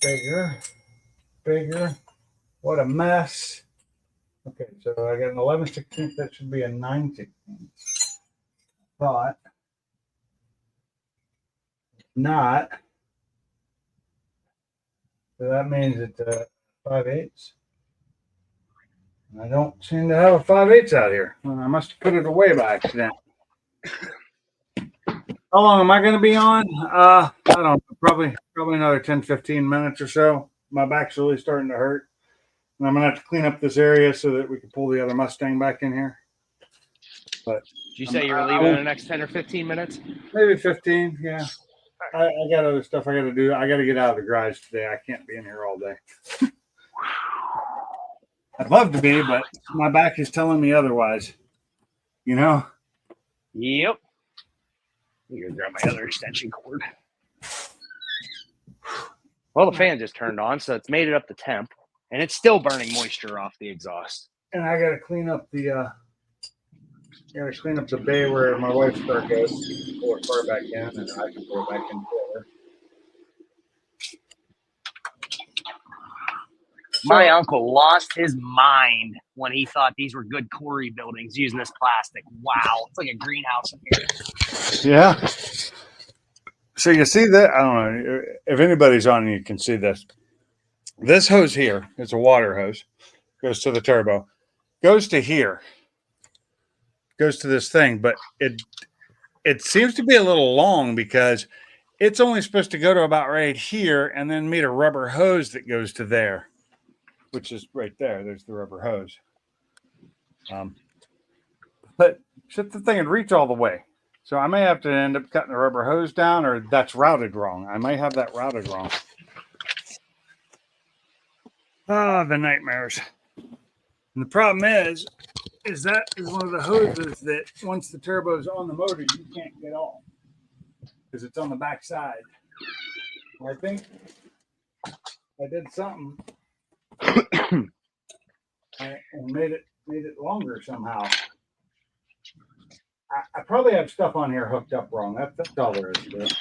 bigger. What a mess. Okay, so I got an 11/16. That should be a 9/16. But not. So that means it's 5/8. I don't seem to have a 5/8 out here. Well, I must have put it away by accident. How long am I going to be on? I don't know. Probably another 10, 15 minutes or so. My back's really starting to hurt. And I'm going to have to clean up this area so that we can pull the other Mustang back in here. But Did you say you were leaving in the next 10 or 15 minutes? maybe 15, yeah. I got other stuff I got to do. I got to get out of the garage today. I can't be in here all day. I'd love to be, but my back is telling me otherwise. You know? Yep. I'm gonna grab my other extension cord. Well, the fan just turned on, so it's made it up to temp. and it's still burning moisture off the exhaust. And I gotta clean up the bay where my wife's car goes. Pull her car back in, and I can pull it back in for her. My uncle lost his mind when he thought these were good Corey buildings using this plastic. Wow, it's like a greenhouse in here. Yeah. So you see that? I don't know if anybody's on. You can see this. This hose here is a water hose. Goes to the turbo. Goes to here. Goes to this thing, but it seems to be a little long because it's only supposed to go to about right here, and then meet a rubber hose that goes to there, which is right there. There's the rubber hose. But shit, the thing would reach all the way. So I may have to end up cutting the rubber hose down, or that's routed wrong. I may have that routed wrong. Ah, the nightmares. And the problem is that is one of the hoses that once the turbo's on the motor, you can't get off because it's on the back side. I think I did something and made it longer somehow. I probably have stuff on here hooked up wrong. That's all there is to it.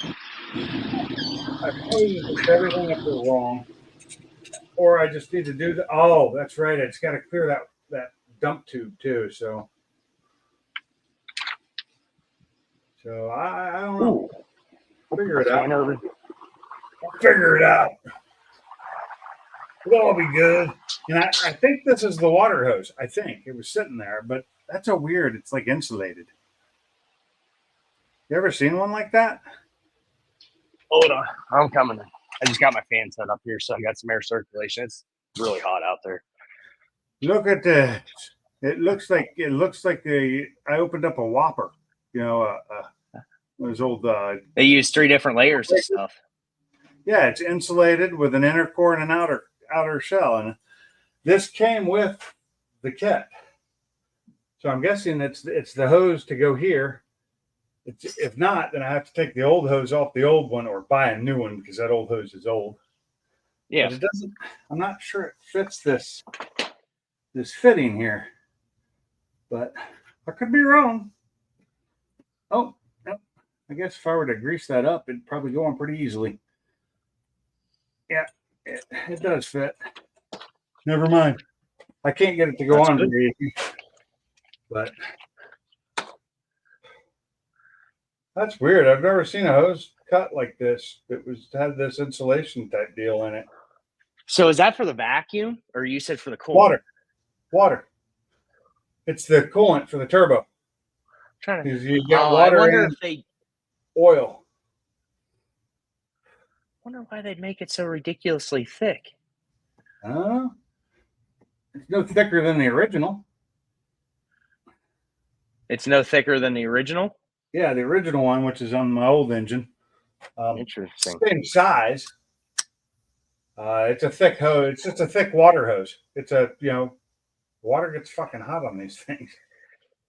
I probably hooked everything up there wrong. Or I just need to do the. Oh, that's right. I just got to clear that dump tube too. So I don't know. Figure it out. I'll figure it out. It'll all be good. And I think this is the water hose. I think it was sitting there, but that's a weird. It's like insulated. You ever seen one like that? Hold on, I'm coming. I just got my fan set up here, so I got some air circulation. It's really hot out there. Look at the. It looks like I opened up a Whopper. You know, those old. They use 3 different layers of stuff. Yeah, it's insulated with an inner core and an outer shell, and this came with the kit. So I'm guessing it's the hose to go here. If not, then I have to take the old hose off the old one or buy a new one because that old hose is old. Yeah, but it doesn't. I'm not sure it fits this fitting here, but I could be wrong. Oh, no. I guess if I were to grease that up, it'd probably go on pretty easily. Yeah, it does fit. Never mind. I can't get it to go on very easy, but. That's weird. I've never seen a hose cut like this. It had this insulation type deal in it. So is that for the vacuum, or you said for the coolant? Water. It's the coolant for the turbo. Because you get water and oil. I wonder why they'd make it so ridiculously thick. It's no thicker than the original. It's no thicker than the original? Yeah, the original one, which is on my old engine. Interesting. Same size. It's a thick hose. It's just a thick water hose. It's water gets fucking hot on these things.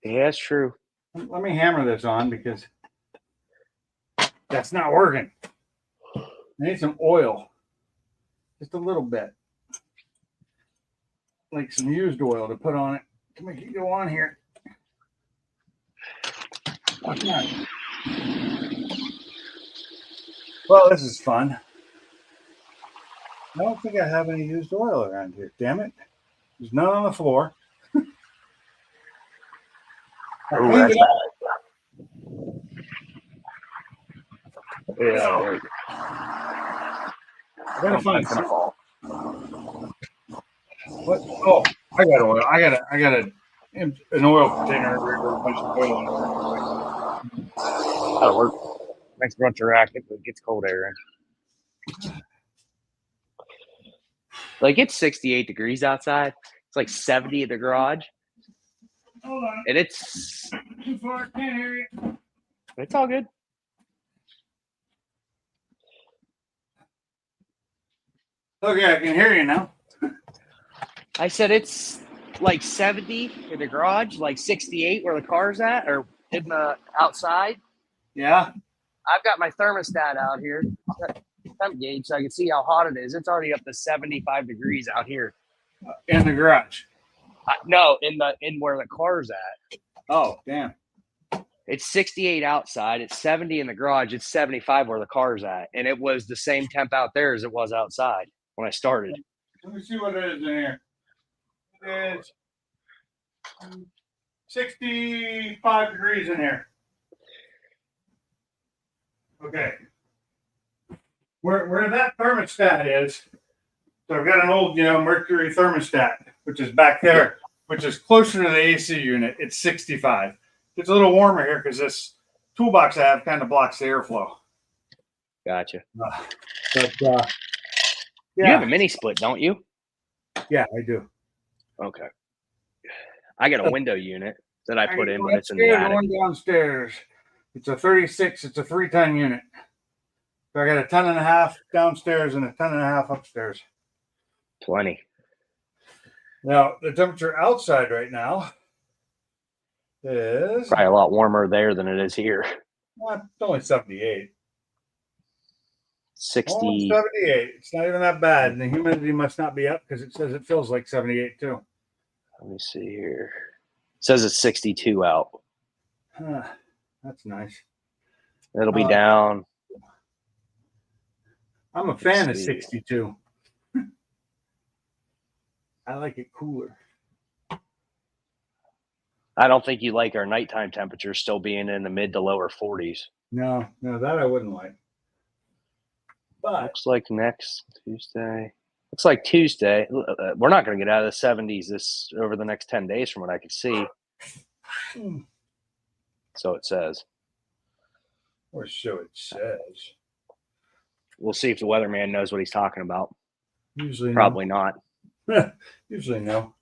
Yeah, that's true. Let me hammer this on because that's not working. I need some oil. Just a little bit. Like some used oil to put on it to make it go on here. Well, this is fun. I don't think I have any used oil around here. Damn it. There's none on the floor. Yeah. I gotta find some. What? Oh, I got oil. I got an oil container with a bunch of oil in it. That'll work. Makes a bunch of racket, but it gets cold air in. Like it's 68 degrees outside. It's like 70 in the garage. Hold on. And it's Too far. Can't hear you. it's all good. Okay, I can hear you now. I said it's like 70 in the garage, like 68 where the car's at, or in the outside. Yeah. I've got my thermostat out here, temp gauge, so I can see how hot it is. It's already up to 75 degrees out here. In the garage. No, in where the car's at. Oh, damn. It's 68 outside. It's 70 in the garage. It's 75 where the car's at, and it was the same temp out there as it was outside when I started. Let me see what it is in here. It is 65 degrees in here. Okay. Where that thermostat is, so I've got an old, mercury thermostat, which is back there, which is closer to the AC unit. It's 65. It's a little warmer here because this toolbox I have kind of blocks the airflow. Gotcha. But You have a mini split, don't you? Yeah, I do. Okay. I got a window unit that I put in, but it's in the upstairs, attic. one downstairs. It's a 36. It's a 3-ton unit. So I got a 10.5 downstairs and a 10.5 upstairs. Plenty. Now the temperature outside right now is Probably a lot warmer there than it is here. it's only 78. 60. Almost 78. It's not even that bad. And the humidity must not be up because it says it feels like 78 too. Let me see here. It says it's 62 out. That's nice. It'll be down. I'm a fan of Let's see. 62. I like it cooler. I don't think you like our nighttime temperature still being in the mid to lower 40s. No, that I wouldn't like. But Looks like next Tuesday. Looks like Tuesday. We're not going to get out of the 70s over the next 10 days from what I can see. So it says. or so it says. We'll see if the weatherman knows what he's talking about. Usually Probably not. no. Usually no.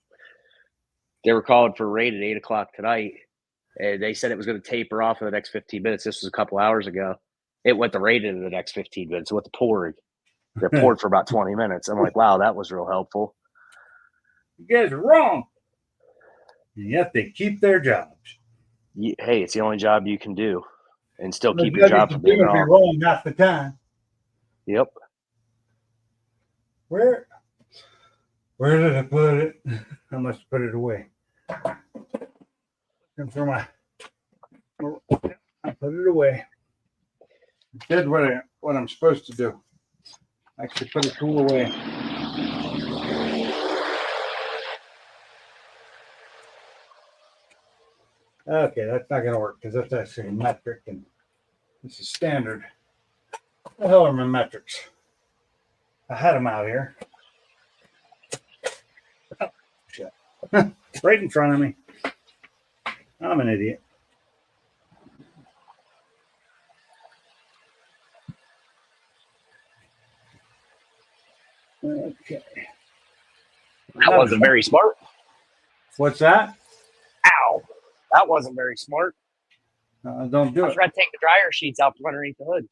They were called for rain at 8 o'clock tonight. And they said it was going to taper off in the next 15 minutes. This was a couple hours ago. It went to rain in the next 15 minutes. It went to pouring. It poured for about 20 minutes. I'm like, wow, that was real helpful. You guys are wrong. And yet they keep their jobs. Hey, it's the only job you can do and still There's keep your job nothing from you can being do if you're wrong. wrong half the time. Yep. Where did I put it? I must have put it away. And for I put it away. I did what I'm supposed to do. Actually put a tool away. Okay, that's not gonna work because that's actually metric and this is standard. What the hell are my metrics? I had them out here. Oh, shit. Right in front of me. I'm an idiot. Okay. That wasn't very smart. What's that? Ow. That wasn't very smart. Don't do I it. forgot to take the dryer sheets out from underneath the hood.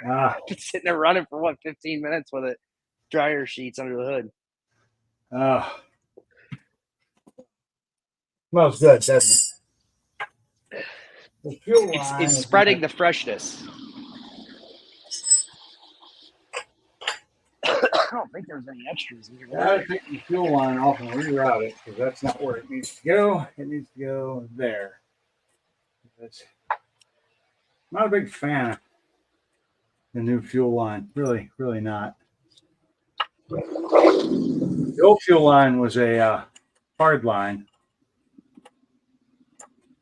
Ah, Just sitting there running for 15 minutes with it. Dryer sheets under the hood. Smells good, doesn't it? The fuel line It's is spreading the freshness. I don't think there's any extras in here. I gotta take the fuel line off and reroute it because that's not where it needs to go. It needs to go there. I'm not a big fan of the new fuel line. Really, really not. The old fuel line was a hard line.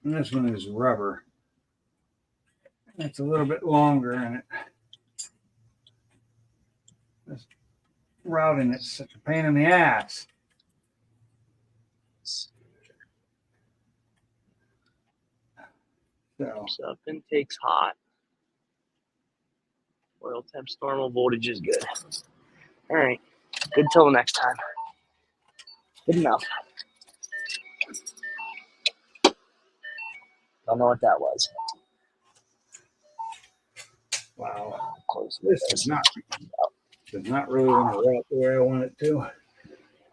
And this one is rubber. It's a little bit longer and this routing it's such a pain in the ass. So Up intake's hot. Oil temps normal. Voltage is good. All right. Good till the next time. Good enough. Don't know what that was. wow. Close This does not really want to route the way I want it to.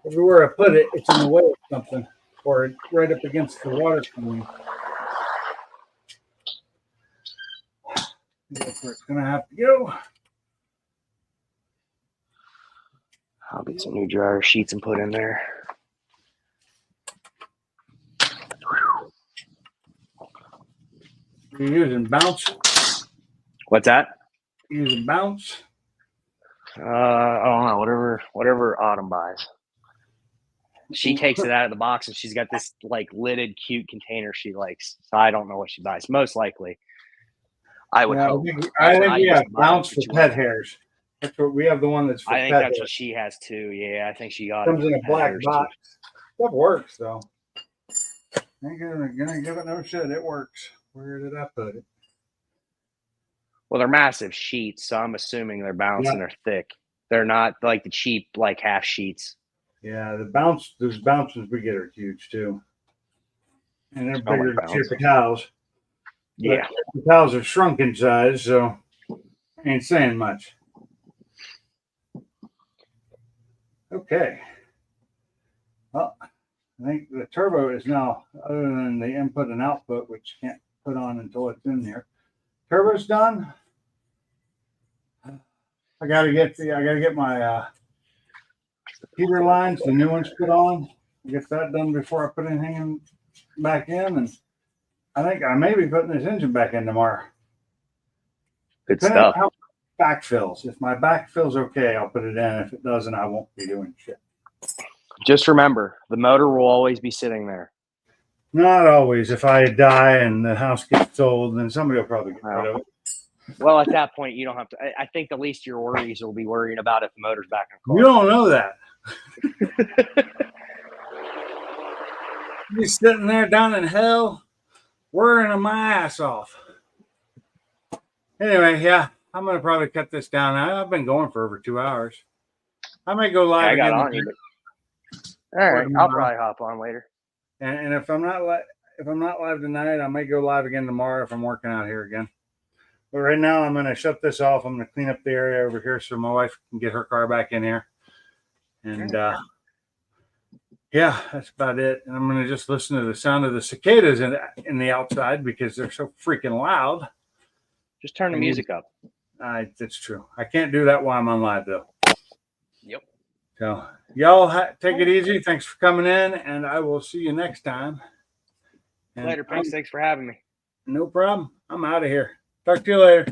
Everywhere I put it, it's in the way of something, or it's right up against the water cooling. That's where it's gonna have to go. I'll be Get some new dryer sheets and put in there. You using bounce? What's that? Using bounce? I don't know. Whatever Autumn buys. She takes it out of the box and she's got this like lidded, cute container she likes. So I don't know what she buys. Most likely, I would Yeah, hope. I That's what think we used have to buy bounce for for Chihuahua. pet hairs. That's what we have. The one that's for I think pet that's what hairs. she has too. Yeah, I think she got Comes it. in a for black hers, box. too. That works though. Ain't gonna give it no shit. It works. Where did I put it? Well, they're massive sheets, so I'm assuming they're bounced and they're thick. They're not like the cheap like half sheets. Yeah, those bounces we get are huge too. And they're Smell like bigger than bounce. paper towels. Yeah. The towels are shrunk in size, so ain't saying much. Okay. Well, I think the turbo is now, other than the input and output, which you can't put on until it's in there. Turbo's done. I gotta get my heater lines, the new ones put on. Get that done before I put anything back in, and I think I may be putting this engine back in tomorrow. Good Depending on stuff. how back fills. If my back fills okay, I'll put it in. If it doesn't, I won't be doing shit. Just remember, the motor will always be sitting there. Not always. If I die and the house gets sold, then somebody will probably get rid of it. Well, at that point, you don't have to. I think the least your worries will be worrying about if the motor's back in the car. You don't know that. You're sitting there down in hell, worrying my ass off. Anyway, yeah, I'm gonna probably cut this down. I've been going for over 2 hours. I may go live I got again. on you, but all right, I'll probably hop on later. And if I'm not live tonight, I may go live again tomorrow if I'm working out here again. But right now, I'm gonna shut this off. I'm gonna clean up the area over here so my wife can get her car back in here. And yeah, that's about it. And I'm gonna just listen to the sound of the cicadas in the outside because they're so freaking loud. Just turn the music up. That's true. I can't do that while I'm on live though. Yep. So y'all take it easy. Thanks for coming in, and I will see you next time. And Later, Pinks. Thanks for having me. no problem. I'm out of here. Talk to you later.